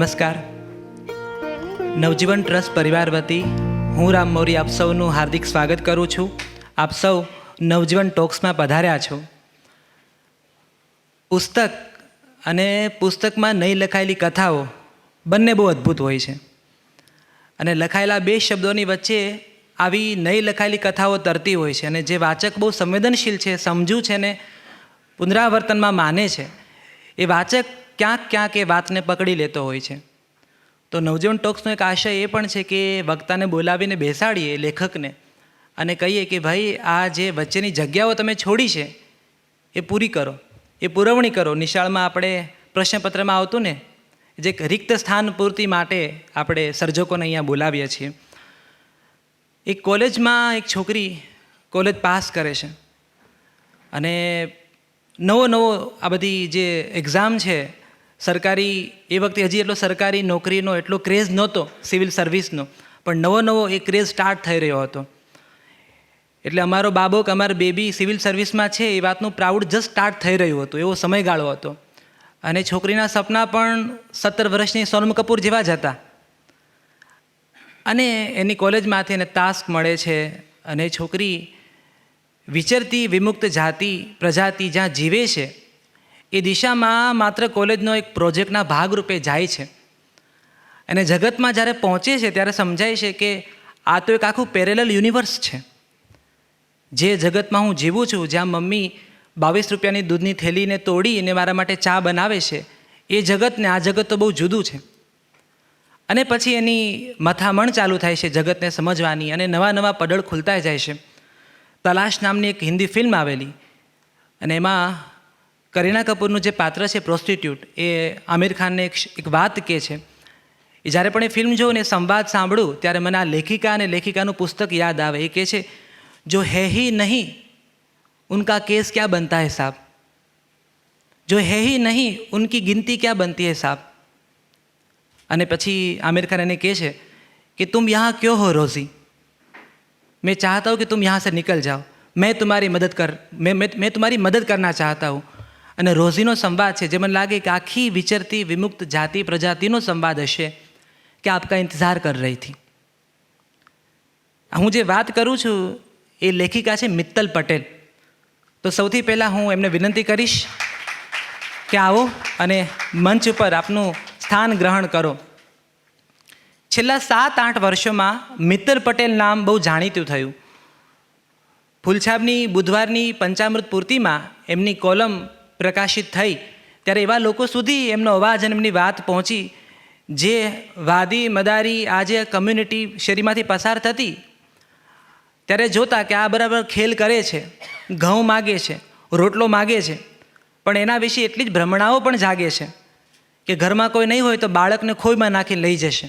નમસ્કાર. નવજીવન ટ્રસ્ટ પરિવાર વતી હું રામ મૌર્ય આપ સૌનું હાર્દિક સ્વાગત કરું છું. આપ સૌ નવજીવન ટોક્સમાં પધાર્યા છો. પુસ્તક અને પુસ્તકમાં નહીં લખાયેલી કથાઓ બંને બહુ અદ્ભુત હોય છે, અને લખાયેલા બે શબ્દોની વચ્ચે આવી નહીં લખાયેલી કથાઓ તરતી હોય છે, અને જે વાચક બહુ સંવેદનશીલ છે, સમજુ છે ને પુનરાવર્તનમાં માને છે, એ વાચક ક્યાંક એ વાતને પકડી લેતો હોય છે. તો નવજીવન ટોક્સનો એક આશય એ પણ છે કે વક્તાને બોલાવીને બેસાડીએ, લેખકને, અને કહીએ કે ભાઈ આ જે વચ્ચેની જગ્યાઓ તમે છોડી છે એ પૂરી કરો, એ પુરવણી કરો. નિશાળમાં આપણે પ્રશ્નપત્રમાં આવતું ને, જે રિક્ત સ્થાન પૂર્તિ માટે આપણે સર્જકોને અહીંયા બોલાવીએ છીએ. એક કોલેજમાં એક છોકરી કોલેજ પાસ કરે છે, અને નવો આ બધી જે એક્ઝામ છે સરકારી, એ વખતે હજી એટલો સરકારી નોકરીનો એટલો ક્રેઝ નહોતો, સિવિલ સર્વિસનો, પણ નવો એ ક્રેઝ સ્ટાર્ટ થઈ રહ્યો હતો. એટલે અમારો બાબો કે અમારો બેબી સિવિલ સર્વિસમાં છે એ વાતનું પ્રાઉડ જસ્ટ સ્ટાર્ટ થઈ રહ્યું હતું, એવો સમયગાળો હતો. અને છોકરીના સપના પણ 17 વર્ષની સોનમ કપૂર જેવા જ હતા. અને એની કોલેજમાંથી એને ટાસ્ક મળે છે, અને છોકરી વિચરતી વિમુક્ત જાતિ પ્રજાતિ જ્યાં જીવે છે એ દિશામાં માત્ર કોલેજનો એક પ્રોજેક્ટના ભાગરૂપે જાય છે. અને જગતમાં જ્યારે પહોંચે છે ત્યારે સમજાય છે કે આ તો એક આખું પેરેલલ યુનિવર્સ છે. જે જગતમાં હું જીવું છું, જ્યાં મમ્મી 22 રૂપિયાની દૂધની થેલીને તોડીને મારા માટે ચા બનાવે છે, એ જગતને આ જગત તો બહુ જુદું છે. અને પછી એની મથામણ ચાલુ થાય છે જગતને સમજવાની, અને નવા પડળ ખુલતા જાય છે. તલાશ નામની એક હિન્દી ફિલ્મ આવેલી, અને એમાં કરીના કપૂરનું જે પાત્ર છે પ્રોસ્ટિટ્યૂટ, એ આમિર ખાનને એક વાત કહે છે. એ જ્યારે પણ એ ફિલ્મ જોઉં ને સંવાદ સાંભળું ત્યારે મને આ લેખિકા અને લેખિકાનું પુસ્તક યાદ આવે. એ કહે છે, જો હે હી નહીં ઉનકા કેસ ક્યાં બનતા હૈ સાहब, જો હે હી નહીં ઉનકી ગિનતી ક્યાં બનતી હૈ સાहब. અને પછી આમિર ખાન એને કહે છે कि तुम यहाँ क्यों हो रोज़ी, मैं चाहता हूँ कि तुम यहाँ से निकल जाओ, मैं तुम्हारी मदद करना चाहता हूँ. અને રોઝીનો સંવાદ છે જે મને લાગે કે આખી વિચરતી વિમુક્ત જાતિ પ્રજાતિનો સંવાદ હશે કે આપકા ઇંતજાર કર રહી થી. હું જે વાત કરું છું એ લેખિકા છે મિત્તલ પટેલ. તો સૌથી પહેલાં હું એમને વિનંતી કરીશ કે આવો અને મંચ ઉપર આપનું સ્થાન ગ્રહણ કરો. છેલ્લા 7-8 વર્ષોમાં મિત્તલ પટેલ નામ બહુ જાણીતું થયું. ફૂલછાપની બુધવારની પંચામૃત પૂર્તિમાં એમની કોલમ પ્રકાશિત થઈ ત્યારે એવા લોકો સુધી એમનો અવાજ અને એમની વાત પહોંચી જે વાદી મદારી આજે કમ્યુનિટી શેરીમાંથી પસાર થતી ત્યારે જોતા કે આ બરાબર ખેલ કરે છે, ઘઉં માગે છે, રોટલો માગે છે, પણ એના વિશે એટલી જ ભ્રમણાઓ પણ જાગે છે કે ઘરમાં કોઈ નહીં હોય તો બાળકને ખોઈમાં નાખીને લઈ જશે.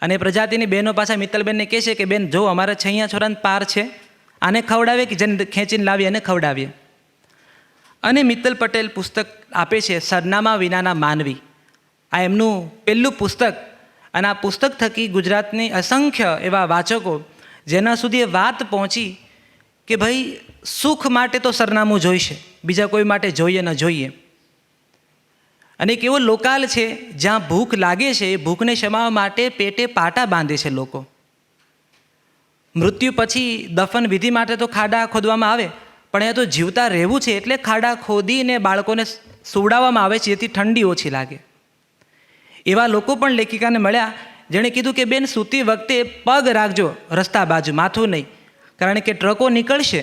અને પ્રજાતિની બહેનો પાછા મિત્તલબેનને કહે છે કે બેન જો અમારા છૈયા છોરાને પાર છે, આને ખવડાવીએ કે જેને ખેંચીને લાવીએ એને ખવડાવીએ. અને મિત્તલ પટેલ પુસ્તક આપે છે સરનામા વિનાના માનવી. આ એમનું પહેલું પુસ્તક, અને આ પુસ્તક થકી ગુજરાતની અસંખ્ય એવા વાચકો જેના સુધી એ વાત પહોંચી કે ભાઈ સુખ માટે તો સરનામું જોઈશે, બીજા કોઈ માટે જોઈએ ન જોઈએ. અને એક એવો લોકાલ છે જ્યાં ભૂખ લાગે છે, એ ભૂખને શમાવવા માટે પેટે પાટા બાંધે છે લોકો. મૃત્યુ પછી દફન વિધિ માટે તો ખાડા ખોદવામાં આવે, પણ અહીંયા તો જીવતા રહેવું છે એટલે ખાડા ખોદીને બાળકોને સુવડાવવામાં આવે છે જેથી ઠંડી ઓછી લાગે. એવા લોકો પણ લેખિકાને મળ્યા જેણે કીધું કે બેન સૂતી વખતે પગ રાખજો રસ્તા બાજુ, માથું નહીં, કારણ કે ટ્રકો નીકળશે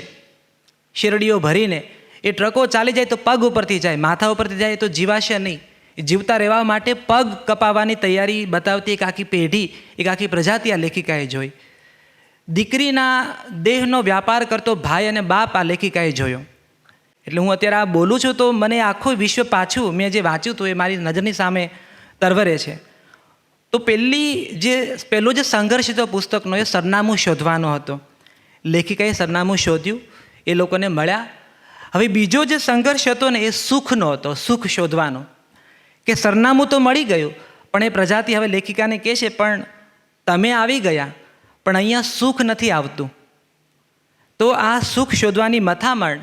શેરડીઓ ભરીને, એ ટ્રકો ચાલી જાય તો પગ ઉપરથી જાય, માથા ઉપરથી જાય તો જીવાશે નહીં. જીવતા રહેવા માટે પગ કપાવવાની તૈયારી બતાવતી એક આખી પેઢી, એક આખી પ્રજાતિ આ લેખિકાએ જોઈ. દીકરીના દેહનો વ્યાપાર કરતો ભાઈ અને બાપ આ લેખિકાએ જોયો. એટલે હું અત્યારે આ બોલું છું તો મને આખું વિશ્વ પાછું મેં જે વાંચ્યું હતું એ મારી નજરની સામે તરવરે છે. તો પહેલો જે સંઘર્ષ હતો પુસ્તકનો એ સરનામું શોધવાનો હતો. લેખિકાએ સરનામું શોધ્યું, એ લોકોને મળ્યા. હવે બીજો જે સંઘર્ષ હતો ને એ સુખનો હતો, સુખ શોધવાનો. કે સરનામું તો મળી ગયું, પણ એ પ્રજાતિ હવે લેખિકાને કહે છે પણ તમે આવી ગયા પણ અહીંયા સુખ નથી આવતું. તો આ સુખ શોધવાની મથામણ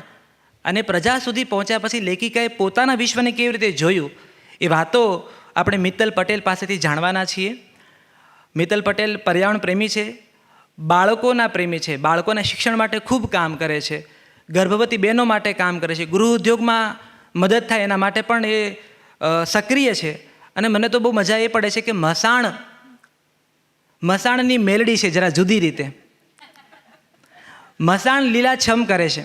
અને પ્રજા સુધી પહોંચ્યા પછી લેખિકાએ પોતાના વિશ્વને કેવી રીતે જોયું એ વાતો આપણે મિત્તલ પટેલ પાસેથી જાણવાના છીએ. મિત્તલ પટેલ પર્યાવરણ પ્રેમી છે, બાળકોના પ્રેમી છે, બાળકોના શિક્ષણ માટે ખૂબ કામ કરે છે, ગર્ભવતી બહેનો માટે કામ કરે છે, ગૃહ ઉદ્યોગમાં મદદ થાય એના માટે પણ એ સક્રિય છે. અને મને તો બહુ મજા એ પડે છે કે મસાણની મેલડી છે જરા જુદી રીતે. મસાણ લીલાછમ કરે છે.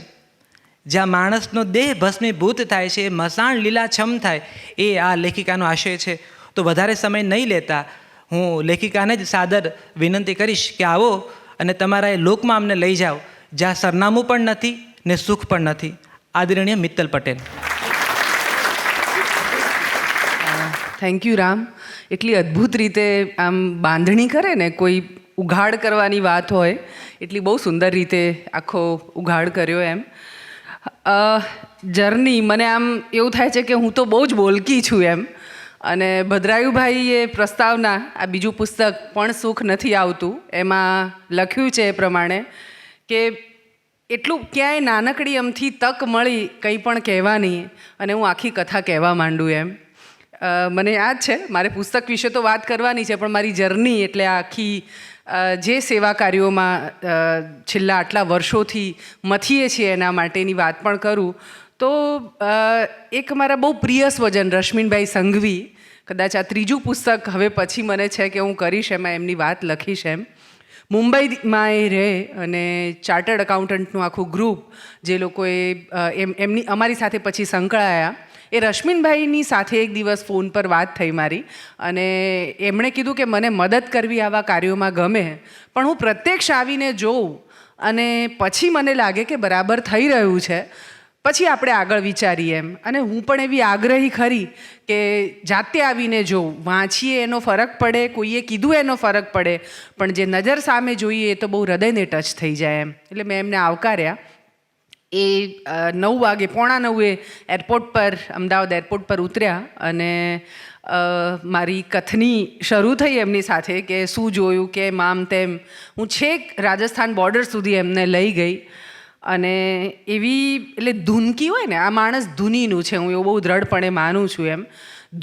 જ્યાં માણસનો દેહ ભસ્મીભૂત થાય છે, મસાણ લીલાછમ થાય, એ આ લેખિકાનો આશય છે. તો વધારે સમય નહીં લેતા હું લેખિકાને જ સાદર વિનંતી કરીશ કે આવો અને તમારા એ લોકમાં અમને લઈ જાઓ જ્યાં સરનામું પણ નથી ને સુખ પણ નથી. આદરણીય મિત્તલ પટેલ. Thank you Ram. એટલી અદ્ભુત રીતે આમ બાંધણી કરે ને, કોઈ ઉઘાડ કરવાની વાત હોય એટલી બહુ સુંદર રીતે આખો ઉઘાડ કર્યો એમ. જર્ની મને આમ એવું થાય છે કે હું તો બહુ જ બોલકી છું એમ. અને ભદ્રાયુભાઈએ પ્રસ્તાવના આ બીજું પુસ્તક પણ સુખ નથી આવતું એમાં લખ્યું છે એ પ્રમાણે કે એટલું ક્યાંય નાનકડી અમથી તક મળી કંઈ પણ કહેવાની અને હું આખી કથા કહેવા માંડું એમ. મને યાદ છે મારે પુસ્તક વિશે તો વાત કરવાની છે, પણ મારી જર્ની એટલે આખી જે સેવા કાર્યોમાં છેલ્લા આટલા વર્ષોથી મથીએ છીએ એના માટેની વાત પણ કરું તો એક મારા બહુ પ્રિય સ્વજન રશ્મિનભાઈ સંઘવી, કદાચ આ ત્રીજું પુસ્તક હવે પછી મને છે કે હું કરીશ એમાં એમની વાત લખીશ એમ. મુંબઈમાં એ રહે અને ચાર્ટર્ડ એકાઉન્ટન્ટનું આખું ગ્રુપ જે લોકોએ એમની અમારી સાથે પછી સંકળાયા, એ રશ્મિનભાઈની સાથે એક દિવસ ફોન પર વાત થઈ મારી અને એમણે કીધું કે મને મદદ કરવી આવા કાર્યોમાં ગમે, પણ હું પ્રત્યક્ષ આવીને જોઉં અને પછી મને લાગે કે બરાબર થઈ રહ્યું છે, પછી આપણે આગળ વિચારીએ એમ. અને હું પણ એવી આગ્રહી ખરી કે જાતે આવીને જોઉં, વાંચીએ એનો ફરક પડે, કોઈએ કીધું એનો ફરક પડે, પણ જે નજર સામે જોઈએ એ તો બહુ હૃદયને ટચ થઈ જાય એમ. એટલે મેં એમને આવકાર્યા. એ 9 વાગે 8:45 એરપોર્ટ પર, અમદાવાદ એરપોર્ટ પર ઉતર્યા અને મારી કથની શરૂ થઈ એમની સાથે કે શું જોયું કે આમ તેમ. હું છેક રાજસ્થાન બોર્ડર સુધી એમને લઈ ગઈ અને એવી એટલે ધૂનકી હોય ને, આ માણસ ધૂનીનું છે, હું એવું બહુ દ્રઢપણે માનું છું એમ.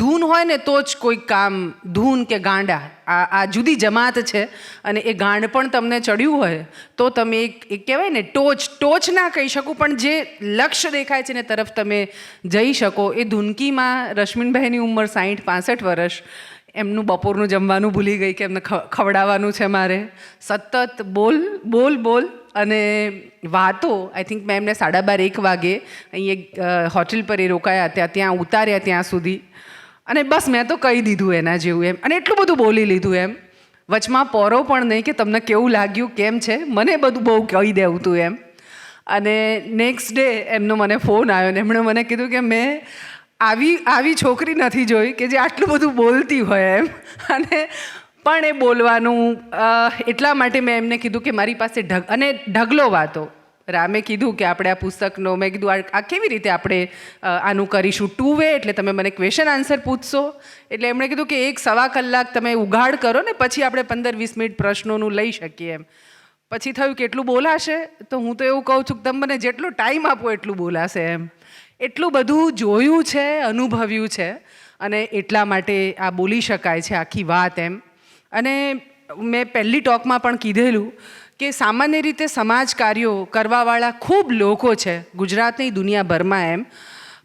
ધૂન હોય ને તો જ કોઈ કામ, ધૂન કે ગાંડા આ જુદી જમાત છે. અને એ ગાંડ પણ તમને ચડ્યું હોય તો તમે એક કહેવાય ને ટોચ ના કહી શકું, પણ જે લક્ષ્ય દેખાય છે ને તરફ તમે જઈ શકો. એ ધૂનકીમાં રશ્મિનભાઈની ઉંમર 60-65 વર્ષ, એમનું બપોરનું જમવાનું ભૂલી ગઈ કે એમને ખવડાવવાનું છે મારે. સતત બોલ અને વાતો. આઈ થિંક મેં એમને 12:30-1 વાગે અહીં એક હોટેલ પર એ રોકાયા હતા, ત્યાં ઉતાર્યા ત્યાં સુધી. અને બસ મેં તો કહી દીધું એના જેવું એમ, અને એટલું બધું બોલી લીધું એમ. વચમાં પોરો પણ નહીં કે તમને કેવું લાગ્યું, કેમ છે, મને બધું બહુ કહી દેવું હતું એમ. અને નેક્સ્ટ ડે એમનો મને ફોન આવ્યો ને એમણે મને કીધું કે મેં આવી છોકરી નથી જોઈ કે જે આટલું બધું બોલતી હોય એમ. અને પણ એ બોલવાનું એટલા માટે મેં એમને કીધું કે મારી પાસે ઢગલો વાતો. રામે કીધું કે આપણે આ પુસ્તકનો, મેં કીધું આ કેવી રીતે આપણે આનું કરીશું 2 વે, એટલે તમે મને ક્વેશ્ચન આન્સર પૂછશો. એટલે એમણે કીધું કે 1-1.25 કલાક તમે ઉઘાડ કરો ને પછી આપણે 15-20 મિનિટ પ્રશ્નોનું લઈ શકીએ એમ. પછી થયું કે એટલું બોલાશે, તો હું તો એવું કહું છું કે તમે મને જેટલો ટાઈમ આપો એટલું બોલાશે એમ. એટલું બધું જોયું છે, અનુભવ્યું છે, અને એટલા માટે આ બોલી શકાય છે આખી વાત એમ. અને મેં પહેલી ટોકમાં પણ કીધેલું કે સામાન્ય રીતે સમાજ કાર્યો કરવાવાળા ખૂબ લોકો છે ગુજરાતની દુનિયાભરમાં એમ,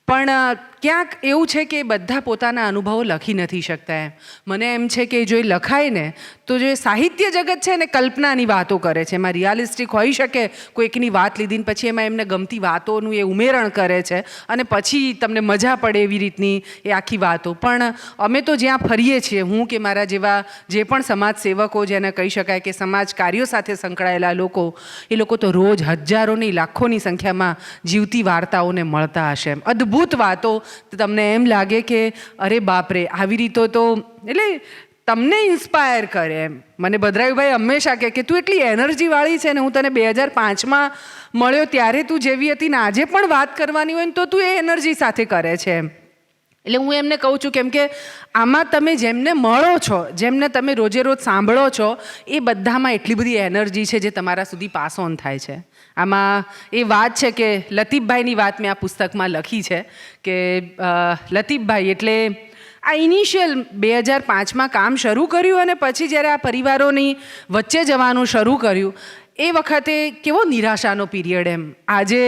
પણ ક્યાંક એવું છે કે બધા પોતાના અનુભવો લખી નથી શકતા એમ. મને એમ છે કે જો એ લખાય ને તો જે સાહિત્ય જગત છે ને કલ્પનાની વાતો કરે છે, એમાં રિયાલિસ્ટિક હોઈ શકે, કોઈકની વાત લીધી ને પછી એમાં એમને ગમતી વાતોનું એ ઉમેરણ કરે છે અને પછી તમને મજા પડે એવી રીતની એ આખી વાતો. પણ અમે તો જ્યાં ફરીએ છીએ, હું કે મારા જેવા જે પણ સમાજ સેવકો, જેને કહી શકાય કે સમાજ કાર્યો સાથે સંકળાયેલા લોકો, એ લોકો તો રોજ હજારોની લાખોની સંખ્યામાં જીવતી વાર્તાઓને મળતા હશે એમ. અદ્ભુત વાતો. તમને એમ લાગે કે અરે બાપરે, આવી રીતો તો એટલે તમને ઇન્સ્પાયર કરે એમ. મને ભદ્રાયુભાઈ હંમેશા કહે કે તું એટલી એનર્જીવાળી છે ને, હું તને 2005માં મળ્યો ત્યારે તું જેવી હતી ને આજે પણ વાત કરવાની હોય ને તો તું એ એનર્જી સાથે કરે છે એમ. એટલે હું એમને કહું છું કેમ કે આમાં તમે જેમને મળો છો, જેમને તમે રોજે રોજ સાંભળો છો, એ બધામાં એટલી બધી એનર્જી છે જે તમારા સુધી પાસ ઓન થાય છે. આમાં એ વાત છે કે લતીફભાઈની વાત મેં આ પુસ્તકમાં લખી છે કે લતીફભાઈ એટલે આ ઇનિશિયલ 2005માં કામ શરૂ કર્યું અને પછી જ્યારે આ પરિવારોની વચ્ચે જવાનું શરૂ કર્યું એ વખતે કેવો નિરાશાનો પીરિયડ એમ. આજે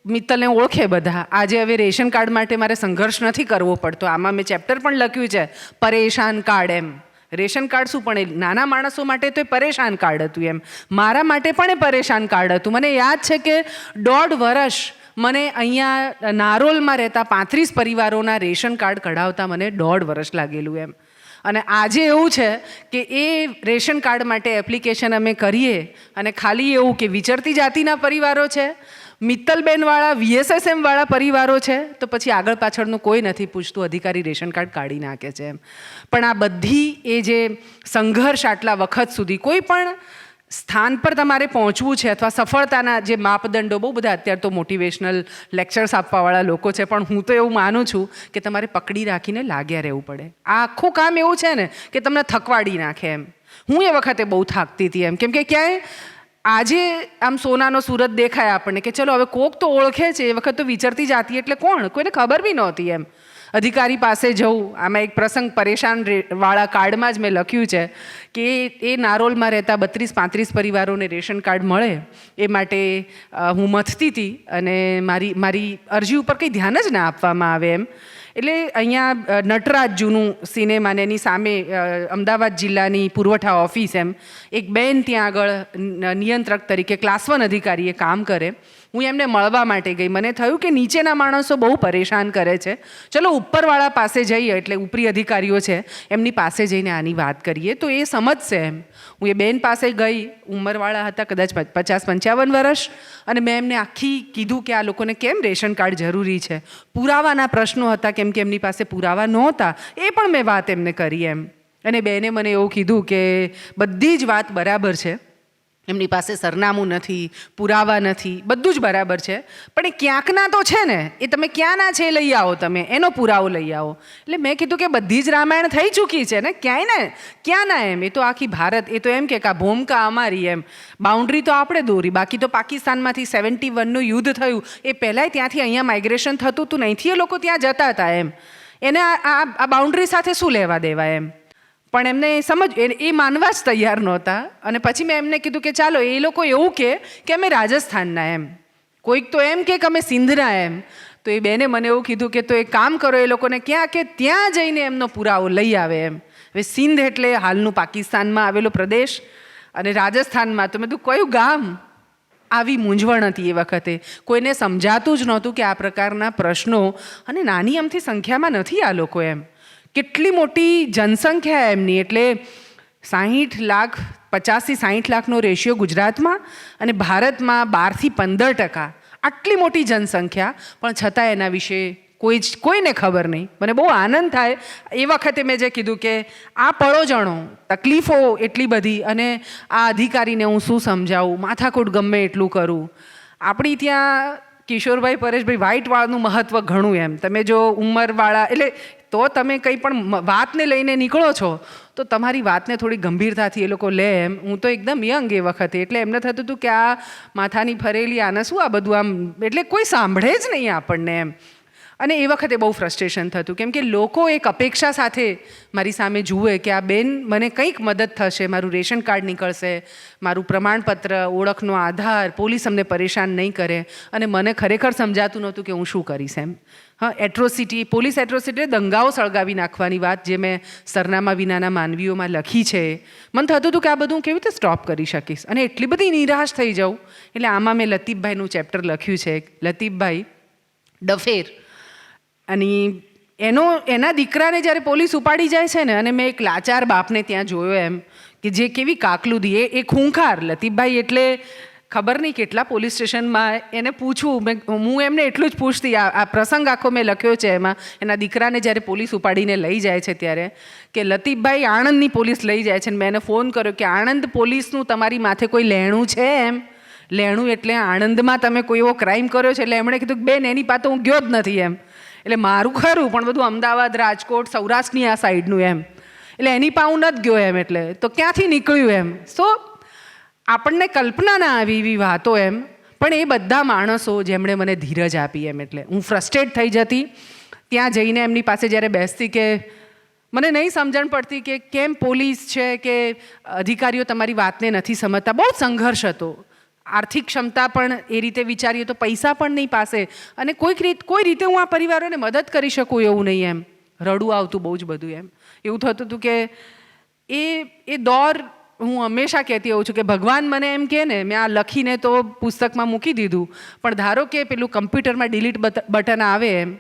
મિત્તલને ઓળખે બધા. આજે હવે રેશન કાર્ડ માટે મારે સંઘર્ષ નથી કરવો પડતો. આમાં મેં ચેપ્ટર પણ લખ્યું છે પરેશાન કાર્ડ એમ. રેશન કાર્ડ શું પણ એ નાના માણસો માટે તો એ પરેશાન કાર્ડ હતું એમ. મારા માટે પણ એ પરેશાન કાર્ડ હતું. મને યાદ છે કે 1.5 વર્ષ મને અહીંયા નારોલમાં રહેતા 35 પરિવારોના રેશન કાર્ડ કઢાવતા મને 1.5 વર્ષ લાગેલું એમ. અને આજે એવું છે કે એ રેશન કાર્ડ માટે એપ્લિકેશન અમે કરીએ અને ખાલી એવું કે વિચરતી જાતિના પરિવારો છે, મિત્તલબેનવાળા VSSM-વાળા પરિવારો છે, તો પછી આગળ પાછળનું કોઈ નથી પૂછતું, અધિકારી રેશન કાર્ડ કાઢી નાખે છે એમ. પણ આ બધી એ જે સંઘર્ષ આટલા વખત સુધી કોઈ પણ સ્થાન પર તમારે પહોંચવું છે અથવા સફળતાના જે માપદંડો, બહુ બધા અત્યારે તો મોટિવેશનલ લેક્ચર્સ આપવાવાળા લોકો છે, પણ હું તો એવું માનું છું કે તમારે પકડી રાખીને લાગ્યા રહેવું પડે. આ આખું કામ એવું છે ને કે તમને થકવાડી નાખે એમ. હું એ વખતે બહુ થાકતી હતી એમ, કેમ કે ક્યાંય આજે આમ સોનાનો સુરત દેખાય આપણને કે ચલો હવે કોક તો ઓળખે છે. એ વખત તો વિચરતી જાતિ એટલે કોણ, કોઈને ખબર બી નહોતી એમ. અધિકારી પાસે જવું, આમાં એક પ્રસંગ પરેશાન વાળા કાર્ડમાં જ મેં લખ્યું છે કે એ નારોલમાં રહેતા 32-35 પરિવારોને રેશન કાર્ડ મળે એ માટે હું મથતી હતી અને મારી અરજી ઉપર કંઈ ધ્યાન જ ના આપવામાં આવે એમ. એટલે અહીંયા નટરાજ જૂનું સિનેમાને એની સામે અમદાવાદ જિલ્લાની પુરવઠા ઓફિસ એમ એક બેન ત્યાં આગળ નિયંત્રક તરીકે ક્લાસ 1 અધિકારીએ કામ કરે. હું એમને મળવા માટે ગઈ. મને થયું કે નીચેના માણસો બહુ પરેશાન કરે છે, ચલો ઉપરવાળા પાસે જઈએ, એટલે ઉપરી અધિકારીઓ છે એમની પાસે જઈને આની વાત કરીએ તો એ સમજશે એમ. હું એ બેન પાસે ગઈ. ઉંમરવાળા હતા, કદાચ 50-55 વર્ષ, અને મેં એમને આખી કીધું કે આ લોકોને કેમ રેશન કાર્ડ જરૂરી છે. પુરાવાના પ્રશ્નો હતા કેમ કે એમની પાસે પુરાવા નહોતા, એ પણ મેં વાત એમને કરી એમ. અને બેને મને એવું કીધું કે બધી જ વાત બરાબર છે, એમની પાસે સરનામું નથી, પુરાવા નથી, બધું જ બરાબર છે, પણ એ ક્યાંકના તો છે ને, એ તમે ક્યાંના છે લઈ આવો, તમે એનો પુરાવો લઈ આવો. એટલે મેં કીધું કે બધી જ રામાયણ થઈ ચૂકી છે ને, ક્યાંય ને ક્યાંના એમ. એ તો આખી ભારત, એ તો એમ કે ભૂમિકા અમારી એમ, બાઉન્ડ્રી તો આપણે દોરી. બાકી તો પાકિસ્તાનમાંથી 71નું યુદ્ધ થયું એ પહેલાંય ત્યાંથી અહીંયા માઇગ્રેશન થતું હતું, અહીંથી એ લોકો ત્યાં જતા હતા એમ. એને આ બાઉન્ડ્રી સાથે શું લેવા દેવા એમ. પણ એમને એ માનવા જ તૈયાર નહોતા. અને પછી મેં એમને કીધું કે ચાલો, એ લોકો એવું કે અમે રાજસ્થાનના એમ, કોઈક તો એમ કે અમે સિંધના એમ. તો એ બેને મને એવું કીધું કે તો એક કામ કરો, એ લોકોને ક્યાં કે ત્યાં જઈને એમનો પુરાવો લઈ આવે એમ. હવે સિંધ એટલે હાલનું પાકિસ્તાનમાં આવેલો પ્રદેશ, અને રાજસ્થાનમાં તો મેં કીધું કયું ગામ. આવી મૂંઝવણ હતી એ વખતે. કોઈને સમજાતું જ નહોતું કે આ પ્રકારના પ્રશ્નો, અને નાની અમથી સંખ્યામાં નથી આ લોકો એમ. કેટલી મોટી જનસંખ્યા એમની, એટલે 60 લાખ, 50-60 લાખનો રેશિયો ગુજરાતમાં, અને ભારતમાં 12-15%. આટલી મોટી જનસંખ્યા, પણ છતાં એના વિશે કોઈને ખબર નહીં. મને બહુ આનંદ થાય એ વખતે મેં જે કીધું કે આ પળોજણો, તકલીફો એટલી બધી, અને આ અધિકારીને હું શું સમજાવું, માથાકૂટ ગમે એટલું કરું. આપણી ત્યાં કિશોરભાઈ, પરેશભાઈ, વ્હાઇટવાળનું મહત્ત્વ ઘણું એમ. તમે જો ઉંમરવાળા, એટલે તો તમે કંઈ પણ વાતને લઈને નીકળો છો તો તમારી વાતને થોડી ગંભીરતાથી એ લોકો લે એમ. હું તો એકદમ યંગ એ વખતે, એટલે એમને થતું હતું કે આ માથાની ફરેલી, આને શું આ બધું આમ, એટલે કોઈ સાંભળે જ નહીં આપણને એમ. અને એ વખતે બહુ ફ્રસ્ટ્રેશન થતું, કેમ કે લોકો એક અપેક્ષા સાથે મારી સામે જુએ કે આ બેન મને કંઈક મદદ થશે, મારું રેશન કાર્ડ નીકળશે, મારું પ્રમાણપત્ર, ઓળખનો આધાર, પોલીસ અમને પરેશાન નહીં કરે. અને મને ખરેખર સમજાતું નહોતું કે હું શું કરીશ એમ. હા, એટ્રોસિટી, પોલીસ એટ્રોસિટી, દંગાઓ સળગાવી નાખવાની વાત જે મેં સરનામા વિનાના માનવીઓમાં લખી છે, મને થતું હતું કે આ બધું હું કેવી રીતે સ્ટોપ કરી શકીશ. અને એટલી બધી નિરાશ થઈ જાઉં. એટલે આમાં મેં લતીફભાઈનું ચેપ્ટર લખ્યું છે, લતીફભાઈ ડફેર. અને એના દીકરાને જ્યારે પોલીસ ઉપાડી જાય છે ને, અને મેં એક લાચાર બાપને ત્યાં જોયો એમ, કે જે કેવી કાકલુદી, એ ખૂંખાર લતીફભાઈ, એટલે ખબર નહીં કેટલા પોલીસ સ્ટેશનમાં એને પૂછવું. હું એમને એટલું જ પૂછતી, આ પ્રસંગ આખો મેં લખ્યો છે એમાં, એના દીકરાને જ્યારે પોલીસ ઉપાડીને લઈ જાય છે ત્યારે, કે લતીફભાઈ આણંદની પોલીસ લઈ જાય છે, અને મેં એને ફોન કર્યો કે આણંદ પોલીસનું તમારી માથે કોઈ લેણું છે એમ. લેણું એટલે આણંદમાં તમે કોઈ એવો ક્રાઇમ કર્યો છે? એટલે એમણે કીધું કે બેન એની પાસે હું ગયો જ નથી એમ. એટલે મારું ખરું, પણ બધું અમદાવાદ, રાજકોટ, સૌરાષ્ટ્રની આ સાઈડનું એમ. એટલે એની પાસે હું નથી ગયો એમ. એટલે તો ક્યાંથી નીકળ્યું એમ. સો આપણને કલ્પના ના આવી એવી વાતો એમ. પણ એ બધા માણસો જેમણે મને ધીરજ આપી એમ. એટલે હું ફ્રસ્ટ્રેટ થઈ જતી, ત્યાં જઈને એમની પાસે જ્યારે બેસતી કે મને નહીં સમજણ પડતી કે કેમ પોલીસ છે કે અધિકારીઓ તમારી વાતને નથી સમજતા. બહુ જ સંઘર્ષ હતો. આર્થિક ક્ષમતા પણ એ રીતે વિચારીએ તો પૈસા પણ નહીં પાસે, અને કોઈ રીતે હું આ પરિવારોને મદદ કરી શકું એવું નહીં. એમ રડવું આવતું બહુ જ બધું. એમ એવું થતું હતું કે એ દોર હું હંમેશા કહેતી હોઉં છું કે ભગવાન મને એમ કહે ને, મેં આ લખીને તો પુસ્તકમાં મૂકી દીધું, પણ ધારો કે પેલું કમ્પ્યુટરમાં ડિલીટ બટન આવે એમ,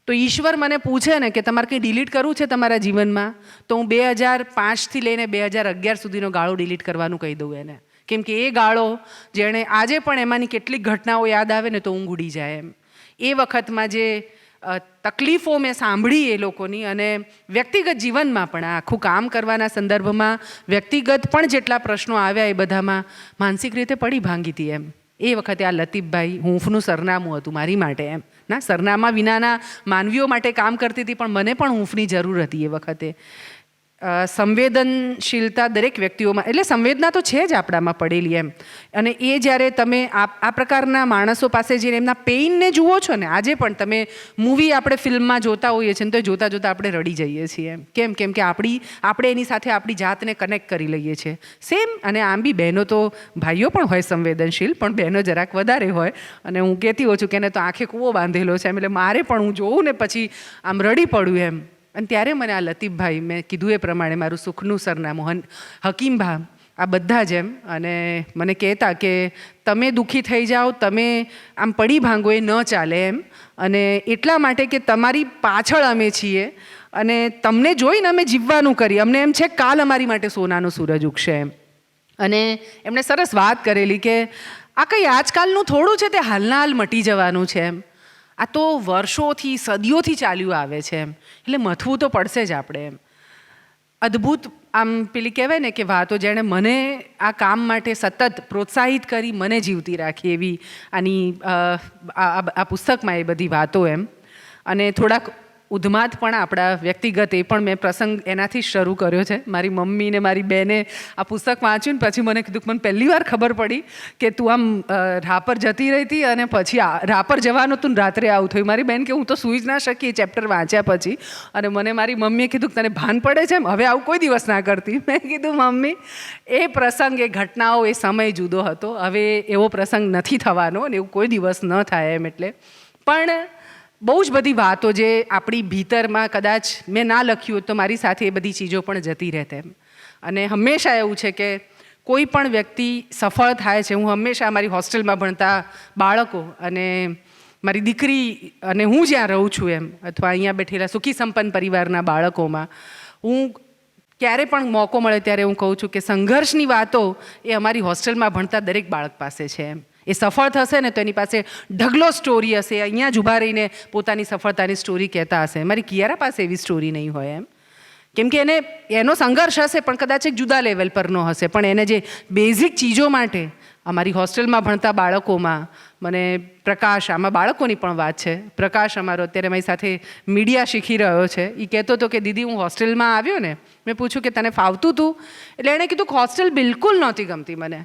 તો ઈશ્વર મને પૂછે ને કે તમારે કંઈ ડિલીટ કરવું છે તમારા જીવનમાં, તો હું 2005થી લઈને 2011 સુધીનો ગાળો ડિલીટ કરવાનું કહી દઉં એને. કેમ કે એ ગાળો જેણે આજે પણ એમાંની કેટલીક ઘટનાઓ યાદ આવે ને તો ઊંઘ ઉડી જાય. એમ એ વખતમાં જે તકલીફો મેં સાંભળી એ લોકોની, અને વ્યક્તિગત જીવનમાં પણ આખું કામ કરવાના સંદર્ભમાં વ્યક્તિગત પણ જેટલા પ્રશ્નો આવ્યા એ બધામાં માનસિક રીતે પડી ભાંગી હતી. એમ એ વખતે આ લતીફભાઈ હૂંફનું સરનામું હતું મારી માટે. એમ ના, સરનામા વિનાના માનવીઓ માટે કામ કરતી હતી, પણ મને પણ હૂંફની જરૂર હતી એ વખતે. સંવેદનશીલતા દરેક વ્યક્તિઓમાં, એટલે સંવેદના તો છે જ આપણામાં પડેલી. એમ અને એ જ્યારે તમે આ પ્રકારના માણસો પાસે જઈને એમના પેઇનને જુઓ છો ને, આજે પણ તમે મૂવી આપણે ફિલ્મમાં જોતા હોઈએ છીએ ને તો જોતાં જોતાં આપણે રડી જઈએ છીએ. એમ કેમ કે આપણે એની સાથે આપણી જાતને કનેક્ટ કરી લઈએ છીએ. સેમ. અને આમ બી બહેનો તો, ભાઈઓ પણ હોય સંવેદનશીલ, પણ બહેનો જરાક વધારે હોય. અને હું કહેતી હોઉં છું કે એને તો આંખે કૂવો બાંધેલો છે. એમ એટલે મારે પણ હું જોઉં ને પછી આમ રડી પડું. એમ અને ત્યારે મને આ લતીફભાઈ, મેં કીધું એ પ્રમાણે મારું સુખનું સરનામું, હકીમભા, આ બધા જ એમ અને મને કહેતા કે તમે દુઃખી થઈ જાઓ, તમે આમ પડી ભાંગો એ ન ચાલે. એમ અને એટલા માટે કે તમારી પાછળ અમે છીએ અને તમને જોઈને અમે જીવવાનું કરી. અમને એમ છે કાલ અમારી માટે સોનાનો સૂરજ ઉગશે. એમ અને એમણે સરસ વાત કરેલી કે આ કંઈ આજકાલનું થોડું છે, તે હાલના હાલ મટી જવાનું છે. એમ આ તો વર્ષોથી, સદીઓથી ચાલ્યું આવે છે. એમ એટલે મથવું તો પડશે જ આપણે. એમ અદ્ભુત આમ પેલી કહેવાય ને કે વાતો, જેણે મને આ કામ માટે સતત પ્રોત્સાહિત કરી, મને જીવતી રાખી, એવી આ પુસ્તકમાં એ બધી વાતો. એમ અને થોડાક ઉદ્માત પણ આપણા વ્યક્તિગત, એ પણ મેં પ્રસંગ એનાથી જ શરૂ કર્યો છે. મારી મમ્મી ને મારી બેને આ પુસ્તક વાંચ્યું ને પછી મને કીધું કે મને પહેલી વાર ખબર પડી કે તું આમ રાપર જતી રહી હતી અને પછી રાપર જવાનું તું રાત્રે આવું થયું. મારી બેન કે હું તો સૂઈ જ ના શકી ચેપ્ટર વાંચ્યા પછી. અને મને મારી મમ્મીએ કીધું કે તને ભાન પડે છે એમ, હવે આવું કોઈ દિવસ ના કરતી. મેં કીધું મમ્મી, એ પ્રસંગ, એ ઘટનાઓ, એ સમય જુદો હતો. હવે એવો પ્રસંગ નથી થવાનો અને એવું કોઈ દિવસ ન થાય. એમ એટલે પણ બહુ જ બધી વાતો જે આપણી ભીતરમાં કદાચ મેં ના લખ્યું તો મારી સાથે એ બધી ચીજો પણ જતી રહેતે. એમ અને હંમેશા એવું છે કે કોઈ પણ વ્યક્તિ સફળ થાય છે. હું હંમેશા મારી હોસ્ટેલમાં ભણતા બાળકો અને મારી દીકરી અને હું જ્યાં રહું છું એમ, અથવા અહીંયા બેઠેલા સુખી સંપન્ન પરિવારના બાળકોમાં હું ક્યારે પણ મોકો મળે ત્યારે હું કહું છું કે સંઘર્ષની વાતો એ અમારી હોસ્ટેલમાં ભણતા દરેક બાળક પાસે છે. એમ એ સફળ થશે ને તો એની પાસે ઢગલો સ્ટોરી હશે. અહીંયા જ ઊભા રહીને પોતાની સફળતાની સ્ટોરી કહેતા હશે. મારી કિયારા પાસે એવી સ્ટોરી નહીં હોય. એમ કેમ કે એનો સંઘર્ષ હશે પણ કદાચ એક જુદા લેવલ પરનો હશે, પણ એને જે બેઝિક ચીજો માટે અમારી હોસ્ટેલમાં ભણતા બાળકોમાં મને પ્રકાશ, આમાં બાળકોની પણ વાત છે, પ્રકાશ અમારો અત્યારે મારી સાથે મીડિયા શીખી રહ્યો છે. એ કહેતો હતો કે દીદી હું હોસ્ટેલમાં આવ્યો ને, મેં પૂછ્યું કે તને ફાવતું હતું? એટલે એણે કીધું કે હોસ્ટેલ બિલકુલ નહોતી ગમતી મને,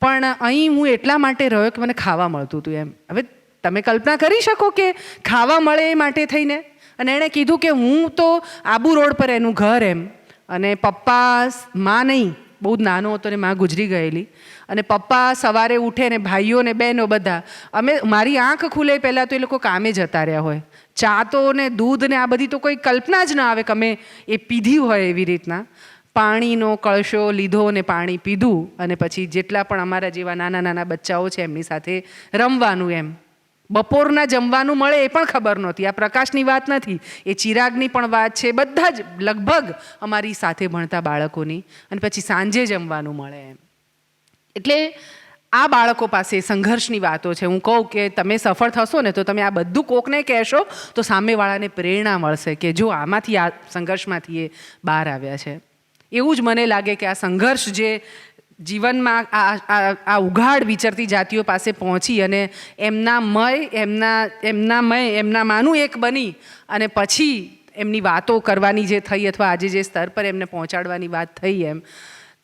પણ અહીં હું એટલા માટે રહ્યો કે મને ખાવા મળતું હતું. એમ હવે તમે કલ્પના કરી શકો કે ખાવા મળે એ માટે થઈને. અને એણે કીધું કે હું તો આબુ રોડ પર એનું ઘર. એમ અને પપ્પા, માં નહીં, બહુ જ નાનો હતો ને માં ગુજરી ગયેલી. અને પપ્પા સવારે ઉઠે ને ભાઈઓ ને બહેનો બધા, અમે મારી આંખ ખુલે પહેલાં તો એ લોકો કામે જતા રહ્યા હોય. ચા તો ને દૂધ ને આ બધી તો કોઈ કલ્પના જ ના આવે કે અમે એ પીધી હોય એવી રીતના. પાણીનો કળશો લીધો ને પાણી પીધું અને પછી જેટલા પણ અમારા જેવા નાના નાના બચ્ચાઓ છે એમની સાથે રમવાનું. એમ બપોરના જમવાનું મળે એ પણ ખબર નહોતી. આ પ્રકાશની વાત નથી, એ ચિરાગની પણ વાત છે. બધા જ લગભગ અમારી સાથે ભણતા બાળકોની. અને પછી સાંજે જમવાનું મળે. એમ એટલે આ બાળકો પાસે સંઘર્ષની વાતો છે. હું કહું કે તમે સફળ થશો ને તો તમે આ બધું કોકને કહેશો તો સામેવાળાને પ્રેરણા મળશે કે જો આમાંથી, આ સંઘર્ષમાંથી એ બહાર આવ્યા છે. એવું જ મને લાગે કે આ સંઘર્ષ જે જીવનમાં આ ઉઘાડ વિચરતી જાતિઓ પાસે પહોંચી અને એમનામાંનું એક બની અને પછી એમની વાતો કરવાની જે થઈ, અથવા આજે જે સ્તર પર એમને પહોંચાડવાની વાત થઈ, એમ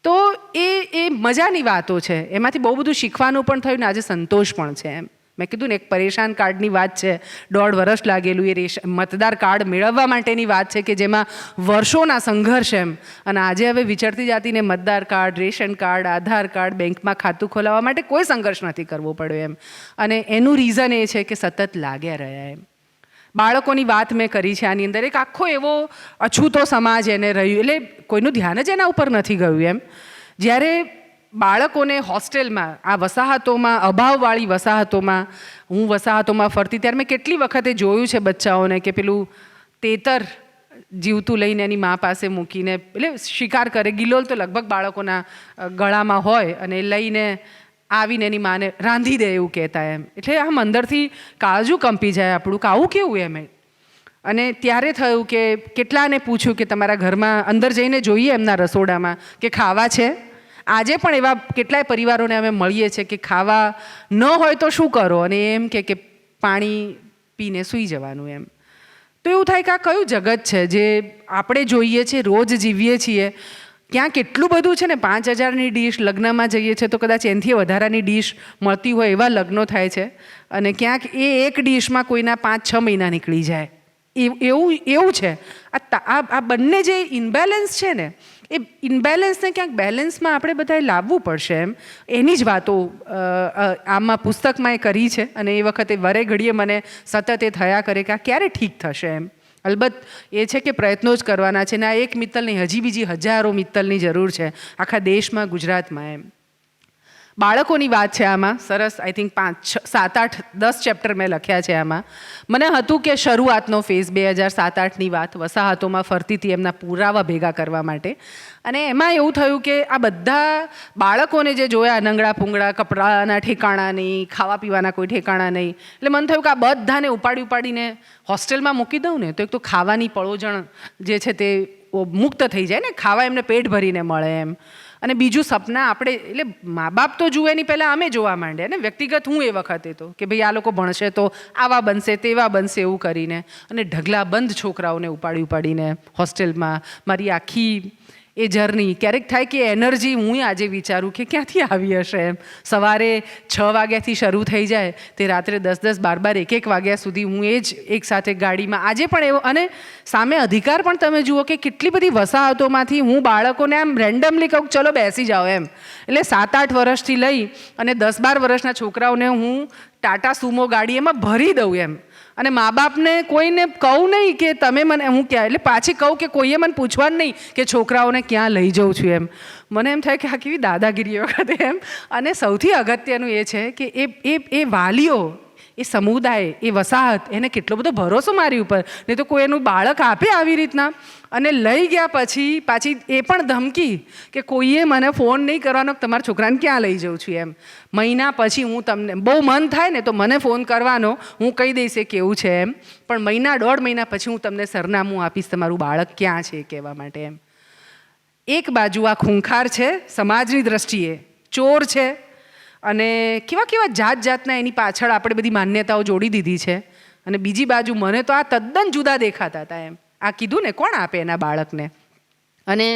તો એ મજાની વાતો છે. એમાંથી બહુ બધું શીખવાનું પણ થયું ને આજે સંતોષ પણ છે. એમ મેં કીધું ને એક પરેશાન કાર્ડની વાત છે, 1.5 વર્ષ લાગેલું એ મતદાર કાર્ડ મેળવવા માટેની વાત છે કે જેમાં વર્ષોના સંઘર્ષ એમ. અને આજે હવે વિચરતી જાતિને મતદાર કાર્ડ, રેશન કાર્ડ, આધાર કાર્ડ, બેંકમાં ખાતું ખોલાવવા માટે કોઈ સંઘર્ષ નથી કરવો પડ્યો એમ. અને એનું રીઝન એ છે કે સતત લાગ્યા રહ્યા એમ. બાળકોની વાત મેં કરી છે આની અંદર. એક આખો એવો અછૂતો સમાજ એને રહ્યું, એટલે કોઈનું ધ્યાન જ એના ઉપર નથી ગયું એમ. જ્યારે બાળકોને હોસ્ટેલમાં, આ વસાહતોમાં, અભાવવાળી વસાહતોમાં, હું વસાહતોમાં ફરતી ત્યારે મેં કેટલી વખતે જોયું છે બચ્ચાઓને કે પેલું તેતર જીવતું લઈને એની મા પાસે મૂકીને, એટલે શિકાર કરે. ગિલોલ તો લગભગ બાળકોના ગળામાં હોય અને લઈને આવીને એની માને રાંધી દે એવું કહેતા એમ. એટલે આમ અંદરથી કાળજું કંપી જાય આપણું કે આવું કેવું એમ. અને ત્યારે થયું કે કેટલાને પૂછ્યું કે તમારા ઘરમાં અંદર જઈને જોઈએ એમના રસોડામાં કે ખાવા છે. આજે પણ એવા કેટલાય પરિવારોને અમે મળીએ છીએ કે ખાવા ન હોય તો શું કરો, અને એમ કે પાણી પીને સૂઈ જવાનું એમ. તો એવું થાય કે આ કયું જગત છે જે આપણે જોઈએ છીએ, રોજ જીવીએ છીએ. ક્યાં કેટલું બધું છે ને, 5,000ની ડીશ, લગ્નમાં જઈએ છીએ તો કદાચ એનાથી વધારાની ડીશ મળતી હોય એવા લગ્નો થાય છે. અને ક્યાંક એ એક ડીશમાં કોઈના 5-6 મહિના નીકળી જાય એવું છે. આ બંને જે ઇનબેલેન્સ છે ને, એ ઇનબેલેન્સને ક્યાંક બેલેન્સમાં આપણે બધાએ લાવવું પડશે એમ. એની જ વાતો આમાં પુસ્તકમાં એ કરી છે. અને એ વખતે વરે ઘડીએ મને સતત એ થયા કરે કે આ ક્યારે ઠીક થશે એમ. અલબત્ત એ છે કે પ્રયત્નો જ કરવાના છે ને. આ એક મિત્તલ નહીં, હજી બીજી હજારો મિત્તલની જરૂર છે આખા દેશમાં, ગુજરાતમાં એમ. બાળકોની વાત છે આમાં સરસ. આઈ થિંક 5, 7, 8, 10 ચેપ્ટર મેં લખ્યા છે આમાં. મને હતું કે શરૂઆતનો ફેઝ 2007-8ની વાત, વસાહતોમાં ફરતી હતી એમના પુરાવા ભેગા કરવા માટે. અને એમાં એવું થયું કે આ બધા બાળકોને જે જોયા, નંગડા પૂંગડા, કપડાના ઠેકાણા નહીં, ખાવા પીવાના કોઈ ઠેકાણા નહીં. એટલે મને થયું કે આ બધાને ઉપાડીને હોસ્ટેલમાં મૂકી દઉં ને તો એક તો ખાવાની પળોજણ જે છે તે મુક્ત થઈ જાય ને, ખાવા એમને પેટ ભરીને મળે એમ. અને બીજું સપના આપણે, એટલે મા બાપ તો જુએ નહીં, પહેલાં અમે જોવા માંડ્યા ને વ્યક્તિગત. હું એ વખતે તો કે ભાઈ આ લોકો ભણશે તો આવા બનશે તેવા બનશે એવું કરીને, અને ઢગલાબંધ છોકરાઓને ઉપાડીને હોસ્ટેલમાં. મારી આખી એ જર્ની ક્યારેક થાય કે એનર્જી હું આજે વિચારું કે ક્યાંથી આવી હશે એમ. સવારે 6 વાગ્યાથી શરૂ થઈ જાય તે રાત્રે 10, 12, 1 વાગ્યા સુધી હું એ જ એક સાથે ગાડીમાં. આજે પણ એવો. અને સામે અધિકાર પણ તમે જુઓ કે કેટલી બધી વસાહતોમાંથી હું બાળકોને આમ રેન્ડમલી કહું ચલો બેસી જાઓ એમ. એટલે 7-8 વર્ષથી લઈ અને 10-12 વર્ષના છોકરાઓને હું ટાટા સુમો ગાડી એમાં ભરી દઉં એમ. અને મા બાપને કોઈને કહું નહીં કે તમે મને, હું ક્યાં, એટલે પાછી કહું કે કોઈએ મને પૂછવાનું નહીં કે છોકરાઓને ક્યાં લઈ જાઉં છું એમ. મને એમ થાય કે આ કેવી દાદાગીરી વખતે એમ. અને સૌથી અગત્યનું એ છે કે એ વાલીઓ, એ સમુદાય, એ વસાહત, એને કેટલો બધો ભરોસો મારી ઉપર. નહીં તો કોઈ એનું બાળક આપે આવી રીતના અને લઈ ગયા પછી પાછી એ પણ ધમકી કે કોઈએ મને ફોન નહીં કરવાનો તમારા છોકરાને ક્યાં લઈ જાઉં છું એમ. મહિના પછી હું તમને, બહુ મન થાય ને તો મને ફોન કરવાનો, હું કહી દઈશ એ કેવું છે એમ. પણ મહિના 1.5 મહિના પછી હું તમને સરનામું આપીશ તમારું બાળક ક્યાં છે કહેવા માટે એમ. એક બાજુ આ ખૂંખાર છે સમાજની દ્રષ્ટિએ, ચોર છે, અને કેવા જાતના એની પાછળ આપણે બધી માન્યતાઓ જોડી દીધી છે. અને બીજી બાજુ મને તો આ તદ્દન જુદા દેખાતા હતા એમ. આ કીધું ને કોણ આપે એના બાળકને. અને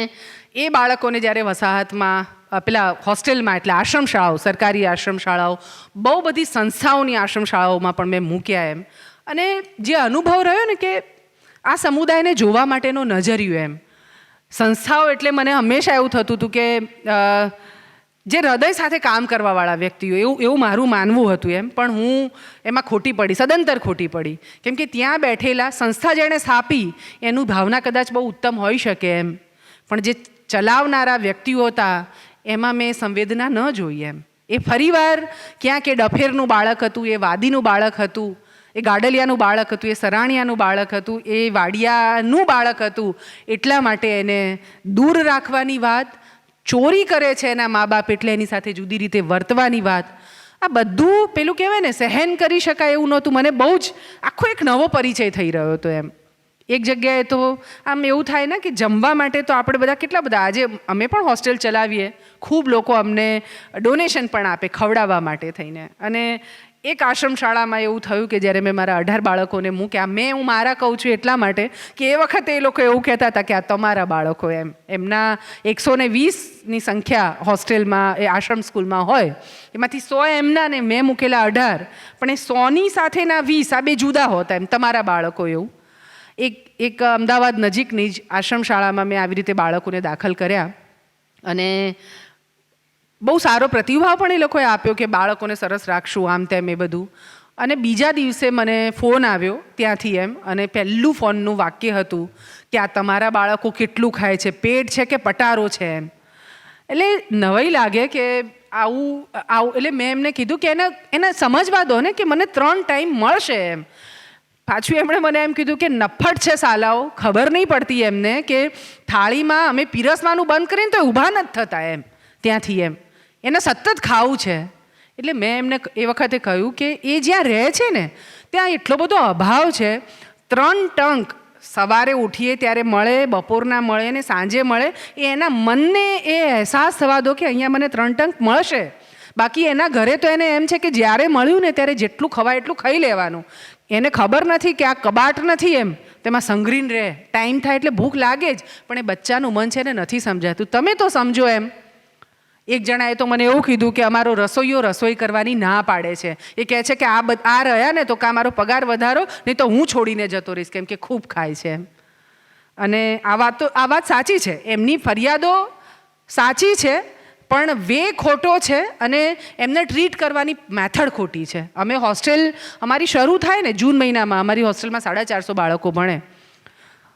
એ બાળકોને જ્યારે વસાહતમાં, પેલા હોસ્ટેલમાં, એટલે આશ્રમ શાળાઓ, સરકારી આશ્રમ શાળાઓ, બહુ બધી સંસ્થાઓની આશ્રમ શાળાઓમાં પણ મેં મૂક્યા એમ. અને જે અનુભવ રહ્યો ને કે આ સમુદાયને જોવા માટેનો નજરિયો એમ. સંસ્થાઓ એટલે મને હંમેશા એવું થતું હતું કે જે હૃદય સાથે કામ કરવાવાળા વ્યક્તિઓ, એવું મારું માનવું હતું એમ. પણ હું એમાં ખોટી પડી, સદંતર ખોટી પડી. કેમ કે ત્યાં બેઠેલા, સંસ્થા જેણે સ્થાપી એનું ભાવના કદાચ બહુ ઉત્તમ હોઈ શકે એમ, પણ જે ચલાવનારા વ્યક્તિઓ હતા એમાં મેં સંવેદના ન જોઈ એમ. એ ફરીવાર ક્યાંક એ ડફેરનું બાળક હતું, એ વાદીનું બાળક હતું, એ ગાડલિયાનું બાળક હતું, એ સરાણિયાનું બાળક હતું, એ વાડિયાનું બાળક હતું. એટલા માટે એને દૂર રાખવાની વાત, ચોરી કરે છે એના મા બાપ એટલે એની સાથે જુદી રીતે વર્તવાની વાત, આ બધું પેલું કહેવાય ને સહન કરી શકાય એવું નહોતું. મને બહુ જ આખો એક નવો પરિચય થઈ રહ્યો હતો એમ. એક જગ્યાએ તો આમ એવું થાય ને કે જમવા માટે તો આપણે બધા કેટલા બધા, આજે અમે પણ હોસ્ટેલ ચલાવીએ, ખૂબ લોકો અમને ડોનેશન પણ આપે ખવડાવવા માટે થઈને. અને એક આશ્રમ શાળામાં એવું થયું કે જ્યારે મેં મારા 18 બાળકોને મૂક્યા, હું મારા કહું છું એટલા માટે કે એ વખતે એ લોકો એવું કહેતા હતા કે આ તમારા બાળકો એમના 120ની સંખ્યા હોસ્ટેલમાં એ આશ્રમ સ્કૂલમાં હોય, એમાંથી 100 એમના ને મેં મૂકેલા 18, પણ એ 100ની સાથેના 20 આ બે જુદા હોતા, તમારા બાળકો એવું. એક અમદાવાદ નજીકની જ આશ્રમ શાળામાં મેં આવી રીતે બાળકોને દાખલ કર્યા અને બહુ સારો પ્રતિભાવ પણ એ લોકોએ આપ્યો કે બાળકોને સરસ રાખશું આમ તેમ એ બધું. અને બીજા દિવસે મને ફોન આવ્યો ત્યાંથી અને પહેલું ફોનનું વાક્ય હતું કે આ તમારા બાળકો કેટલું ખાય છે, પેટ છે કે પટારો છે એટલે નવાઈ લાગે કે આવું એટલે મેં એમને કીધું કે એને સમજવા દો ને કે મને 3 ટાઈમ મળશે પાછું એમણે મને એમ કીધું કે નફ્ફટ છે સાલાઓ, ખબર નહીં પડતી એમને કે થાળીમાં અમે પીરસવાનું બંધ કરીને તો ઊભા નથી થતા ત્યાંથી એને સતત ખાવું છે. એટલે મેં એમને એ વખતે કહ્યું કે એ જ્યાં રહે છે ને ત્યાં એટલો બધો અભાવ છે, 3 ટંક સવારે ઉઠીએ ત્યારે મળે, બપોરના મળે ને સાંજે મળે, એના મનને એ અહેસાસ થવા દો કે અહીંયા મને 3 ટંક મળશે. બાકી એના ઘરે તો એને એમ છે કે જ્યારે મળ્યું ને ત્યારે જેટલું ખવાય એટલું ખાઈ લેવાનું. એને ખબર નથી કે આ કબાટ નથી તેમાં સંઘરીને રહે, ટાઈમ થાય એટલે ભૂખ લાગે જ, પણ એ બચ્ચાનું મન છે ને નથી સમજાતું. તમે તો સમજો એક જણાએ તો મને એવું કીધું કે અમારો રસોઈયો રસોઈ કરવાની ના પાડે છે. એ કહે છે કે આ રહ્યા ને તો કાં મારો પગાર વધારો, નહીં તો હું છોડીને જતો રહીશ કેમ કે ખૂબ ખાય છે. અને આ વાત સાચી છે, એમની ફરિયાદો સાચી છે, પણ વે ખોટો છે અને એમને ટ્રીટ કરવાની મેથડ ખોટી છે. અમે હોસ્ટેલ અમારી શરૂ થાય ને જૂન મહિનામાં, અમારી હોસ્ટેલમાં 450 બાળકો ભણે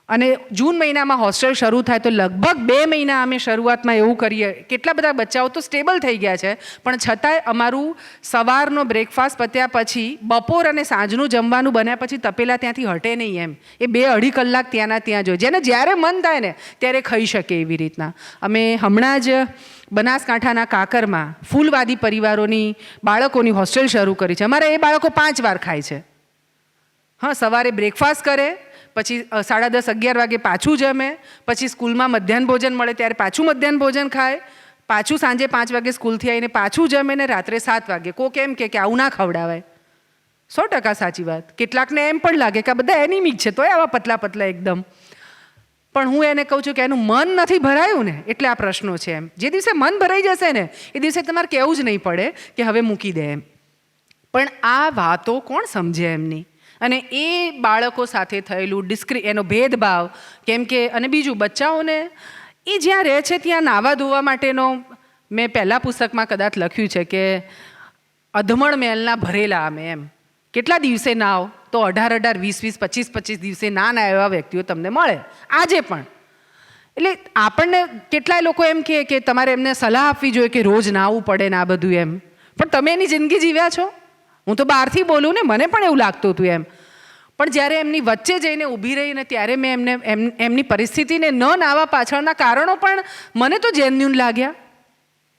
અને જૂન મહિનામાં હોસ્ટેલ શરૂ થાય તો લગભગ 2 મહિના અમે શરૂઆતમાં એવું કરીએ. કેટલા બધા બચ્ચાઓ તો સ્ટેબલ થઈ ગયા છે, પણ છતાંય અમારું સવારનો બ્રેકફાસ્ટ પત્યા પછી બપોર અને સાંજનું જમવાનું બન્યા પછી તપેલા ત્યાંથી હટે નહીં એ 2-2.5 કલાક ત્યાંના ત્યાં જોઈએ, જેને જ્યારે મન થાય ને ત્યારે ખાઈ શકે એવી રીતના. અમે હમણાં જ બનાસકાંઠાના કાકરમાં ફૂલવાદી પરિવારોની બાળકોની હોસ્ટેલ શરૂ કરી છે. અમારે એ બાળકો 5 વાર ખાય છે. સવારે બ્રેકફાસ્ટ કરે, પછી 10:30-11 વાગે પાછું જમે, પછી સ્કૂલમાં મધ્યાહન ભોજન મળે ત્યારે પાછું મધ્યાહન ભોજન ખાય, પાછું સાંજે 5 વાગે સ્કૂલથી આવીને પાછું જમે ને રાત્રે 7 વાગે. કોક એમ કે આવું ના ખવડાવાય. 100% સાચી વાત. કેટલાકને એમ પણ લાગે કે આ બધા એનિમિક છે તોય આવા પતલા પતલા એકદમ. પણ હું એને કહું છું કે એનું મન નથી ભરાયું ને એટલે આ પ્રશ્નો છે. જે દિવસે મન ભરાઈ જશે ને એ દિવસે તમારે કહેવું જ નહીં પડે કે હવે મૂકી દે પણ આ વાતો કોણ સમજે એમની? અને એ બાળકો સાથે થયેલું એનો ભેદભાવ કેમ કે, અને બીજું બચ્ચાઓને એ જ્યાં રહે છે ત્યાં નાવા ધોવા માટેનો મેં પહેલાં પુસ્તકમાં કદાચ લખ્યું છે કે અધમણ મેલના ભરેલા અમે કેટલા દિવસે નાવ તો 18-18, 20-20, 25-25 દિવસે ના એવા વ્યક્તિઓ તમને મળે આજે પણ. એટલે આપણને કેટલાય લોકો એમ કે તમારે એમને સલાહ આપવી જોઈએ કે રોજ નાહવું પડે ને આ બધું પણ તમે એની જિંદગી જીવ્યા છો? હું તો બહારથી બોલું ને, મને પણ એવું લાગતું હતું પણ જ્યારે એમની વચ્ચે જઈને ઊભી રહીને ત્યારે મેં એમની પરિસ્થિતિને ન નાવા પાછળના કારણો પણ મને તો જેન્યુન લાગ્યા.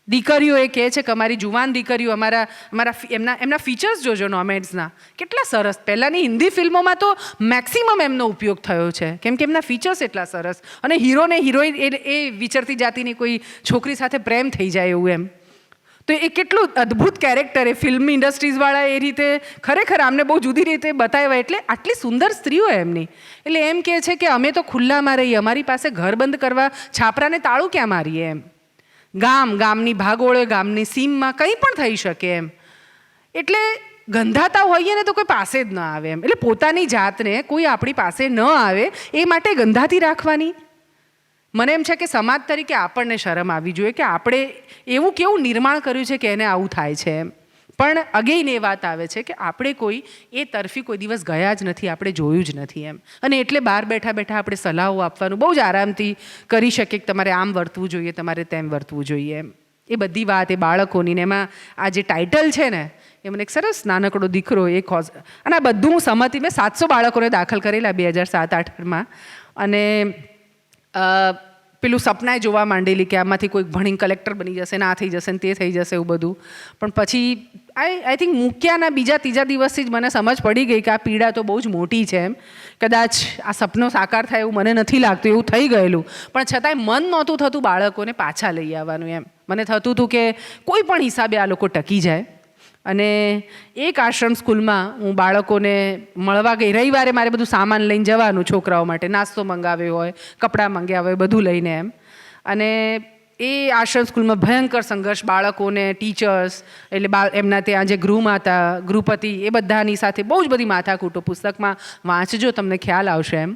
દીકરીઓ એ કહે છે કે અમારી જુવાન દીકરીઓ એમના ફીચર્સ જોજો નોમેડ્સના કેટલા સરસ. પહેલાંની હિન્દી ફિલ્મોમાં તો મેક્સિમમ એમનો ઉપયોગ થયો છે કેમ કે એમના ફીચર્સ એટલા સરસ, અને હીરોને હિરોઈન એ વિચરતી જાતિની કોઈ છોકરી સાથે પ્રેમ થઈ જાય એવું તો એ કેટલું અદ્ભુત કેરેક્ટર ફિલ્મ ઇન્ડસ્ટ્રીઝવાળા એ રીતે ખરેખર આમને બહુ જુદી રીતે બતાવ્યા. એટલે આટલી સુંદર સ્ત્રીઓ એમની. એટલે એમ કહે છે કે અમે તો ખુલ્લામાં રહીએ, અમારી પાસે ઘર બંધ કરવા છાપરાને તાળું ક્યાં મારીએ ગામની ભાગોળે ગામની સીમમાં કંઈ પણ થઈ શકે એટલે ગંધાતા હોઈએ ને તો કોઈ પાસે જ ન આવે એટલે પોતાની જાતને કોઈ આપણી પાસે ન આવે એ માટે ગંધાતી રાખવાની. મને એમ છે કે સમાજ તરીકે આપણને શરમ આવવી જોઈએ કે આપણે એવું કેવું નિર્માણ કર્યું છે કે એને આવું થાય છે પણ અગેઇન એ વાત આવે છે કે આપણે કોઈ એ તરફી કોઈ દિવસ ગયા જ નથી, આપણે જોયું જ નથી અને એટલે બહાર બેઠા બેઠા આપણે સલાહો આપવાનું બહુ જ આરામથી કરી શકીએ કે તમારે આમ વર્તવું જોઈએ, તમારે તેમ વર્તવું જોઈએ એ બધી વાત એ બાળકોની ને એમાં આ જે ટાઇટલ છે ને એ મને એક સરસ નાનકડો દીકરો અને આ બધું હું સમજતી. મેં 700 બાળકોને દાખલ કરેલા 2007-18માં અને પેલું સપનાએ જોવા માંડેલી કે આમાંથી કોઈ ભણીને કલેક્ટર બની જશે ને આ થઈ જશે ને તે થઈ જશે એવું બધું. પણ પછી આઈ થિંક મૂક્યાના 2-3 દિવસથી જ મને સમજ પડી ગઈ કે આ પીડા તો બહુ જ મોટી છે કદાચ આ સપનો સાકાર થાય એવું મને નથી લાગતું, એવું થઈ ગયેલું પણ છતાંય મન નહોતું થતું બાળકોને પાછા લઈ આવવાનું મને થતું હતું કે કોઈ પણ હિસાબે આ લોકો ટકી જાય અને એક આશ્રમ સ્કૂલમાં હું બાળકોને મળવા ગઈ. રવિવારે મારે બધું સામાન લઈને જવાનું છોકરાઓ માટે, નાસ્તો મંગાવ્યો હોય, કપડાં મંગાવ્યા હોય, બધું લઈને એમ. અને એ આશ્રમ સ્કૂલમાં ભયંકર સંઘર્ષ, બાળકોને ટીચર્સ એટલે એમના ત્યાં જે ગૃહમાતા ગૃહપતિ એ બધાની સાથે બહુ જ બધી માથાકૂટો. પુસ્તકમાં વાંચજો તમને ખ્યાલ આવશે એમ.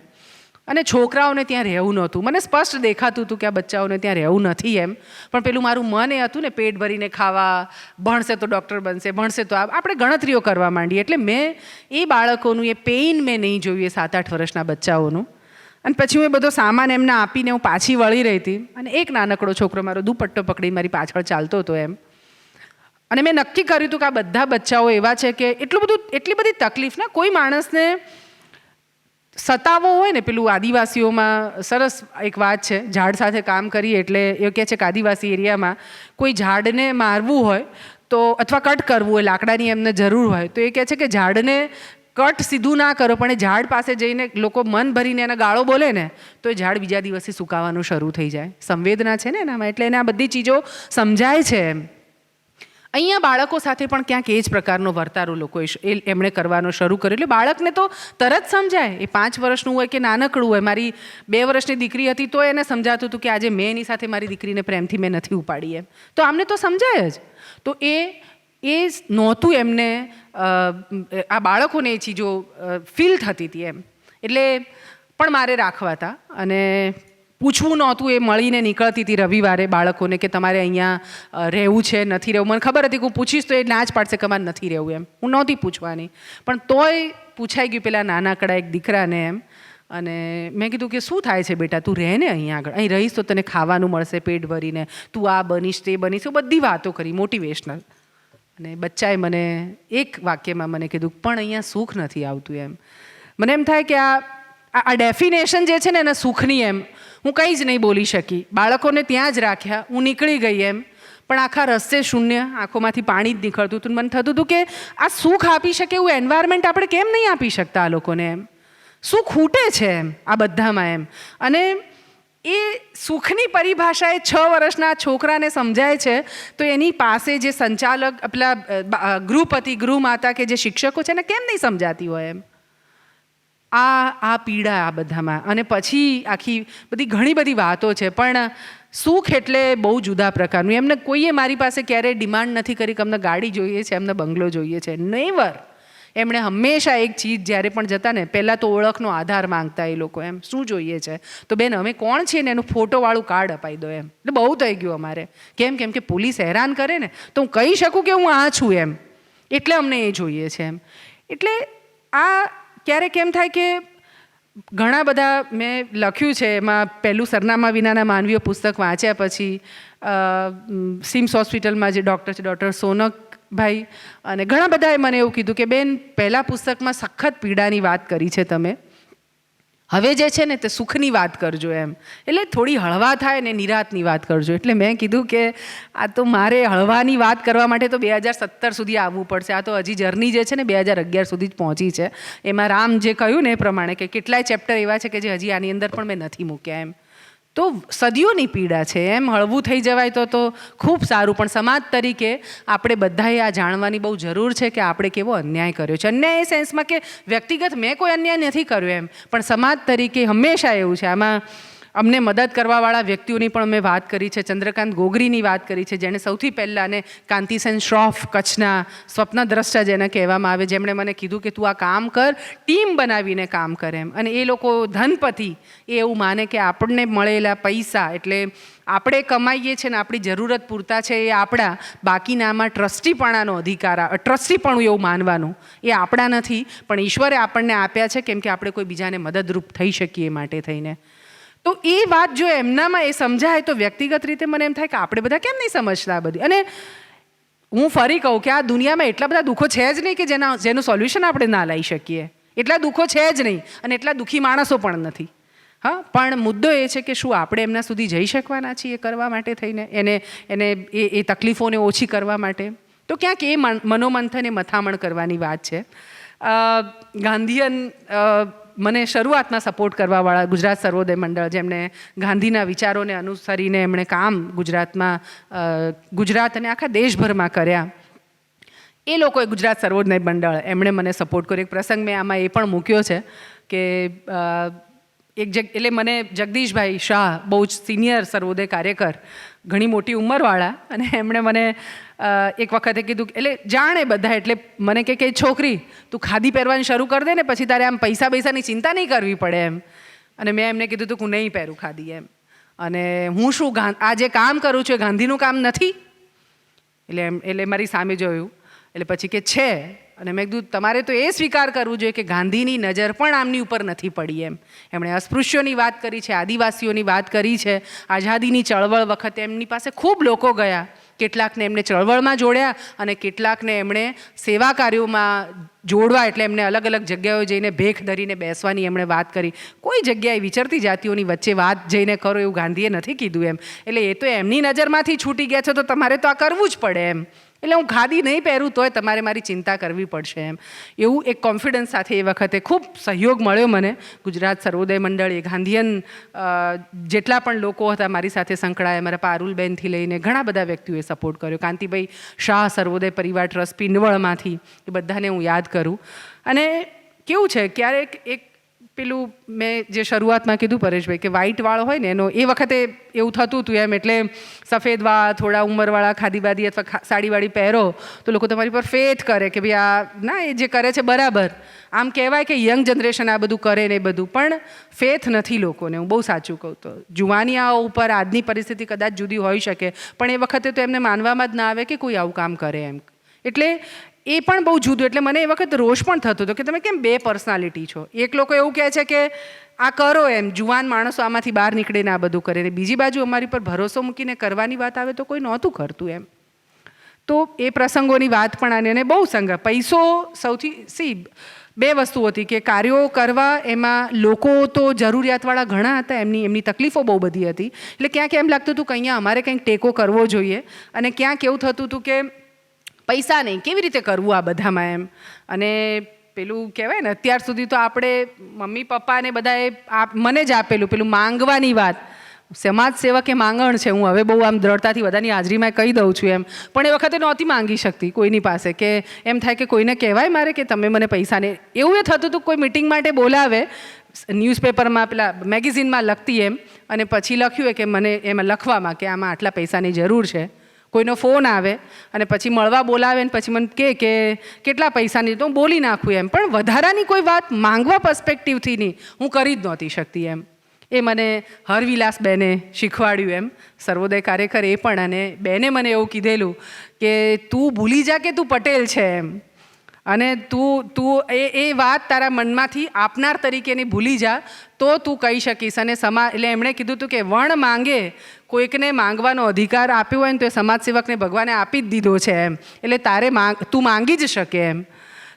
અને છોકરાઓને ત્યાં રહેવું નહોતું. મને સ્પષ્ટ દેખાતું હતું કે આ બચ્ચાઓને ત્યાં રહેવું નથી એમ. પણ પેલું મારું મન એ હતું ને, પેટ ભરીને ખાવા, ભણશે તો ડૉક્ટર બનશે, ભણશે તો આપણે ગણતરીઓ કરવા માંડીએ. એટલે મેં એ બાળકોનું એ પેઇન મેં નહીં જોયું, એ 7-8 વર્ષના બચ્ચાઓનું. અને પછી હું એ બધો સામાન એમને આપીને હું પાછી વળી રહી હતી, અને એક નાનકડો છોકરો મારો દુપટ્ટો પકડી મારી પાછળ ચાલતો હતો એમ. અને મેં નક્કી કર્યું હતું કે આ બધા બચ્ચાઓ એવા છે કે એટલી બધી તકલીફ ને કોઈ માણસને સતાવો હોય ને. પેલું આદિવાસીઓમાં સરસ એક વાત છે, ઝાડ સાથે કામ કરીએ એટલે એ કહે છે કે આદિવાસી એરિયામાં કોઈ ઝાડને મારવું હોય તો અથવા કટ કરવું હોય, લાકડાની એમને જરૂર હોય, તો એ કહે છે કે ઝાડને કટ સીધું ના કરો, પણ એ ઝાડ પાસે જઈને લોકો મન ભરીને એના ગાળો બોલે ને તો એ ઝાડ બીજા દિવસે સુકાવાનું શરૂ થઈ જાય. સંવેદના છે ને એનામાં, એટલે એને આ બધી ચીજો સમજાય છે એમ. અહીંયા બાળકો સાથે પણ ક્યાંક એ જ પ્રકારનો વર્તારો લોકોએ એમણે કરવાનો શરૂ કર્યો. એટલે બાળકને તો તરત સમજાય, એ 5 વર્ષનું હોય કે નાનકડું હોય. મારી 2 વર્ષની દીકરી હતી તો એને સમજાતું હતું કે આજે મેં એની સાથે મારી દીકરીને પ્રેમથી મેં નથી ઉપાડી એમ. તો આમને તો સમજાય જ. તો એ નહોતું એમને, આ બાળકોને એ ચીજો ફીલ થતી હતી એમ. એટલે પણ મારે રાખવા હતા અને પૂછવું નહોતું. એ મળીને નીકળતી હતી રવિવારે બાળકોને કે તમારે અહીંયા રહેવું છે, નથી રહેવું. મને ખબર હતી કે હું પૂછીશ તો એ ના જ પાડશે કે મારે નથી રહેવું એમ. હું નહોતી પૂછવાની, પણ તોય પૂછાઈ ગયું પેલા નાનકડા એક દીકરાને એમ. અને મેં કીધું કે શું થાય છે બેટા, તું રહે ને અહીંયા આગળ, અહીં રહીશ તો તને ખાવાનું મળશે પેટ ભરીને, તું આ બનીશ તે બનીશ, બધી વાતો કરી મોટિવેશનલ. અને બચ્ચાએ મને એક વાક્યમાં મને કીધું પણ અહીંયા સુખ નથી આવતું એમ. મને એમ થાય કે આ ડેફિનેશન જે છે ને એના સુખની એમ હું કંઈ જ નહીં બોલી શકી. બાળકોને ત્યાં જ રાખ્યા, હું નીકળી ગઈ એમ. પણ આખા રસ્તે શૂન્ય, આંખોમાંથી પાણી જ નીકળતું હતું. મને થતું હતું કે આ સુખ આપી શકે એવું એન્વાયરમેન્ટ આપણે કેમ નહીં આપી શકતા આ લોકોને એમ. શું ખૂટે છે એમ આ બધામાં એમ. અને એ સુખની પરિભાષા એ 6 વર્ષના છોકરાને સમજાય છે તો એની પાસે જે સંચાલક પેલા ગૃહપતિ ગૃહમાતા કે જે શિક્ષકો છે ને કેમ નહીં સમજાતી હોય એમ. આ પીડા આ બધામાં. અને પછી આખી બધી ઘણી બધી વાતો છે. પણ સુખ એટલે બહુ જુદા પ્રકારનું. એમને કોઈએ મારી પાસે ક્યારેય ડિમાન્ડ નથી કરી કે અમને ગાડી જોઈએ છે, અમને બંગલો જોઈએ છે. નેવર. એમણે હંમેશા એક ચીજ જ્યારે પણ જતા ને પહેલાં તો ઓળખનો આધાર માંગતા એ લોકો એમ. શું જોઈએ છે તો બેન અમે કોણ છીએ ને એનું ફોટોવાળું કાર્ડ અપાઈ દો એમ. એટલે બહુ થઈ ગયું અમારે. કેમ કે પોલીસ હેરાન કરે ને તો હું કહી શકું કે હું આ છું એમ. એટલે અમને એ જોઈએ છે એમ. એટલે આ ક્યારેક એમ થાય કે ઘણા બધા મેં લખ્યું છે એમાં પહેલું સરનામા વિનાના માનવીઓ પુસ્તક વાંચ્યા પછી સિમ્સ હોસ્પિટલમાં જે ડૉક્ટર છે ડૉક્ટર સોનકભાઈ અને ઘણા બધાએ મને એવું કીધું કે બેન પહેલાં પુસ્તકમાં સખત પીડાની વાત કરી છે તમે, હવે જે છે ને તે સુખની વાત કરજો એમ. એટલે થોડી હળવા થાય ને નિરાતની વાત કરજો. એટલે મેં કીધું કે આ તો મારે હળવાની વાત કરવા માટે તો 2017 સુધી આવવું પડશે. આ તો હજી જર્ની જે છે ને 2011 સુધી જ પહોંચી છે. એમાં રામ જે કહ્યું ને એ પ્રમાણે કે કેટલાય ચેપ્ટર એવા છે કે જે હજી આની અંદર પણ મેં નથી મૂક્યા એમ. તો સદીઓની પીડા છે એમ. હળવું થઈ જવાય તો ખૂબ સારું. પણ સમાજ તરીકે આપણે બધાએ આ જાણવાની બહુ જરૂર છે કે આપણે કેવો અન્યાય કર્યો છે. અન્યાય એ સેન્સમાં કે વ્યક્તિગત મેં કોઈ અન્યાય નથી કર્યો એમ, પણ સમાજ તરીકે હંમેશા એવું છે. આમાં અમને મદદ કરવાવાળા વ્યક્તિઓની પણ મેં વાત કરી છે. ચંદ્રકાંત ગોગરીની વાત કરી છે જેણે સૌથી પહેલાં, અને કાંતિસેન શ્રોફ કચ્છના સ્વપ્નદ્રષ્ટા જેને કહેવામાં આવે, જેમણે મને કીધું કે તું આ કામ કર, ટીમ બનાવીને કામ કર એમ. અને એ લોકો ધનપતિ એ એવું માને કે આપણને મળેલા પૈસા એટલે આપણે કમાઈએ છીએ ને આપણી જરૂરત પૂરતા છે એ આપણા, બાકીનામાં ટ્રસ્ટીપણાનો અધિકાર, ટ્રસ્ટીપણું એવું માનવાનું એ આપણા નથી, પણ ઈશ્વરે આપણને આપ્યા છે કેમ કે આપણે કોઈ બીજાને મદદરૂપ થઈ શકીએ માટે થઈને. તો એ વાત જો એમનામાં એ સમજાય તો વ્યક્તિગત રીતે મને એમ થાય કે આપણે બધા કેમ નહીં સમજતા આ બધી. અને હું ફરી કહું કે આ દુનિયામાં એટલા બધા દુઃખો છે જ નહીં કે જેનું સોલ્યુશન આપણે ના લાવી શકીએ. એટલા દુઃખો છે જ નહીં અને એટલા દુઃખી માણસો પણ નથી. હા, પણ મુદ્દો એ છે કે શું આપણે એમના સુધી જઈ શકવાના છીએ કરવા માટે થઈને, એને એ તકલીફોને ઓછી કરવા માટે. તો ક્યાંક એ મનોમંથન એ મથામણ કરવાની વાત છે. ગાંધીયન મને શરૂઆતમાં સપોર્ટ કરવાવાળા ગુજરાત સર્વોદય મંડળ, જેમણે ગાંધીના વિચારોને અનુસરીને એમણે કામ ગુજરાતમાં, ગુજરાત અને આખા દેશભરમાં કર્યા, એ લોકોએ ગુજરાત સર્વોદય મંડળ એમણે મને સપોર્ટ કર્યો. એક પ્રસંગ મેં આમાં એ પણ મૂક્યો છે કે એટલે મને જગદીશભાઈ શાહ, બહુ જ સિનિયર સર્વોદય કાર્યકર, ઘણી મોટી ઉંમરવાળા, અને એમણે મને એક વખતે કીધું, એટલે જાણે બધા, એટલે મને કે છોકરી તું ખાદી પહેરવાની શરૂ કરી દે ને, પછી તારે આમ પૈસાની ચિંતા નહીં કરવી પડે એમ. અને મેં એમને કીધું હતું કે હું નહીં પહેરું ખાદી એમ. અને હું શું આ જે કામ કરું છું એ ગાંધીનું કામ નથી? એટલે મારી સામે જોયું, એટલે પછી કે છે. અને મેં કીધું તમારે તો એ સ્વીકાર કરવું જોઈએ કે ગાંધીની નજર પણ આમની ઉપર નથી પડી એમ. એમણે અસ્પૃશ્યોની વાત કરી છે, આદિવાસીઓની વાત કરી છે. આઝાદીની ચળવળ વખતે એમની પાસે ખૂબ લોકો ગયા. કેટલાકને એમણે ચળવળમાં જોડ્યા અને કેટલાકને એમણે સેવા કાર્યોમાં જોડવા, એટલે એમને અલગ અલગ જગ્યાએ જઈને ભેખ ધરીને બેસવાની એમણે વાત કરી. કોઈ જગ્યાએ વિચરતી જાતિઓની વચ્ચે વાત જઈને કરો એવું ગાંધીએ નથી કીધું એમ. એટલે એ તો એમની નજરમાંથી છૂટી ગયા છે, તો તમારે તો આ કરવું જ પડે એમ. એટલે હું ખાદી નહીં પહેરું તોય તમારે મારી ચિંતા કરવી પડશે એમ. એવું એક કોન્ફિડન્સ સાથે એ વખતે ખૂબ સહયોગ મળ્યો મને. ગુજરાત સર્વોદય મંડળ, એ ગાંધીયન જેટલા પણ લોકો હતા મારી સાથે સંકળાયા, મારા પારુલબેનથી લઈને ઘણા બધા વ્યક્તિઓએ સપોર્ટ કર્યો. કાંતિભાઈ શાહ સર્વોદય પરિવાર ટ્રસ્ટ પિંડવળમાંથી, એ બધાને હું યાદ કરું. અને કેવું છે, ક્યારેક એક પેલું મેં જે શરૂઆતમાં કીધું પરેશભાઈ કે વ્હાઈટ વાળ હોય ને એનો, એ વખતે એવું થતું હતું એમ. એટલે સફેદ વાળ, થોડા ઉંમરવાળા ખાદીબાદી અથવા સાડીવાડી પહેરો તો લોકો તમારી પર ફેટ કરે કે ભાઈ આ ના, એ જે કરે છે બરાબર. આમ કહેવાય કે યંગ જનરેશન આ બધું કરે ને એ બધું, પણ ફેથ નથી લોકોને. હું બહુ સાચું કહું તો જુવાનિયાઓ ઉપર આજની પરિસ્થિતિ કદાચ જુદી હોઈ શકે, પણ એ વખતે તો એમને માનવામાં જ ના આવે કે કોઈ આવું કામ કરે એમ. એટલે એ પણ બહુ જુદું. એટલે મને એ વખત રોષ પણ થતો હતો કે તમે કેમ બે પર્સનાલિટી છો? એક લોકો એવું કહે છે કે આ કરો એમ, જુવાન માણસો આમાંથી બહાર નીકળે ને આ બધું કરે, ને બીજી બાજુ અમારી પર ભરોસો મૂકીને કરવાની વાત આવે તો કોઈ નહોતું કરતું એમ. તો એ પ્રસંગોની વાત પણ આને, અને બહુ સંઘ પૈસો સૌથી બે વસ્તુ હતી કે કાર્યો કરવા એમાં લોકો તો જરૂરિયાતવાળા ઘણા હતા, એમની તકલીફો બહુ બધી હતી. એટલે ક્યાંક એમ લાગતું હતું કે અહીંયા અમારે કંઈક ટેકો કરવો જોઈએ, અને ક્યાંક એવું થતું હતું કે પૈસા નહીં, કેવી રીતે કરવું આ બધામાં એમ. અને પેલું કહેવાય ને, અત્યાર સુધી તો આપણે મમ્મી પપ્પાને બધાએ મને જ આપેલું પેલું માંગવાની વાત. સમાજ સેવક એ માંગણ છે, હું હવે બહુ આમ દ્રઢતાથી બધાની હાજરીમાં કહી દઉં છું એમ. પણ એ વખતે નહોતી માંગી શકતી કોઈની પાસે, કે એમ થાય કે કોઈને કહેવાય મારે કે તમે મને પૈસાને. એવું એ થતું હતું કોઈ મિટિંગ માટે બોલાવે, ન્યૂઝપેપરમાં પેલા મેગેઝિનમાં લખતી એમ, અને પછી લખ્યું હોય કે મને એમાં લખવામાં કે આમાં આટલા પૈસાની જરૂર છે. કોઈનો ફોન આવે અને પછી મળવા બોલાવે ને પછી મને કે કેટલા પૈસાની, તો હું બોલી નાખું એમ. પણ વધારાની કોઈ વાત માંગવા પર્સ્પેક્ટિવથી નહીં, હું કરી જ નહોતી શકતી એમ. એ મને હરવિલાસ બેને શીખવાડ્યું એમ, સર્વોદય કાર્યકર એ પણ. અને બેને મને એવું કીધેલું કે તું ભૂલી જા કે તું પટેલ છે એમ, અને તું એ વાત તારા મનમાંથી આપનાર તરીકેની ભૂલી જા તો તું કહી શકીશ. અને એટલે એમણે કીધું હતું કે વણ માંગે, કોઈકને માંગવાનો અધિકાર આપ્યો હોય ને તો એ સમાજ સેવકને ભગવાને આપી જ દીધો છે એમ. એટલે તારે તું માંગી જ શકે એમ.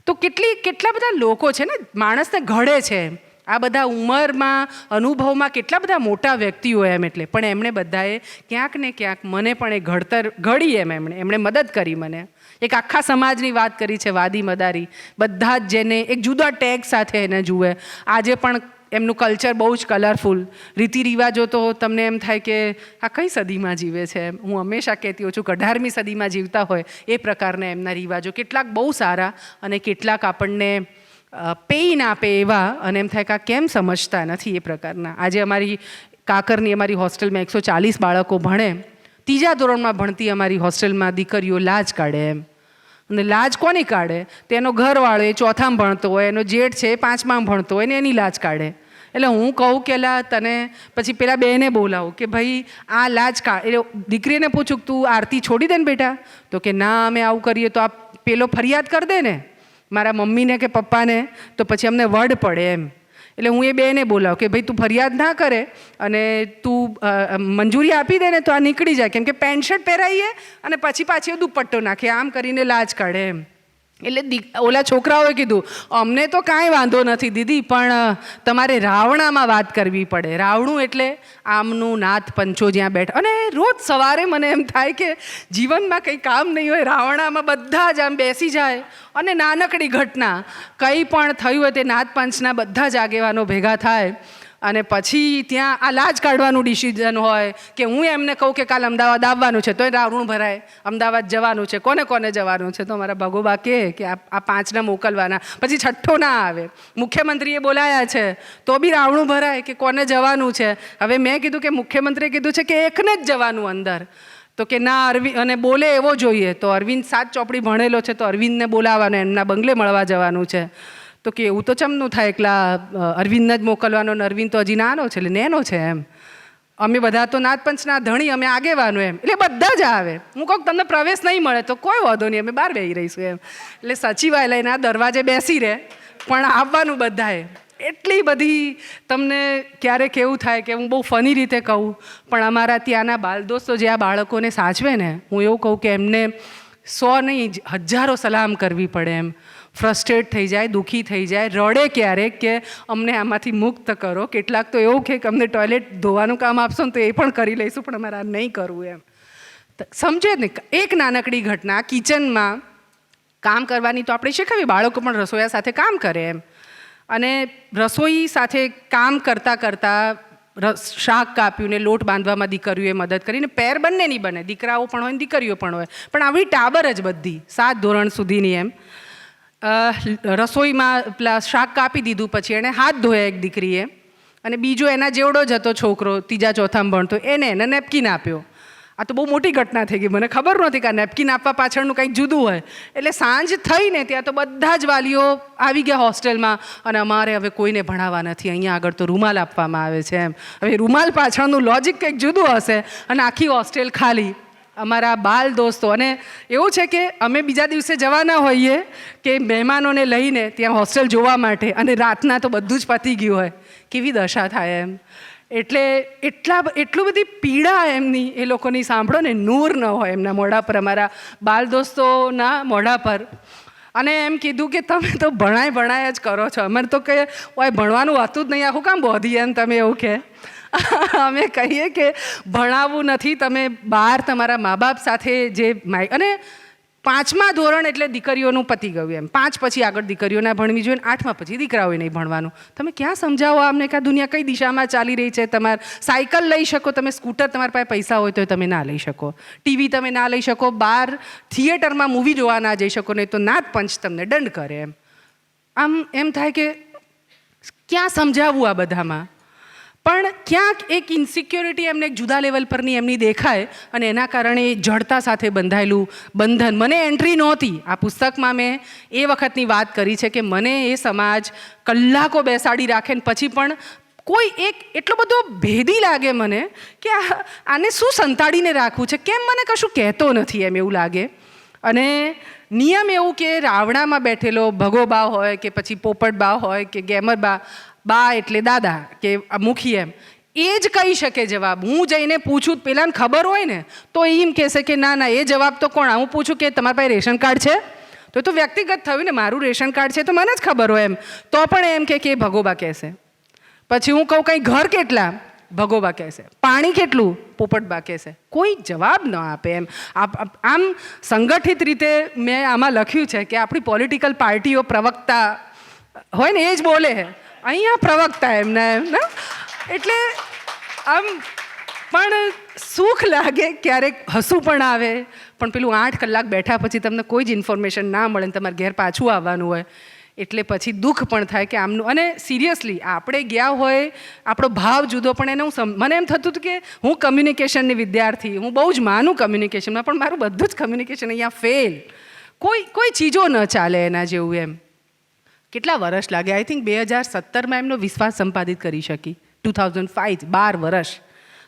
તો કેટલા બધા લોકો છે ને માણસને ઘડે છે આ બધા ઉંમરમાં, અનુભવમાં, કેટલા બધા મોટા વ્યક્તિઓ એમ. એટલે પણ એમણે બધાએ ક્યાંક ને ક્યાંક મને પણ એ ઘડતર ઘડી એમ. એમણે મદદ કરી મને. એક આખા સમાજની વાત કરી છે, વાદી મદારી, બધા જ જેને એક જુદા ટેગ સાથે એને જુએ. આજે પણ એમનું કલ્ચર બહુ જ કલરફુલ, રીતિ રિવાજો તો તમને એમ થાય કે આ કઈ સદીમાં જીવે છે એમ. હું હંમેશા કહેતી હોઉં છું 18મી સદીમાં જીવતા હોય એ પ્રકારના એમના રિવાજો. કેટલાક બહુ સારા અને કેટલાક આપણને પેઇન આપે એવા, અને એમ થાય કે આ કેમ સમજતા નથી એ પ્રકારના. આજે અમારી કાકરની અમારી હોસ્ટેલમાં 140 બાળકો ભણે. 3જા ધોરણમાં ભણતી અમારી હોસ્ટેલમાં દીકરીઓ લાજ કાઢે એમ. અને લાજ કોની કાઢે? તેનો ઘરવાળો એ 4થામાં ભણતો હોય, એનો જેઠ છે 5માં ભણતો હોય ને એની લાજ કાઢે. એટલે હું કહું કે લા તને, પછી પેલા બેને બોલાવું કે ભાઈ આ લાજ કાઢ. એટલે દીકરીને પૂછું કે તું આરતી છોડી દે ને બેટા, તો કે ના અમે આવું કરીએ તો આ પેલો ફરિયાદ કરી દે ને મારા મમ્મીને કે પપ્પાને, તો પછી અમને વડ પડે એમ. એટલે હું એ બેને બોલાવું કે ભાઈ તું ફરિયાદ ના કરે અને તું મંજૂરી આપી દે ને તો આ નીકળી જાય. કેમ કે પેન્ટ શર્ટ પહેરાવીએ અને પછી પાછી દુપટ્ટો નાખે, આમ કરીને લાજ કાઢે એમ. એટલે ઓલા છોકરાઓએ કીધું અમને તો કાંઈ વાંધો નથી દીદી, પણ તમારે રાવણામાં વાત કરવી પડે. રાવણું એટલે આમનું નાથ પંચો જ્યાં બેઠા. અને રોજ સવારે મને એમ થાય કે જીવનમાં કંઈ કામ નહીં હોય, રાવણામાં બધા જ આમ બેસી જાય અને નાનકડી ઘટના કંઈ પણ થયું હોય તે નાથ પંચના બધા જ આગેવાનો ભેગા થાય અને પછી ત્યાં આ લાજ કાઢવાનું ડિસિઝન હોય કે હું એમને કહું કે કાલ અમદાવાદ આવવાનું છે તોય રાવણું ભરાય, અમદાવાદ જવાનું છે, કોને કોને જવાનું છે, તો મારા ભગોબા કહે કે આ 5ને મોકલવાના, પછી 6ઠ્ઠો ના આવે, મુખ્યમંત્રીએ બોલાયા છે તો બી રાવણું ભરાય કે કોને જવાનું છે. હવે મેં કીધું કે મુખ્યમંત્રીએ કીધું છે કે એકને જ જવાનું અંદર, તો કે ના અરવિંદ અને બોલે એવો જોઈએ, તો અરવિંદ 7 ચોપડી ભણેલો છે તો અરવિંદને બોલાવવાનો, એમના બંગલે મળવા જવાનું છે. તો કે એવું તો ચમનું થાય એકલા અરવિંદને જ મોકલવાનો, ને અરવિંદ તો હજી નાનો છે એટલે નેનો છે એમ, અમે બધા તો નાથપંચના ધણી, અમે આગેવાનો એમ, એટલે બધા જ આવે. હું કહું તમને પ્રવેશ નહીં મળે તો કોઈ વાંધો નહીં, અમે બહાર બેસી રહીશું એમ. એટલે સચિવાલયને આ દરવાજે બેસી રહે પણ આવવાનું બધાએ. એટલી બધી તમને ક્યારેક એવું થાય કે હું બહુ ફની રીતે કહું, પણ અમારા ત્યાંના બાલ દોસ્તો જે આ બાળકોને સાચવે ને, હું એવું કહું કે એમને 100 નહીં 1000 સલામ કરવી પડે એમ. ફ્રસ્ટ્રેટ થઈ જાય, દુઃખી થઈ જાય, રડે ક્યારેક કે અમને આમાંથી મુક્ત કરો. કેટલાક તો એવું કે અમને ટોયલેટ ધોવાનું કામ આપશો ને તો એ પણ કરી લઈશું, પણ અમારે આ નહીં કરવું એમ. સમજે ને, એક નાનકડી ઘટના કિચનમાં કામ કરવાની તો આપણે શીખવીએ, બાળકો પણ રસોઈયા સાથે કામ કરે એમ. અને રસોઈ સાથે કામ કરતાં કરતાં શાક કાપ્યું ને લોટ બાંધવામાં દીકરીઓએ મદદ કરીને, પેર બંનેની બને, દીકરાઓ પણ હોય ને દીકરીઓ પણ હોય, પણ આવી ટાબર જ બધી 7 ધોરણ સુધીની એમ. રસોઈમાં પેલા શાક કાપી દીધું, પછી એણે હાથ ધોયા એક દીકરીએ, અને બીજો એના જેવડો જ હતો છોકરો 3જા 4થામાં ભણતો, એને નેપકિન આપ્યો. આ તો બહુ મોટી ઘટના થઈ ગઈ, મને ખબર નહોતી કે આ નેપકિન આપવા પાછળનું કંઈક જુદું હોય. એટલે સાંજ થઈને ત્યાં તો બધા જ વાલીઓ આવી ગયા હોસ્ટેલમાં, અને અમારે હવે કોઈને ભણાવવા નથી, અહીંયા આગળ તો રૂમાલ આપવામાં આવે છે એમ. હવે રૂમાલ પાછળનું લોજિક કંઈક જુદું હશે, અને આખી હોસ્ટેલ ખાલી. અમારા બાલ દોસ્તો, અને એવું છે કે અમે બીજા દિવસે જવાના હોઈએ કે મહેમાનોને લઈને ત્યાં હોસ્ટેલ જોવા માટે, અને રાતના તો બધું જ પતી ગયું હોય, કેવી દશા થાય એમ. એટલે એટલું બધી પીડા એમની એ લોકોની સાંભળો ને, નૂર ન હોય એમના મોઢા પર, અમારા બાલ દોસ્તોના મોઢા પર. અને એમ કીધું કે તમે તો ભણાય જ કરો છો, અમારે તો કે ઓય ભણવાનું હતું જ નહીં, આખું કામ બોધી એમ તમે એવું કહે. અમે કહીએ કે ભણાવવું નથી, તમે બહાર તમારા મા બાપ સાથે જે અને 5મા ધોરણ એટલે દીકરીઓનું પતી ગયું એમ. 5 પછી આગળ દીકરીઓ ના ભણવી જોઈએ, 8મા પછી દીકરાઓએ નહીં ભણવાનું. તમે ક્યાં સમજાવો આમને કે આ દુનિયા કઈ દિશામાં ચાલી રહી છે? તમારે સાયકલ લઈ શકો, તમે સ્કૂટર તમારી પાસે પૈસા હોય તો તમે ના લઈ શકો, ટીવી તમે ના લઈ શકો, બહાર થિયેટરમાં મૂવી જોવા ના જઈ શકો, નહીં તો નાથપંચ તમને દંડ કરે એમ. આમ એમ થાય કે ક્યાં સમજાવવું આ બધામાં. પણ ક્યાંક એક ઇન્સિક્યોરિટી એમને એક જુદા લેવલ પરની એમની દેખાય, અને એના કારણે જડતા સાથે બંધાયેલું બંધન. મને એન્ટ્રી નહોતી આ પુસ્તકમાં, મેં એ વખતની વાત કરી છે કે મને એ સમાજ કલાકો બેસાડી રાખે ને પછી પણ કોઈ એક એટલો બધો ભેદી લાગે મને કે આને શું સંતાડીને રાખવું છે, કેમ મને કશું કહેતો નથી એમ એવું લાગે. અને નિયમ એવું કે રાવણામાં બેઠેલો ભગોબા હોય કે પછી પોપટબા હોય કે ગેમરબા, બા એટલે દાદા કે મુખી એમ, એ જ કહી શકે જવાબ. હું જઈને પૂછું, પહેલાંને ખબર હોય ને તો એમ કહેશે કે ના એ જવાબ તો કોણ. હું પૂછું કે તમારા પાસે રેશન કાર્ડ છે, તો એ તો વ્યક્તિગત થયું ને, મારું રેશન કાર્ડ છે તો મને જ ખબર હોય એમ, તો પણ એમ કે ભગોબા કહેશે. પછી હું કહું કંઈ ઘર કેટલા, ભગોબા કહેશે. પાણી કેટલું, પોપટબા કહેશે. કોઈ જવાબ ન આપે એમ. આમ સંગઠિત રીતે મેં આમાં લખ્યું છે કે આપણી પોલિટિકલ પાર્ટીઓ પ્રવક્તા હોય ને એ જ બોલે છે, અહીંયા પ્રવક્તા એમના એમ ને. એટલે આમ પણ સુખ લાગે, ક્યારેક હસવું પણ આવે, પણ પેલું 8 કલાક બેઠા પછી તમને કોઈ જ ઇન્ફોર્મેશન ના મળે ને તમારે ઘેર પાછું આવવાનું હોય, એટલે પછી દુઃખ પણ થાય કે આમનું. અને સિરિયસલી આપણે ગયા હોય, આપણો ભાવ જુદો, પણ એને મને એમ થતું હતું કે હું કમ્યુનિકેશનની વિદ્યાર્થી, હું બહુ જ માનું કમ્યુનિકેશનમાં, પણ મારું બધું જ કમ્યુનિકેશન અહીંયા ફેલ. કોઈ ચીજો ન ચાલે એના જેવું એમ. કેટલા વર્ષ લાગે? આઈ થિંક 2017માં એમનો વિશ્વાસ સંપાદિત કરી શકી, 2005, 12 વર્ષ.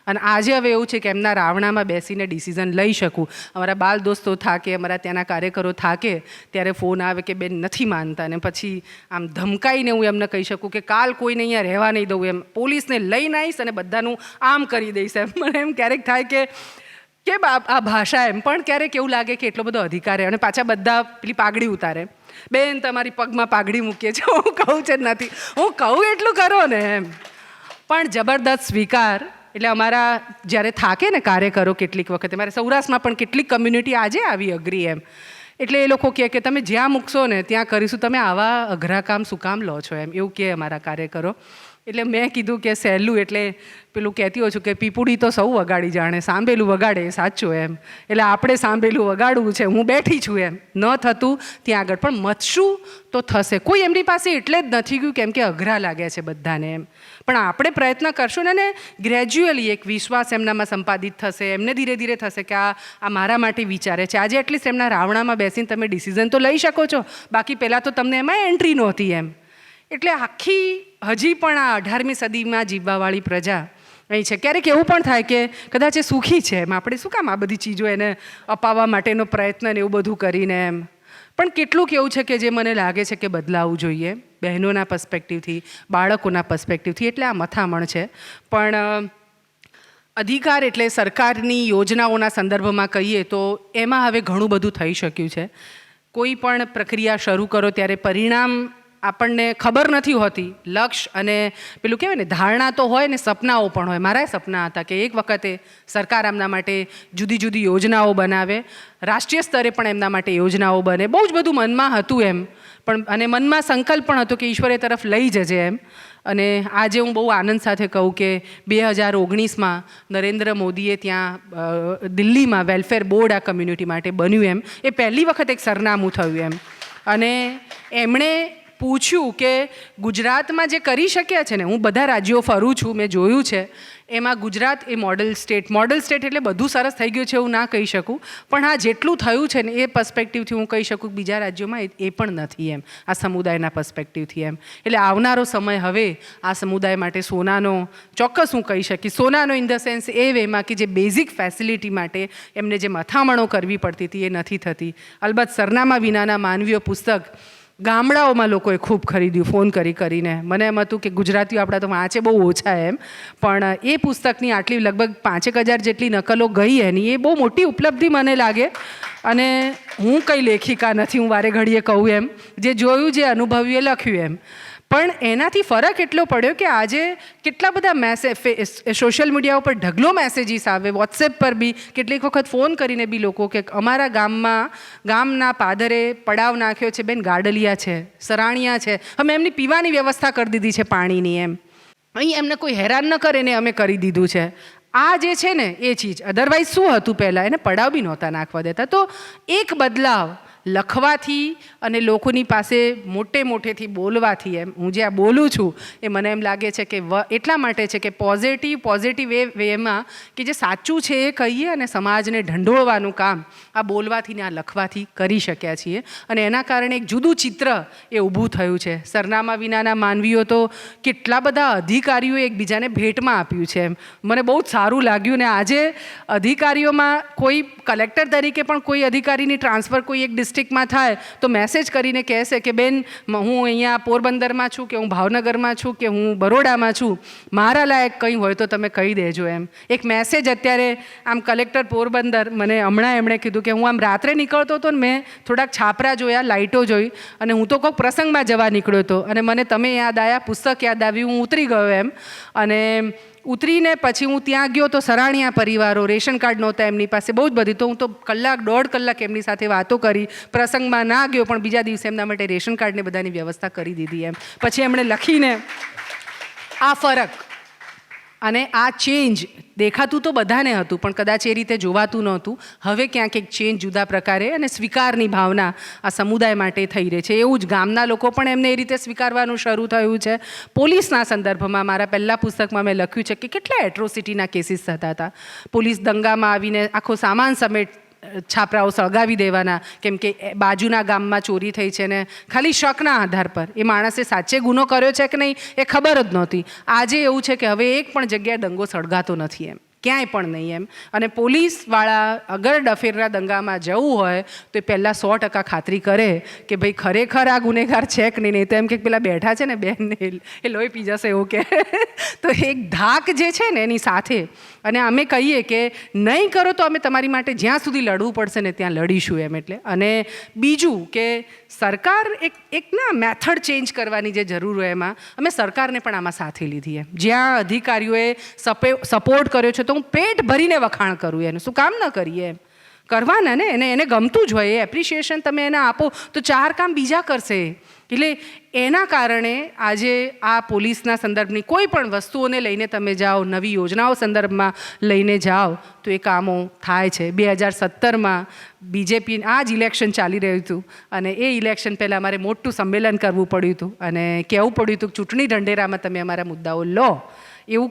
અને આજે હવે એવું છે કે એમના રાવણામાં બેસીને ડિસિઝન લઈ શકું. અમારા બાલ દોસ્તો થાકે, અમારા ત્યાંના કાર્યકરો થાકે, ત્યારે ફોન આવે કે બેન નથી માનતા, ને પછી આમ ધમકાઈને હું એમને કહી શકું કે કાલ કોઈને અહીંયા રહેવા નહીં દઉં એમ, પોલીસને લઈને આવીશ અને બધાનું આમ કરી દઈશ એમ. મને એમ ક્યારેક થાય કે આ ભાષા એમ, પણ ક્યારેક એવું લાગે કે એટલો બધો અધિકાર. અને પાછા બધા પેલી પાઘડી ઉતારે, બેન તમારી પગમાં પાઘડી મૂકીએ છે. હું કહું છે નથી, હું કહું એટલું કરો ને એમ. પણ જબરદસ્ત સ્વીકાર. એટલે અમારા જ્યારે થાકે ને કાર્યકરો, કેટલીક વખતે મારે સૌરાષ્ટ્રમાં પણ કેટલીક કમ્યુનિટી આજે આવી અઘરી એમ, એટલે એ લોકો કહે કે તમે જ્યાં મૂકશો ને ત્યાં કરીશું, તમે આવા અઘરા કામ શું કામ લો છો એમ, એવું કહે અમારા કાર્યકરો. એટલે મેં કીધું કે સહેલું એટલે પેલું કહેતી હોઉં છું કે પીપુડી તો સૌ વગાડી જાણે, સાંભેલું વગાડે એ સાચું એમ. એટલે આપણે સાંભેલું વગાડવું છે, હું બેઠી છું એમ. ન થતું ત્યાં આગળ પણ મથશું તો થશે. કોઈ એમની પાસે એટલે જ નથી ગયું કેમ કે અઘરા લાગ્યા છે બધાને એમ. પણ આપણે પ્રયત્ન કરશું ને ગ્રેજ્યુઅલી એક વિશ્વાસ એમનામાં સંપાદિત થશે, એમને ધીરે ધીરે થશે કે આ મારા માટે વિચારે છે. આજે એટલીસ્ટ એમના રાવણામાં બેસીને તમે ડિસિઝન તો લઈ શકો છો, બાકી પહેલાં તો તમને એમાં એન્ટ્રી નહોતી એમ. એટલે આખી હજી પણ આ 18મી સદીમાં જીવવાવાળી પ્રજા અહીં છે. ક્યારેક એવું પણ થાય કે કદાચ એ સુખી છે એમ, આપણે શું કામ આ બધી ચીજો એને અપાવવા માટેનો પ્રયત્ન ને એવું બધું કરીને એમ. પણ કેટલુંક એવું છે કે જે મને લાગે છે કે બદલાવવું જોઈએ બહેનોના પર્સ્પેક્ટિવથી, બાળકોના પર્સ્પેક્ટિવથી. એટલે આ મથામણ છે. પણ અધિકાર એટલે સરકારની યોજનાઓના સંદર્ભમાં કહીએ તો એમાં હવે ઘણું બધું થઈ શક્યું છે. કોઈ પણ પ્રક્રિયા શરૂ કરો ત્યારે પરિણામ આપણને ખબર નથી હોતી. લક્ષ્ય અને પેલું કહેવાય ને ધારણા તો હોય ને સપનાઓ પણ હોય. મારા સપના હતા કે એક વખતે સરકાર એમના માટે જુદી જુદી યોજનાઓ બનાવે, રાષ્ટ્રીય સ્તરે પણ એમના માટે યોજનાઓ બને. બહુ જ બધું મનમાં હતું એમ. પણ અને મનમાં સંકલ્પ પણ હતો કે ઈશ્વરે તરફ લઈ જજે એમ. અને આજે હું બહુ આનંદ સાથે કહું કે 2019માં નરેન્દ્ર મોદીએ ત્યાં દિલ્હીમાં વેલફેર બોર્ડ આ કમ્યુનિટી માટે બન્યું એમ. એ પહેલી વખત એક સરનામું થયું એમ. અને એમણે પૂછ્યું કે ગુજરાતમાં જે કરી શક્યા છે ને, હું બધા રાજ્યો ફરું છું, મેં જોયું છે, એમાં ગુજરાત એ મોડલ સ્ટેટ એટલે બધું સરસ થઈ ગયું છે એવું ના કહી શકું, પણ હા જેટલું થયું છે ને એ પર્સ્પેક્ટિવથી હું કહી શકું કે બીજા રાજ્યોમાં એ પણ નથી એમ, આ સમુદાયના પર્સ્પેક્ટિવથી એમ. એટલે આવનારો સમય હવે આ સમુદાય માટે સોનાનો, ચોક્કસ હું કહી શકીશ સોનાનો ઇન ધ સેન્સ એ વેમાં કે જે બેઝિક ફેસિલિટી માટે એમને જે મથામણો કરવી પડતી હતી એ નથી થતી. અલબત્ત સરનામા વિનાના માનવીઓ પુસ્તક ગામડાઓમાં લોકોએ ખૂબ ખરીદ્યું ફોન કરીને. મને એમ હતું કે ગુજરાતીઓ આપણા તો વાંચે બહુ ઓછા એમ, પણ એ પુસ્તકની આટલી લગભગ 5,000 જેટલી નકલો ગઈ એની, એ બહુ મોટી ઉપલબ્ધિ મને લાગે. અને હું કંઈ લેખિકા નથી, હું વારે ઘડીએ કહું એમ, જે જોયું જે અનુભવ્યું એ લખ્યું એમ. પણ એનાથી ફરક એટલો પડ્યો કે આજે કેટલા બધા સોશિયલ મીડિયા ઉપર ઢગલો મેસેજીસ આવે, વોટ્સએપ પર બી કેટલીક વખત ફોન કરીને બી લોકો કે અમારા ગામના પાદરે પડાવ નાખ્યો છે બેન, ગાડલિયા છે, સરાણિયા છે, અમે એમની પીવાની વ્યવસ્થા કરી દીધી છે પાણીની એમ. અહીં એમને કોઈ હેરાન ન કરે ને અમે કરી દીધું છે. આ જે છે ને એ ચીજ, અધરવાઇઝ શું હતું પહેલાં એને પડાવ બી નહોતા નાખવા દેતા. તો એક બદલાવ લખવાથી અને લોકોની પાસે મોટેથી બોલવાથી એમ, હું જે આ બોલું છું એ મને એમ લાગે છે કે એટલા માટે છે કે પોઝિટિવ વેમાં કે જે સાચું છે એ કહીએ અને સમાજને ઢંઢોળવાનું કામ આ બોલવાથી ને આ લખવાથી કરી શક્યા છીએ. અને એના કારણે એક જુદું ચિત્ર એ ઊભું થયું છે. સરનામા વિનાના માનવીઓ તો કેટલા બધા અધિકારીઓ એકબીજાને ભેટમાં આપ્યું છે એમ. મને બહુ જ સારું લાગ્યું. ને આજે અધિકારીઓમાં કોઈ કલેક્ટર તરીકે પણ કોઈ અધિકારીની ટ્રાન્સફર કોઈ એક ડિસ્ટ્રિક્ટમાં થાય તો મેસેજ કરીને કહેશે કે બેન હું અહીંયા પોરબંદરમાં છું કે હું ભાવનગરમાં છું કે હું બરોડામાં છું, મારા લાયક કંઈ હોય તો તમે કહી દેજો એમ. એક મેસેજ અત્યારે આમ કલેક્ટર પોરબંદર, મને હમણાં એમણે કીધું કે હું આમ રાત્રે નીકળતો હતો ને મેં થોડાક છાપરા જોયા, લાઇટો જોઈ, અને હું તો કોઈક પ્રસંગમાં જવા નીકળ્યો હતો અને મને તમે યાદ આવ્યા, પુસ્તક યાદ આવ્યું, હું ઉતરી ગયો એમ. અને ઉતરીને પછી હું ત્યાં ગયો તો સરાણિયા પરિવારો, રેશન કાર્ડ નહોતા એમની પાસે, બહુ જ બધી. તો હું તો 1-1.5 કલાક એમની સાથે વાતો કરી, પ્રસંગમાં ના ગયો પણ બીજા દિવસે એમના માટે રેશન કાર્ડને બધાની વ્યવસ્થા કરી દીધી એમ. પછી એમણે લખીને આ ફરક અને આ ચેન્જ દેખાતું તો બધાને હતું પણ કદાચ એ રીતે જોવાતું નહોતું. હવે ક્યાંક એક ચેન્જ જુદા પ્રકારે અને સ્વીકારની ભાવના આ સમુદાય માટે થઈ રહી છે. એવું જ ગામના લોકો પણ એમને એ રીતે સ્વીકારવાનું શરૂ થયું છે. પોલીસના સંદર્ભમાં મારા પહેલાં પુસ્તકમાં મેં લખ્યું છે કે કેટલા એટ્રોસિટીના કેસીસ થતા હતા. પોલીસ દંગામાં આવીને આખો સામાન સમેટ છાપરાઓ સળગાવી દેવાના કેમ કે બાજુના ગામમાં ચોરી થઈ છે ને ખાલી શકના આધાર પર એ માણસે સાચે ગુનો કર્યો છે કે નહીં એ ખબર જ નહોતી. આજે એવું છે કે હવે એક પણ જગ્યાએ દંગો સળગાતો નથી એમ, ક્યાંય પણ નહીં એમ. અને પોલીસવાળા અગર ડફેરના દંગામાં જવું હોય તો એ પહેલાં 100% ખાતરી કરે કે ભાઈ ખરેખર આ ગુનેગાર છે કે નહીં. તો એમ કે પેલા બેઠા છે ને બેન એ લોહી પી જશે એવું કે. તો એક ધાક જે છે ને એની સાથે અને અમે કહીએ કે નહીં કરો તો અમે તમારી માટે જ્યાં સુધી લડવું પડશે ને ત્યાં લડીશું એમ. એટલે અને બીજું કે સરકાર એક ના મેથડ ચેન્જ કરવાની જે જરૂર હોય એમાં અમે સરકારને પણ આમાં સાથે લીધી એમ. જ્યાં અધિકારીઓએ સપોર્ટ કર્યો છે તો હું પેટ ભરીને વખાણ કરું એનું, શું કામ ન કરીએ એમ. કરવાના ને એને ગમતું જ હોય, એ એપ્રિશિએશન તમે એને આપો તો 4 કામ બીજા કરશે. એટલે એના કારણે આજે આ પોલીસના સંદર્ભની કોઈ પણ વસ્તુઓને લઈને તમે જાઓ, નવી યોજનાઓ સંદર્ભમાં લઈને જાઓ તો એ કામો થાય છે. 2017માં બીજેપી આ જ ઇલેક્શન ચાલી રહ્યું હતું અને એ ઇલેક્શન પહેલાં અમારે મોટું સંમેલન કરવું પડ્યું હતું અને કહેવું પડ્યું હતું કે ચૂંટણી ઢંઢેરામાં તમે અમારા મુદ્દાઓ લો, એવું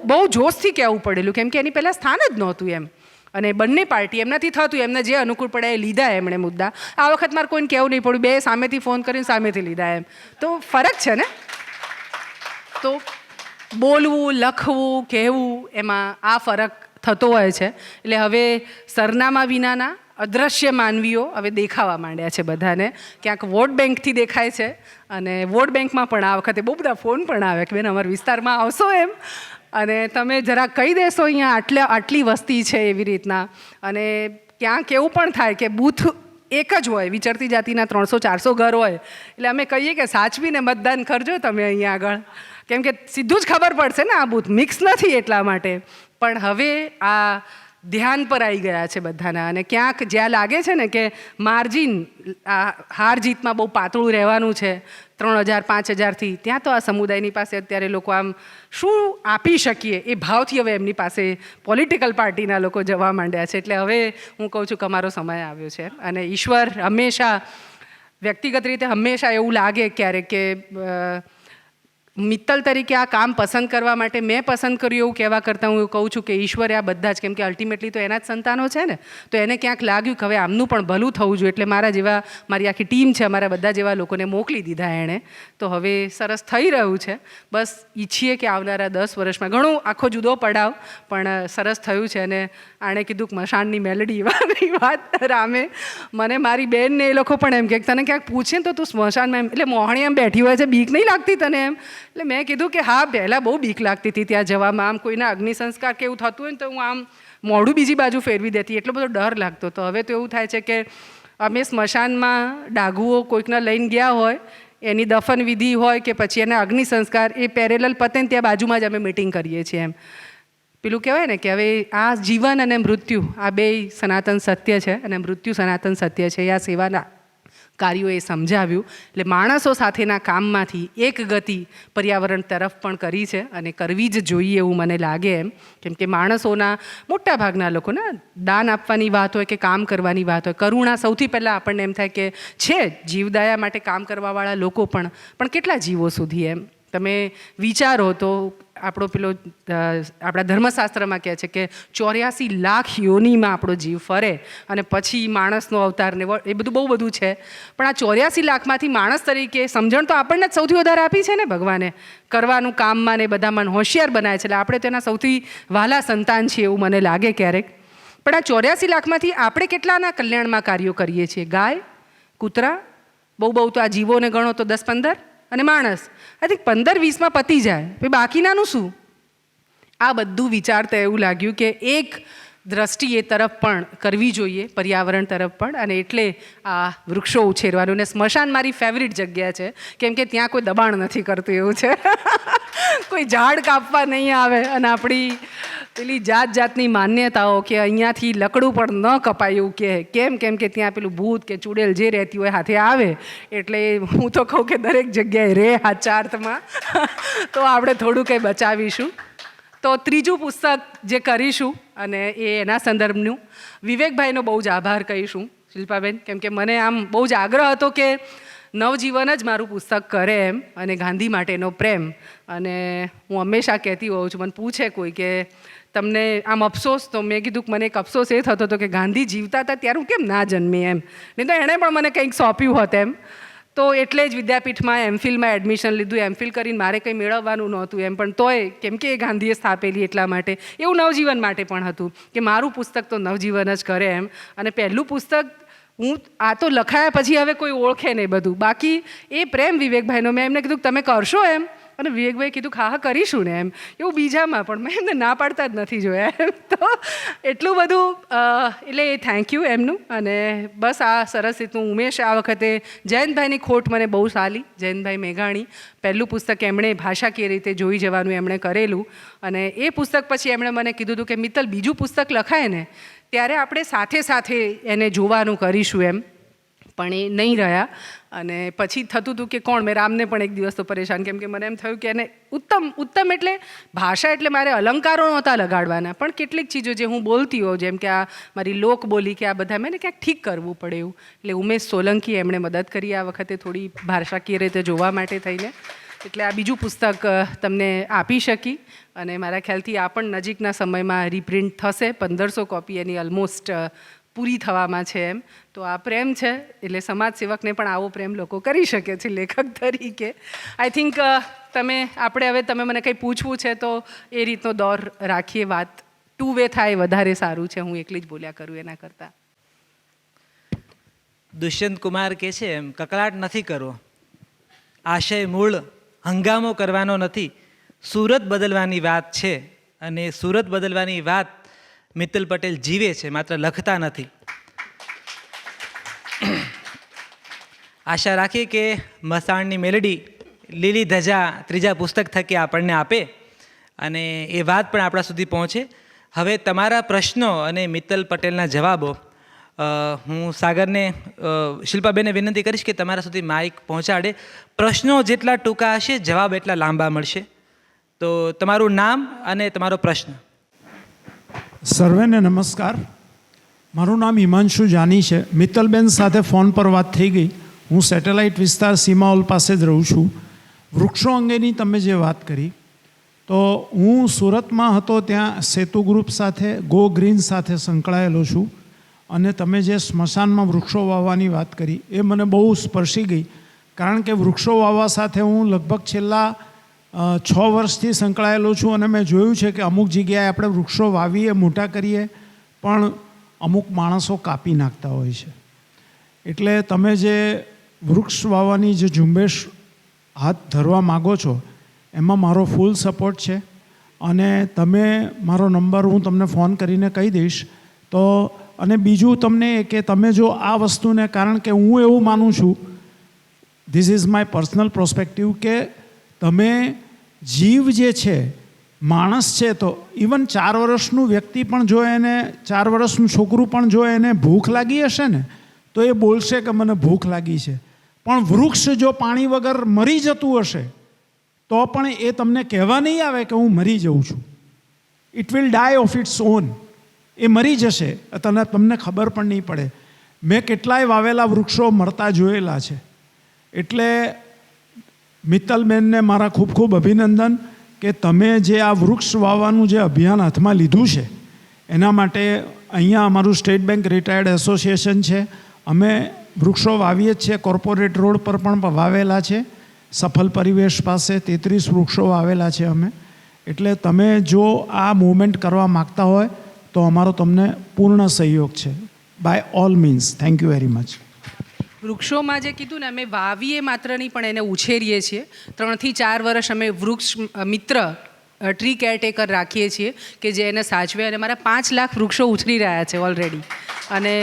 બહુ જોશથી કહેવું પડેલું, કેમ કે એની પહેલાં સ્થાન જ નહોતું એમ. અને બંને પાર્ટી એમનાથી થતું, એમને જે અનુકૂળ પડે એ લીધા એમણે મુદ્દા. આ વખત મારે કોઈને કહેવું નહીં પડ્યું, બે સામેથી ફોન કરીને સામેથી લીધા એમ. તો ફરક છે ને. તો બોલવું, લખવું, કહેવું એમાં આ ફરક થતો હોય છે. એટલે હવે સરનામા વિનાના અદ્રશ્ય માનવીઓ હવે દેખાવા માંડ્યા છે બધાને. ક્યાંક વોટ બેંકથી દેખાય છે અને વોટ બેંકમાં પણ આ વખતે બહુ બધા ફોન પણ આવે કે બેન અમારા વિસ્તારમાં આવશો એમ, અને તમે જરા કહી દેશો અહીંયા આટલી વસ્તી છે એવી રીતના. અને ક્યાંક એવું પણ થાય કે બૂથ એક જ હોય, વિચરતી જાતિના 300-400 ઘર હોય, એટલે અમે કહીએ કે સાચવીને મતદાન કરજો તમે અહીંયા આગળ, કેમ કે સીધું જ ખબર પડશે ને આ બૂથ મિક્સ નથી એટલા માટે. પણ હવે આ ધ્યાન પર આવી ગયા છે બધાના. અને ક્યાંક જ્યાં લાગે છે ને કે માર્જિન આ હાર જીતમાં બહુ પાતળું રહેવાનું છે 3,000-5,000થી, ત્યાં તો આ સમુદાયની પાસે અત્યારે લોકો આમ શું આપી શકીએ એ ભાવથી હવે એમની પાસે પોલિટિકલ પાર્ટીના લોકો જવા માંડ્યા છે. એટલે હવે હું કહું છું કે અમારો સમય આવ્યો છે. અને ઈશ્વર હંમેશા વ્યક્તિગત રીતે હંમેશા એવું લાગે ક્યારેક કે મિત્તલ તરીકે આ કામ પસંદ કરવા માટે મેં પસંદ કર્યું એવું કહેવા કરતાં હું કહું છું કે ઈશ્વરે આ બધા જ, કેમ કે અલ્ટિમેટલી તો એના જ સંતાનો છે ને, તો એને ક્યાંક લાગ્યું કે હવે આમનું પણ ભલું થવું જોઈએ, એટલે મારા જેવા મારી આખી ટીમ છે, અમારા બધા જેવા લોકોને મોકલી દીધા એણે. તો હવે સરસ થઈ રહ્યું છે. બસ ઈચ્છીએ કે આવનારા 10 વર્ષમાં ઘણું આખો જુદો પડાવ પણ સરસ થયું છે. અને આણે કીધું કે મશાનની મેલડી એવાની વાત રામે મને મારી બેનને એ લોકો પણ એમ કે તને ક્યાંક પૂછે ને તો તું સ્મશાનમાં એમ એટલે મોહણી એમ બેઠી હોય છે, બીક નહીં લાગતી તને એમ? એટલે મેં કીધું કે હા, પહેલાં બહુ બીક લાગતી હતી ત્યાં જવામાં. આમ કોઈના અગ્નિ સંસ્કાર કે એવું થતું હોય ને તો હું આમ મોઢું બીજી બાજુ ફેરવી દેતી, એટલો બધો ડર લાગતો હતો. હવે તો એવું થાય છે કે અમે સ્મશાનમાં ડાઘુઓ કોઈકના લઈને ગયા હોય, એની દફન વિધિ હોય કે પછી એના અગ્નિ સંસ્કાર એ પેરેલલ પતે ને ત્યાં બાજુમાં જ અમે મિટિંગ કરીએ છીએ એમ. પેલું કહેવાય ને કે હવે આ જીવન અને મૃત્યુ આ બે સનાતન સત્ય છે અને મૃત્યુ સનાતન સત્ય છે. આ સેવાના કાર્યોએ સમજાવ્યું. એટલે માણસો સાથેના કામમાંથી એક ગતિ પર્યાવરણ તરફ પણ કરી છે અને કરવી જ જોઈએ એવું મને લાગે એમ. કેમ કે માણસોના મોટા ભાગના લોકોને દાન આપવાની વાત હોય કે કામ કરવાની વાત હોય, કરુણા સૌથી પહેલાં આપણને એમ થાય કે છે જીવદયા માટે કામ કરવાવાળા લોકો પણ કેટલા જીવો સુધી એમ તમે વિચારો તો આપણો પેલો આપણા ધર્મશાસ્ત્રમાં કહે છે કે 84 લાખ યોનિમાં આપણો જીવ ફરે અને પછી માણસનો અવતાર ને એ બધું બહુ બધું છે. પણ આ 84 લાખમાંથી માણસ તરીકે સમજણ તો આપણને જ સૌથી વધારે આપી છે ને ભગવાને, કરવાનું કામમાં ને બધામાં હોશિયાર બનાવે છે. એટલે આપણે તેના સૌથી વહાલા સંતાન છીએ એવું મને લાગે ક્યારેક. પણ આ 84 લાખમાંથી આપણે કેટલાના કલ્યાણમાં કાર્યો કરીએ છીએ? ગાય, કૂતરા, બહુ તો આ જીવોને ગણો તો 10-15 અને માણસ, આઈ થિંક 15-20માં પતી જાય, પછી બાકીનાનું શું? આ બધું વિચારતા એવું લાગ્યું કે એક દ્રષ્ટિ એ તરફ પણ કરવી જોઈએ, પર્યાવરણ તરફ પણ. અને એટલે આ વૃક્ષો ઉછેરવાનું. ને સ્મશાન મારી ફેવરિટ જગ્યા છે કેમ કે ત્યાં કોઈ દબાણ નથી કરતું એવું છે. કોઈ ઝાડ કાપવા નહીં આવે અને આપણી પેલી જાતની માન્યતાઓ કે અહીંયાથી લકડું પણ ન કપાય એવું કહે. કેમ કે ત્યાં પેલું ભૂત કે ચૂડેલ જે રહેતી હોય હાથે આવે. એટલે હું તો કહું કે દરેક જગ્યાએ રહે સાચા અર્થમાં. તો આપણે થોડું કંઈ બચાવીશું. તો ત્રીજું પુસ્તક જે કરીશું અને એ એના સંદર્ભનું વિવેકભાઈનો બહુ જ આભાર કહીશું, શિલ્પાબેન, કેમ કે મને આમ બહુ જ આગ્રહ હતો કે નવજીવન જ મારું પુસ્તક કરે એમ, અને ગાંધી માટેનો પ્રેમ. અને હું હંમેશા કહેતી હોઉં છું, મને પૂછે કોઈ કે તમને આમ અફસોસ, તો મેં કીધું કે મને એક અફસોસ એ થતો હતો કે ગાંધી જીવતા હતા ત્યારે હું કેમ ના જન્મી એમ, નહીં તો એણે પણ મને કંઈક સોંપ્યું હોત એમ. તો એટલે જ વિદ્યાપીઠમાં એમફિલમાં એડમિશન લીધું. એમફિલ કરીને મારે કંઈ મેળવવાનું નહોતું એમ, પણ તોય કેમ કે એ ગાંધીએ સ્થાપેલી એટલા માટે, એવું નવજીવન માટે પણ હતું કે મારું પુસ્તક તો નવજીવન જ કરે એમ. અને પહેલું પુસ્તક હું આ તો લખાયા પછી હવે કોઈ ઓળખે નહીં બધું, બાકી એ પ્રેમ વિવેકભાઈનો. મેં એમને કીધું તમે કરશો એમ, અને વિવેકભાઈ કીધું હા કરીશું ને એમ. એવું બીજામાં પણ મેં એમને ના પાડતા જ નથી જોયા એમ. તો એટલું બધું એટલે એ થેન્ક યુ એમનું. અને બસ આ સરસ રીતનું ઉમેશ આ વખતે જયંતભાઈની ખોટ મને બહુ સાલી. જયંતભાઈ મેઘાણી પહેલું પુસ્તક એમણે ભાષાકીય રીતે જોઈ જવાનું એમણે કરેલું, અને એ પુસ્તક પછી એમણે મને કીધું હતું કે મિત્તલ બીજું પુસ્તક લખાય ને ત્યારે આપણે સાથે એને જોવાનું કરીશું એમ. પણ એ નહીં રહ્યા. અને પછી થતું હતું કે કોણ, મેં રામને પણ એક દિવસ તો પરેશાન, કેમ કે મને એમ થયું કે એને ઉત્તમ એટલે ભાષા એટલે મારે અલંકારો નહોતા લગાડવાના, પણ કેટલીક ચીજો જે હું બોલતી હોઉં, જેમ કે આ મારી લોક બોલી કે આ બધા મેં ક્યાંક ઠીક કરવું પડે એવું. એટલે ઉમેશ સોલંકી એમણે મદદ કરી આ વખતે થોડી ભાષાકીય રીતે જોવા માટે થઈને. એટલે આ બીજું પુસ્તક તમને આપી શકી, અને મારા ખ્યાલથી આ પણ નજીકના સમયમાં રીપ્રિન્ટ થશે. 1500 કોપી એની ઓલમોસ્ટ પૂરી થવામાં છે એમ. તો આ પ્રેમ છે, એટલે સમાજ સેવકને પણ આવો પ્રેમ લોકો કરી શકે છે લેખક તરીકે. આઈ થિંક તમે મને કંઈ પૂછવું છે તો એ રીતનો દોર રાખીએ, વાત 2 વે થાય વધારે સારું છે, હું એકલી જ બોલ્યા કરું એના કરતાં. દુષ્યંત કુમાર કહે છે એમ, કકળાટ નથી કરવો, આશય મૂળ હંગામો કરવાનો નથી, સુરત બદલવાની વાત છે, અને સુરત બદલવાની વાત મિત્તલ પટેલ જીવે છે, માત્ર લખતા નથી. આશા રાખીએ કે મસાણની મેલડી લીલી ધજા ત્રીજા પુસ્તક થકી આપણને આપે, અને એ વાત પણ આપણા સુધી પહોંચે. હવે તમારા પ્રશ્નો અને મિત્તલ પટેલના જવાબો, હું સાગરને, શિલ્પાબેનને વિનંતી કરીશ કે તમારા સુધી માઇક પહોંચાડે. પ્રશ્નો જેટલા ટૂંકા હશે, જવાબ એટલા લાંબા મળશે. તો તમારું નામ અને તમારો પ્રશ્ન. સર્વેને નમસ્કાર. મારું નામ હિમાંશુ જાની છે. મિત્તલબેન સાથે ફોન પર વાત થઈ ગઈ. હું સેટેલાઇટ વિસ્તાર સીમાઓલ પાસે જ રહું છું. વૃક્ષો અંગેની તમે જે વાત કરી, તો હું સુરતમાં હતો ત્યાં સેતુ ગ્રુપ સાથે, ગો ગ્રીન સાથે સંકળાયેલો છું. અને તમે જે સ્મશાનમાં વૃક્ષો વાવવાની વાત કરી એ મને બહુ સ્પર્શી ગઈ, કારણ કે વૃક્ષો વાવવા સાથે હું લગભગ છેલ્લા 6 વર્ષથી સંકળાયેલો છું. અને મેં જોયું છે કે અમુક જગ્યાએ આપણે વૃક્ષો વાવીએ, મોટા કરીએ, પણ અમુક માણસો કાપી નાખતા હોય છે. એટલે તમે જે વૃક્ષ વાવવાની જે ઝુંબેશ હાથ ધરવા માગો છો એમાં મારો ફૂલ સપોર્ટ છે. અને તમે મારો નંબર હું તમને ફોન કરીને કહી દઈશ. તો અને બીજું તમને કે તમે જો આ વસ્તુને, કારણ કે હું એવું માનું છું, this is my personal prospective, કે તમે જીવ જે છે, માણસ છે, તો ઇવન 4 વર્ષનું વ્યક્તિ પણ જો એને, 4 વર્ષનું છોકરું પણ જો એને ભૂખ લાગી હશે ને, તો એ બોલશે કે મને ભૂખ લાગી છે. પણ વૃક્ષ જો પાણી વગર મરી જતું હશે તો પણ એ તમને કહેવા નહીં આવે કે હું મરી જઉં છું. It will die of its own. એ મરી જશે, તમને ખબર પણ નહીં પડે. મેં કેટલાય વાવેલા વૃક્ષો મરતા જોયેલા છે. એટલે મિત્તલબેનને મારા ખૂબ ખૂબ અભિનંદન કે તમે જે આ વૃક્ષ વાવવાનું જે અભિયાન હાથમાં લીધું છે, એના માટે અહીંયા અમારું સ્ટેટ બેંક રિટાયર્ડ એસોસિએશન છે, અમે વૃક્ષો વાવીએ જ છીએ. કોર્પોરેટ રોડ પર પણ વાવેલા છે, સફલ પરિવેશ પાસે 33 વૃક્ષો વાવેલા છે અમે. એટલે તમે જો આ મૂવમેન્ટ કરવા માગતા હોય તો અમારો તમને પૂર્ણ સહયોગ છે. By all means. Thank you very much. વૃક્ષોમાં જે કીધું ને, અમે વાવીએ માત્ર નહીં પણ એને ઉછેરીએ છીએ. 3 થી 4 વર્ષ અમે વૃક્ષ મિત્ર ટ્રી કેરટેકર રાખીએ છીએ કે જે એને સાચવે. અને મારા 5 લાખ વૃક્ષો ઉછરી રહ્યા છે ઓલરેડી. અને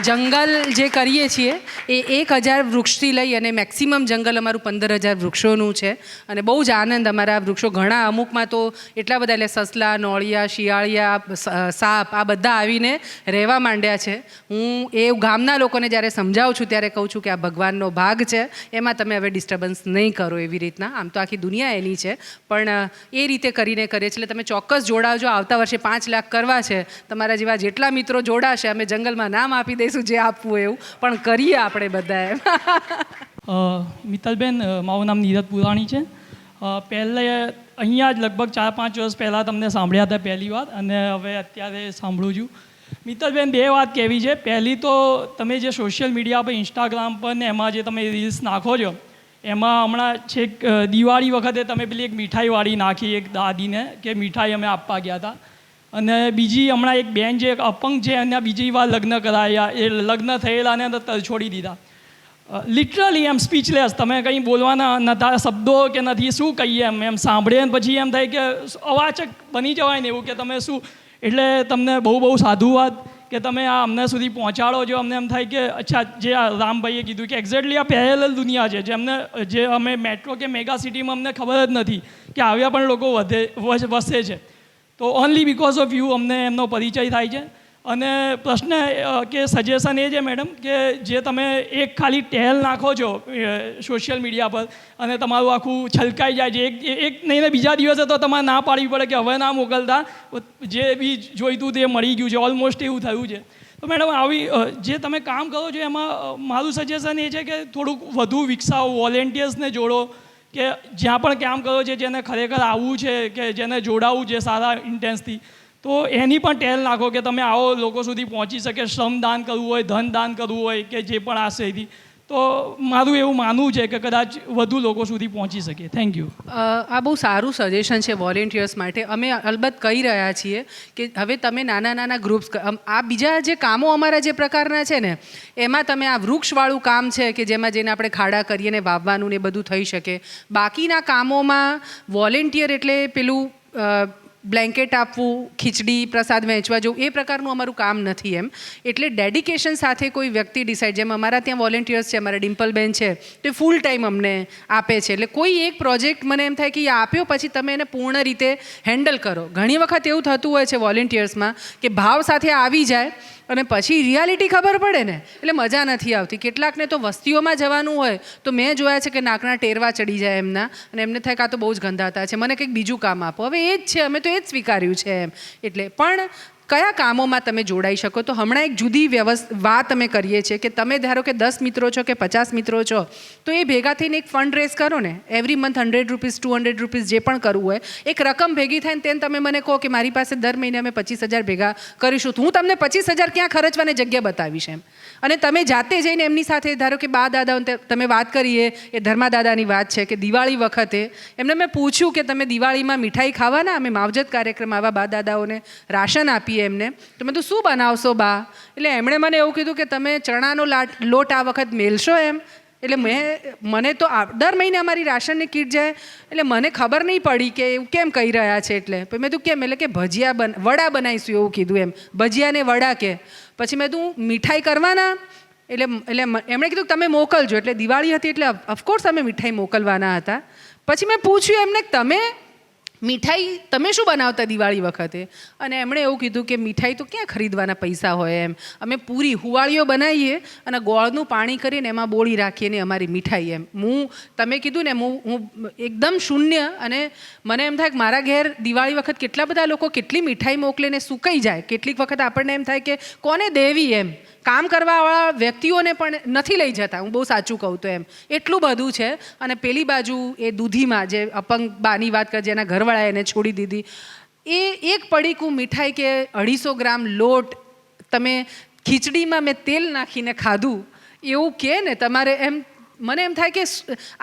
જંગલ જે કરીએ છીએ એ 1000 વૃક્ષથી લઈ અને મેક્સિમમ જંગલ અમારું 15000 વૃક્ષોનું છે. અને બહુ જ આનંદ, અમારા વૃક્ષો ઘણા, અમુકમાં તો એટલા બધા, એટલે સસલા, નોળિયા, શિયાળિયા, સાપ, આ બધા આવીને રહેવા માંડ્યા છે. હું એ ગામના લોકોને જ્યારે સમજાવું છું ત્યારે કહું છું કે આ ભગવાનનો ભાગ છે, એમાં તમે હવે ડિસ્ટર્બન્સ નહીં કરો એવી રીતના. આમ તો આખી દુનિયા એની છે, પણ એ રીતે કરીને કરીએ છીએ. એટલે તમે ચોક્કસ જોડાવજો. આવતા વર્ષે 5 લાખ કરવા છે. તમારા જેવા જેટલા મિત્રો જોડાશે, અમે જંગલમાં નામ આપી દઈશું જે આપવું એવું, પણ કરીએ આપણે બધાએ. મિત્તલબેન, મારું નામ નીરજ પુરાણી છે. પહેલે અહીંયા જ લગભગ 4-5 વર્ષ પહેલાં તમને સાંભળ્યા હતા પહેલી વાર, અને હવે અત્યારે સાંભળું છું. મિત્તલબેન, 2 વાત કહેવી છે. પહેલી તો તમે જે સોશિયલ મીડિયા પર, ઇન્સ્ટાગ્રામ પર ને એમાં જે તમે રીલ્સ નાખો છો, એમાં હમણાં છેક દિવાળી વખતે તમે પેલી એક મીઠાઈવાળી નાખી એક દાદીને, કે મીઠાઈ અમે આપવા ગયા હતા. અને બીજી હમણાં એક બેન જે અપંગ છે, એના બીજી વાર લગ્ન કરાયા, એ લગ્ન થયેલા ને છોડી દીધા. લિટરલી એમ સ્પીચલેસ, તમે કંઈ બોલવાના નતા શબ્દો કે નથી, શું કહીએ એમ સાંભળીએ ને પછી એમ થાય કે અવાચક બની જવાય ને એવું કે તમે શું. એટલે તમને બહુ બહુ સાધુવાદ કે તમે આ અમને સુધી પહોંચાડો છો. અમને એમ થાય કે અચ્છા, જે આ રામભાઈએ કીધું કે એક્ઝેક્ટલી આ પેરેલલ દુનિયા છે, જે અમે મેટ્રો કે મેગા સિટીમાં અમને ખબર જ નથી કે આવ્યા પણ લોકો વસે છે. તો ઓનલી બિકોઝ ઓફ યુ અમને એમનો પરિચય થાય છે. અને પ્રશ્ન કે સજેશન એ છે મેડમ કે જે તમે એક ખાલી ટેલ નાખો છો સોશિયલ મીડિયા પર અને તમારું આખું છલકાઈ જાય છે એક નહીં ને બીજા દિવસે તો તમારે ના પાડવી પડે કે હવે ના મોકલતા, જે બી જોઈતું તે મળી ગયું છે, ઓલમોસ્ટ એવું થયું છે. તો મેડમ આવી જે તમે કામ કરો છો એમાં મારું સજેશન એ છે કે થોડુંક વધુ વિકસાવો, વોલેન્ટિયર્સને જોડો, કે જ્યાં પણ કામ કરો છે જેને ખરેખર આવવું છે કે જેને જોડાવવું છે સારા ઇન્ટેન્સથી, તો એની પણ ટેલ નાખો કે તમે આવો લોકો સુધી પહોંચી શકે. શ્રમદાન કરવું હોય, ધન દાન કરવું હોય કે જે પણ આશયથી, તો મારું એવું માનવું છે કે કદાચ વધુ લોકો સુધી પહોંચી શકે. Thank you. આ બહુ સારું સજેશન છે વોલેન્ટિયર્સ માટે. અમે અલબત્ત કહી રહ્યા છીએ કે હવે તમે નાના નાના ગ્રુપ્સ, આ બીજા જે કામો અમારા જે પ્રકારના છે ને એમાં તમે આ વૃક્ષવાળું કામ છે કે જેમાં જેને આપણે ખાડા કરીએ ને વાવવાનું ને બધું થઈ શકે. બાકીના કામોમાં વોલેન્ટિયર એટલે પેલું બ્લેન્કેટ આપવું, ખીચડી પ્રસાદ વહેંચવા જવું, એ પ્રકારનું અમારું કામ નથી એમ. એટલે ડેડિકેશન સાથે કોઈ વ્યક્તિ ડિસાઇડ, જેમ અમારા ત્યાં વોલેન્ટિયર્સ છે, અમારા ડિમ્પલબેન છે, તે ફૂલ ટાઈમ અમને આપે છે. એટલે કોઈ એક પ્રોજેક્ટ મને એમ થાય કે એ આપ્યો પછી તમે એને પૂર્ણ રીતે હેન્ડલ કરો. ઘણી વખત એવું થતું હોય છે વોલેન્ટિયર્સમાં કે ભાવ સાથે આવી જાય અને પછી રિયાલિટી ખબર પડે ને એટલે મજા નથી આવતી. કેટલાકને તો વસ્તીઓમાં જવાનું હોય તો મેં જોયા છે કે નાકના ટેરવા ચડી જાય એમના, અને એમને થાય કે આ તો બહુ જ ગંધાતા છે, મને કંઈક બીજું કામ આપો. હવે એ જ છે, અમે તો એ જ સ્વીકાર્યું છે એમ. એટલે પણ કયા કામોમાં તમે જોડાઈ શકો? તો હમણાં એક જુદી વાત અમે કરીએ છીએ કે તમે ધારો કે 10 મિત્રો છો કે 50 મિત્રો છો, તો એ ભેગા થઈને એક ફંડ રેઝ કરો ને. એવરી મંથ 100 રૂપીઝ 200 રૂપીઝ જે પણ કરવું હોય, એક રકમ ભેગી થાય ને તેને તમે મને કહો કે મારી પાસે દર મહિને અમે 25,000 ભેગા કરીશું, તો હું તમને 25,000 ક્યાં ખર્ચવાની જગ્યા બતાવીશ એમ. અને તમે જાતે જઈને એમની સાથે, ધારો કે બા દાદા તમે વાત કરીએ, એ ધર્મા દાદાની વાત છે કે દિવાળી વખતે એમને મેં પૂછ્યું કે તમે દિવાળીમાં મીઠાઈ ખાવાના? અમે માવજત કાર્યક્રમ આવા બા દાદાઓને રાશન આપીએ એમને. તો મેં તો શું બનાવશો બા? એટલે એમણે મને એવું કીધું કે તમે ચણાનો લોટ આ વખત મેલશો એમ. એટલે મને તો દર મહિને અમારી રાશનની કીટ જાય, એટલે મને ખબર નહીં પડી કે એવું કેમ કહી રહ્યા છે. એટલે પછી મેં તું કેમ? એટલે કે વડા બનાવીશું એવું કીધું એમ. ભજીયા ને વડા કે. પછી મેં તું મીઠાઈ કરવાના? એટલે એમણે કીધું તમે મોકલજો. એટલે દિવાળી હતી એટલે ઓફકોર્સ અમે મીઠાઈ મોકલવાના હતા. પછી મેં પૂછ્યું એમને તમે મીઠાઈ તમે શું બનાવતા દિવાળી વખતે? અને એમણે એવું કીધું કે મીઠાઈ તો ક્યાં ખરીદવાના પૈસા હોય એમ, અમે પૂરી હુવાળીઓ બનાવીએ અને ગોળનું પાણી કરીને એમાં બોળી રાખીએ ને અમારી મીઠાઈ એમ. તમે કીધું ને હું એકદમ શૂન્ય, અને મને એમ થાય કે મારા ઘેર દિવાળી વખત કેટલા બધા લોકો કેટલી મીઠાઈ મોકલે ને સુકાઈ જાય. કેટલીક વખત આપણને એમ થાય કે કોને દેવી એમ. કામ કરવાવાળા વ્યક્તિઓને પણ નથી લઈ જતા, હું બહુ સાચું કહું તો એમ. એટલું બધું છે. અને પેલી બાજુ એ દૂધીમાં જે અપંગ બાની વાત કરી, જેના ઘરવાળાએ એને છોડી દીધી, એ એક પડીકું મીઠાઈ કે 250 ગ્રામ લોટ તમે ખીચડીમાં મેં તેલ નાખીને ખાધું એવું કે ને તમારે એમ. મને એમ થાય કે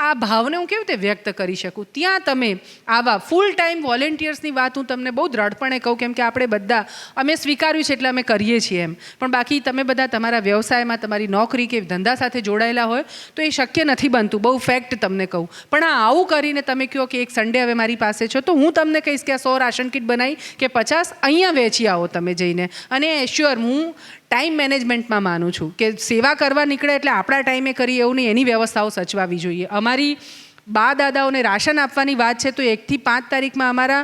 આ ભાવને હું કેવી રીતે વ્યક્ત કરી શકું? ત્યાં તમે આવા ફૂલ ટાઈમ વોલેન્ટિયર્સની વાત હું તમને બહુ દ્રઢપણે કહું, કેમ કે આપણે બધા અમે સ્વીકાર્યું છે એટલે અમે કરીએ છીએ એમ. પણ બાકી તમે બધા તમારા વ્યવસાયમાં, તમારી નોકરી કે ધંધા સાથે જોડાયેલા હોય તો એ શક્ય નથી બનતું. બહુ ફેક્ટ તમને કહું. પણ આ આવું કરીને તમે કહો કે એક સન્ડે હવે મારી પાસે છો, તો હું તમને કહીશ કે આ 100 રાશન કીટ બનાવી કે 50 અહીંયા વેચી આવો તમે જઈને. અને એશ્યોર હું ટાઈમ મેનેજમેન્ટમાં માનું છું કે સેવા કરવા નીકળે એટલે આપણા ટાઈમે કરીએ એવું નહીં, એની વ્યવસ્થાઓ સચવાવી જોઈએ. અમારી બા દાદાઓને રાશન આપવાની વાત છે તો 1 થી 5 તારીખમાં અમારા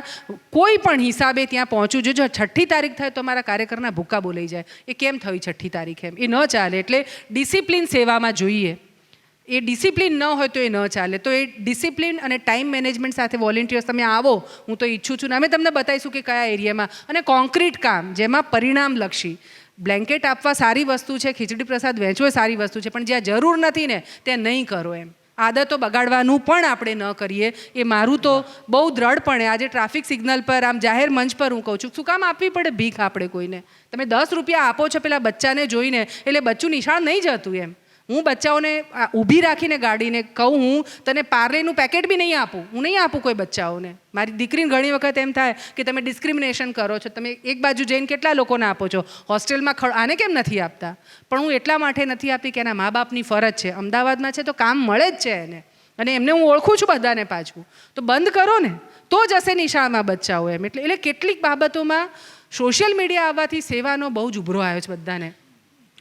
કોઈ પણ હિસાબે ત્યાં પહોંચવું જોઈએ. જો 6ઠ્ઠી તારીખ થાય તો અમારા કાર્યકરના ભૂકા બોલાઈ જાય. એ કેમ થયું 6ઠ્ઠી તારીખે એમ? એ ન ચાલે. એટલે ડિસિપ્લિન સેવામાં જોઈએ. એ ડિસિપ્લિન ન હોય તો એ ન ચાલે. તો એ ડિસિપ્લિન અને ટાઈમ મેનેજમેન્ટ સાથે વોલેન્ટિયર્સ તમે આવો, હું તો ઈચ્છું છું. અમે તમને બતાવીશું કે કયા એરિયામાં. અને કોન્ક્રીટ કામ જેમાં પરિણામલક્ષી. બ્લેન્કેટ આપવા સારી વસ્તુ છે, ખીચડી પ્રસાદ વહેંચવો સારી વસ્તુ છે, પણ જ્યાં જરૂર નથી ને ત્યાં નહીં કરો એમ. આદતો બગાડવાનું પણ આપણે ન કરીએ. એ મારું તો બહુ દ્રઢપણે આજે ટ્રાફિક સિગ્નલ પર આમ જાહેર મંચ પર હું કહું છું, શું કામ આપવી પડે ભીખ આપણે કોઈને? તમે 10 રૂપિયા આપો છો પેલા બચ્ચાને જોઈને, એટલે બચ્ચું નિશાળ નહીં જતું એમ. હું બચ્ચાઓને ઊભી રાખીને ગાડીને કહું, હું તને પાર્લેનું પેકેટ બી નહીં આપું. હું નહીં આપું કોઈ બચ્ચાઓને. મારી દીકરીને ઘણી વખત એમ થાય કે તમે ડિસ્ક્રિમિનેશન કરો છો, તમે એક બાજુ જઈને કેટલા લોકોને આપો છો. હોસ્ટેલમાં આને કેમ નથી આપતા? પણ હું એટલા માટે નથી આપતી કે એના મા બાપની ફરજ છે. અમદાવાદમાં છે તો કામ મળે જ છે એને, અને એમને હું ઓળખું છું બધાને પાછું. તો બંધ કરો ને તો જશે નિશાળમાં બચ્ચાઓ એમ. એટલે કેટલીક બાબતોમાં સોશિયલ મીડિયા આવવાથી સેવાનો બહુ જ ઉભરો આવ્યો છે બધાને.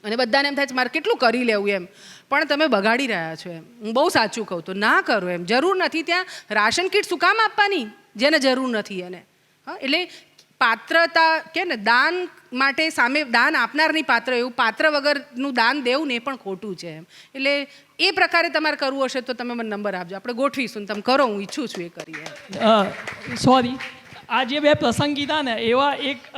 અને બધાને એમ થાય છે મારે કેટલું કરી લેવું એમ, પણ તમે બગાડી રહ્યા છો એમ. હું બહુ સાચું કહું તો ના કરો એમ. જરૂર નથી ત્યાં રાશન કીટ શું કામ આપવાની જેને જરૂર નથી એને? હા, એટલે પાત્રતા કે ને દાન માટે સામે દાન આપનારની પાત્ર એવું પાત્ર વગરનું દાન દેવું ને એ પણ ખોટું છે એમ. એટલે એ પ્રકારે તમારે કરવું હશે તો તમે મને નંબર આપજો, આપણે ગોઠવીશું ને તમે કરો, હું ઈચ્છું છું એ કરીએ. સોરી, આ જે બે પ્રસંગ કીધા ને એવા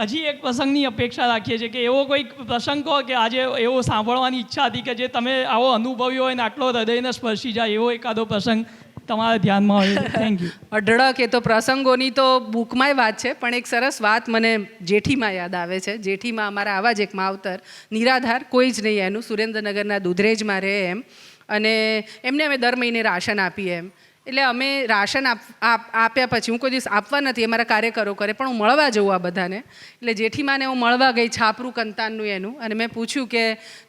હજી એક પ્રસંગની અપેક્ષા રાખીએ છીએ કે એવો કોઈક પ્રસંગ કહો કે આજે એવો સાંભળવાની ઈચ્છા હતી કે જે તમે આવો અનુભવ્યો હોય ને આટલો હૃદયને સ્પર્શી જાય એવો એકાદો પ્રસંગ તમારા ધ્યાનમાં હોય. Thank you. અઢળક એ તો પ્રસંગોની તો બુકમાંય વાત છે, પણ એક સરસ વાત મને જેઠીમાં યાદ આવે છે. જેઠીમાં અમારા આવા જ એક માવતર, નિરાધાર, કોઈ જ નહીં એનું, સુરેન્દ્રનગરના દુધરેજમાં રહે એમ, અને એમને અમે દર મહિને રાશન આપીએ એમ. એટલે અમે રાશન આપ્યા પછી હું કોઈ દિવસ આપવા નથી, અમારા કાર્યકરો કરે, પણ હું મળવા જઉં આ બધાને. એટલે જેઠીમાને હું મળવા ગઈ, છાપરું કંતાનનું એનું, અને મેં પૂછ્યું કે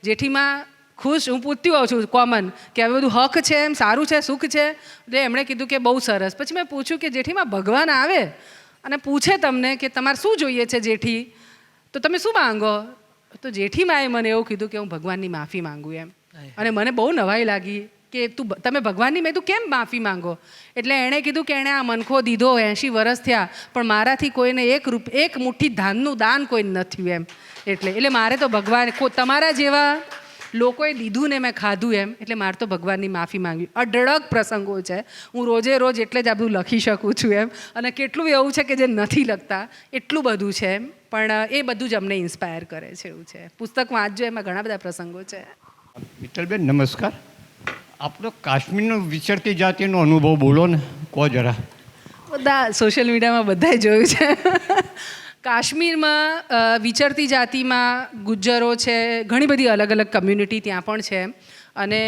જેઠીમાં ખુશ, હું પૂછતી હોઉં છું કોમન કે હવે બધું હક છે એમ, સારું છે, સુખ છે. એટલે એમણે કીધું કે બહુ સરસ. પછી મેં પૂછ્યું કે જેઠીમાં ભગવાન આવે અને પૂછે તમને કે તમારે શું જોઈએ છે જેઠી, તો તમે શું માંગો? તો જેઠીમાએ મને એવું કીધું કે હું ભગવાનની માફી માંગું એમ. અને મને બહુ નવાઈ લાગી કે તમે ભગવાનની, મેં તું કેમ માફી માંગો? એટલે એણે કીધું કે એણે આ મનખો દીધો 80 વર્ષ થયા, પણ મારાથી કોઈને એક મુઠ્ઠી ધાનનું દાન કોઈ નથી એમ. એટલે મારે તો ભગવાન તમારા જેવા લોકોએ દીધું ને મેં ખાધું એમ, એટલે મારે તો ભગવાનની માફી માંગવી. અઢળક પ્રસંગો છે, હું રોજે રોજ એટલે જ આ બધું લખી શકું છું એમ. અને કેટલું એવું છે કે જે નથી લખતા, એટલું બધું છે એમ. પણ એ બધું જ અમને ઇન્સ્પાયર કરે છે, એવું છે. પુસ્તક વાંચજો, એમાં ઘણા બધા પ્રસંગો છે. મિત્તલબેન નમસ્કાર. આપણો કાશ્મીરનો વિચરતી જાતિનો અનુભવ બોલો ને, કહો જરા. બધા સોશિયલ મીડિયામાં બધાએ જોયું છે. કાશ્મીરમાં વિચરતી જાતિમાં ગુજ્જરો છે, ઘણી બધી અલગ અલગ કમ્યુનિટી ત્યાં પણ છે. અને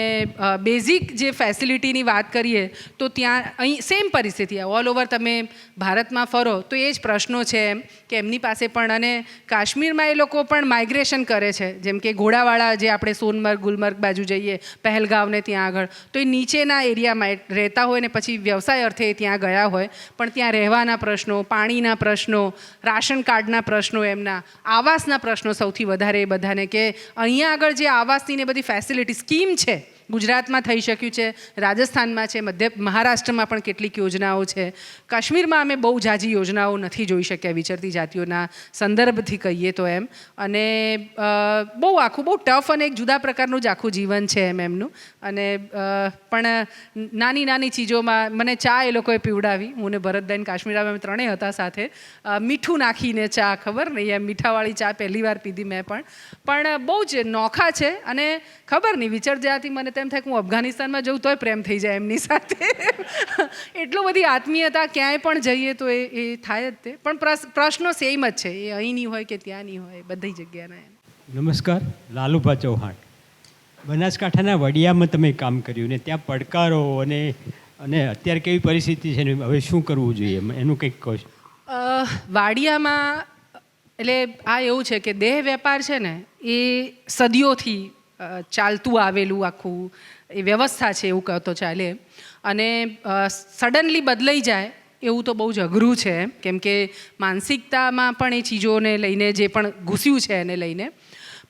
બેઝિક જે ફેસિલિટીની વાત કરીએ તો ત્યાં અહીં સેમ પરિસ્થિતિ, ઓલ ઓવર તમે ભારતમાં ફરો તો એ જ પ્રશ્નો છે એમ કે એમની પાસે પણ. અને કાશ્મીરમાં એ લોકો પણ માઇગ્રેશન કરે છે, જેમ કે ઘોડાવાળા જે આપણે સોનમર્ગ, ગુલમર્ગ બાજુ જઈએ, પહેલગાંવને ત્યાં આગળ, તો એ નીચેના એરિયામાં રહેતા હોય ને પછી વ્યવસાય અર્થે ત્યાં ગયા હોય, પણ ત્યાં રહેવાના પ્રશ્નો, પાણીના પ્રશ્નો, રાશન કાર્ડના પ્રશ્નો, એમના આવાસના પ્રશ્નો સૌથી વધારે એ બધાને, કે અહીંયા આગળ જે આવાસની ને બધી ફેસિલિટી સ્કીમ છે, ગુજરાતમાં થઈ શક્યું છે, રાજસ્થાનમાં છે, મહારાષ્ટ્રમાં પણ કેટલીક યોજનાઓ છે. કાશ્મીરમાં અમે બહુ ઝાઝી યોજનાઓ નથી જોઈ શક્યા વિચરતી જાતિઓના સંદર્ભથી કહીએ તો એમ. અને બહુ ટફ અને એક જુદા પ્રકારનું જ આખું જીવન છે એમ એમનું. અને પણ નાની નાની ચીજોમાં મને ચા એ લોકોએ પીવડાવી, હું ને ભરતદાન કાશ્મીરમાં અમે ત્રણેય હતા સાથે, મીઠું નાખીને ચા, ખબર નહીં એમ, મીઠાવાળી ચા પહેલી વાર પીધી મેં પણ બહુ જ નોખા છે. અને ખબર નહીં, વિચર જાતિ મને તેમ થાય કે હું અફઘાનિસ્તાનમાં જઉં તોય પ્રેમ થઈ જાય એમની સાથે. એટલું બધી આત્મીયતા, ક્યાંય પણ જઈએ તો એ થાય જ તે. પણ પ્રશ્નો સેમ જ છે, એ અહીંની હોય કે ત્યાંની હોય, બધી જગ્યાના. નમસ્કાર, લાલુભા ચૌહાણ. બનાસકાંઠાના વડિયામાં તમે કામ કર્યું ને ત્યાં પડકારો અને અત્યારે કેવી પરિસ્થિતિ છે ને હવે શું કરવું જોઈએ એનું કંઈક કહો. વાડિયામાં એટલે આ એવું છે કે દેહ વેપાર છે ને એ સદીઓથી ચાલતું આવેલું આખું એ વ્યવસ્થા છે એવું કહો તો ચાલે. અને સડનલી બદલાઈ જાય એવું તો બહુ જ અઘરું છે, કેમ કે માનસિકતામાં પણ એ ચીજોને લઈને જે પણ ઘૂસ્યું છે એને લઈને.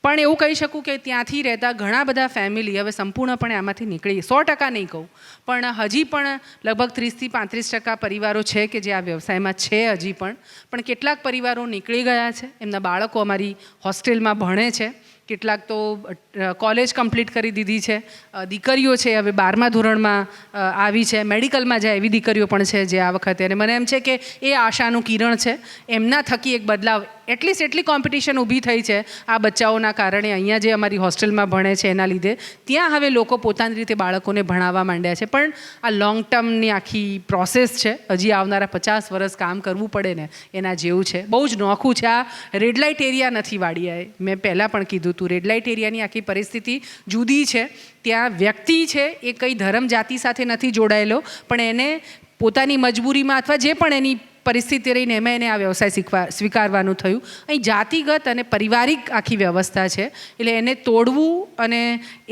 પણ એવું કહી શકું કે ત્યાંથી રહેતા ઘણા બધા ફેમિલી હવે સંપૂર્ણપણે આમાંથી નીકળી, 100% નહીં કહું, પણ હજી પણ લગભગ 30 થી 35% પરિવારો છે કે જે આ વ્યવસાયમાં છે હજી પણ કેટલાક પરિવારો નીકળી ગયા છે. એમના બાળકો અમારી હોસ્ટેલમાં ભણે છે, કેટલાક તો કોલેજ કમ્પ્લીટ કરી દીધી છે, દીકરીઓ છે હવે 12મા ધોરણમાં આવી છે, મેડિકલમાં જાય એવી દીકરીઓ પણ છે જે આ વખતે. અને મને એમ છે કે એ આશાનું કિરણ છે, એમના થકી એક બદલાવ, એટલીસ્ટ એટલી કોમ્પિટિશન ઊભી થઈ છે આ બચ્ચાઓના કારણે, અહીંયા જે અમારી હોસ્ટેલમાં ભણે છે એના લીધે. ત્યાં હવે લોકો પોતાની રીતે બાળકોને ભણાવવા માંડ્યા છે. પણ આ લોંગ ટર્મની આખી પ્રોસેસ છે, હજી આવનારા 50 વર્ષ કામ કરવું પડે ને એના જેવું છે. બહુ જ નોખું છે. આ રેડ લાઇટ એરિયા નથી વાડિયાએ, મેં પહેલાં પણ કીધું હતું, રેડ લાઇટ એરિયાની આખી પરિસ્થિતિ જુદી છે. ત્યાં વ્યક્તિ છે એ કંઈ ધર્મ જાતિ સાથે નથી જોડાયેલો, પણ એને પોતાની મજબૂરીમાં અથવા જે પણ એની પરિસ્થિતિ રહીને એમાં એને આ વ્યવસાય સ્વીકારવાનું થયું. અહીં જાતિગત અને પારિવારિક આખી વ્યવસ્થા છે, એટલે એને તોડવું અને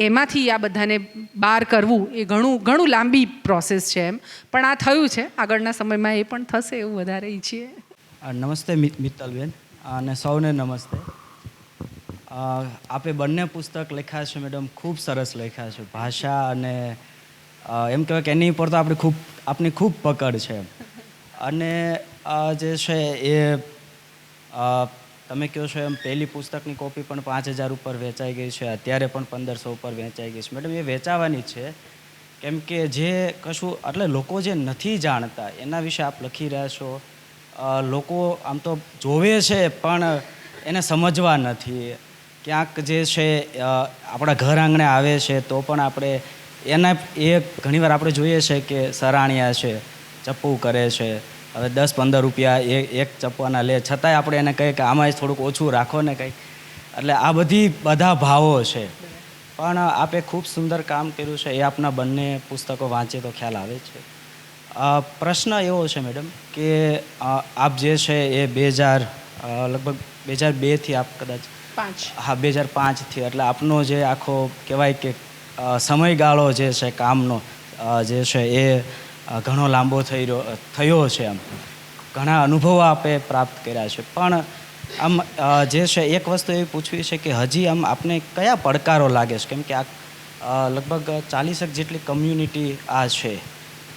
એમાંથી આ બધાને બહાર કરવું એ ઘણું લાંબી પ્રોસેસ છે એમ. પણ આ થયું છે, આગળના સમયમાં એ પણ થશે એવું વધારે ઈચ્છીએ. નમસ્તે મિત્તલબેન અને સૌને નમસ્તે. આપે બંને પુસ્તક લખ્યા છે મેડમ, ખૂબ સરસ લખ્યા છે. ભાષા અને એમ કહેવાય કે એની પર તો આપની ખૂબ પકડ છે. અને જે છે એ તમે કહો છો એમ પહેલી પુસ્તકની કોપી પણ 5,000 ઉપર વેચાઈ ગઈ છે, અત્યારે પણ 1,500 ઉપર વેચાઈ ગઈ છે. મેડમ, એ વેચાવાની છે, કેમ કે જે કશું એટલે લોકો જે નથી જાણતા એના વિશે આપ લખી રહ્યા છો. લોકો આમ તો જોવે છે પણ એને સમજવા નથી. ક્યાંક જે છે આપણા ઘર આંગણે આવે છે તો પણ આપણે એ ઘણીવાર આપણે જોઈએ છે કે સરાણિયા છે, ચપ્પુ કરે છે, હવે 10-15 રૂપિયા એક ચપ્પાના લે, છતાંય આપણે એને કહીએ કે આમાં થોડુંક ઓછું રાખો ને કંઈક. એટલે આ બધા ભાવો છે. પણ આપે ખૂબ સુંદર કામ કર્યું છે, એ આપના બંને પુસ્તકો વાંચે તો ખ્યાલ આવે છે. પ્રશ્ન એવો છે મેડમ કે આપ જે છે એ લગભગ 2002થી આપ કદાચ 2005થી, એટલે આપનો જે આખો કહેવાય કે સમયગાળો જે છે કામનો જે છે એ ઘણો લાંબો થયો છે. આમ ઘણા અનુભવો આપે પ્રાપ્ત કર્યા છે. પણ આમ જે છે એક વસ્તુ એવી પૂછવી છે કે હજી આમ આપને કયા પડકારો લાગે છે, કેમ કે આ લગભગ 40 જેટલી કમ્યુનિટી આ છે,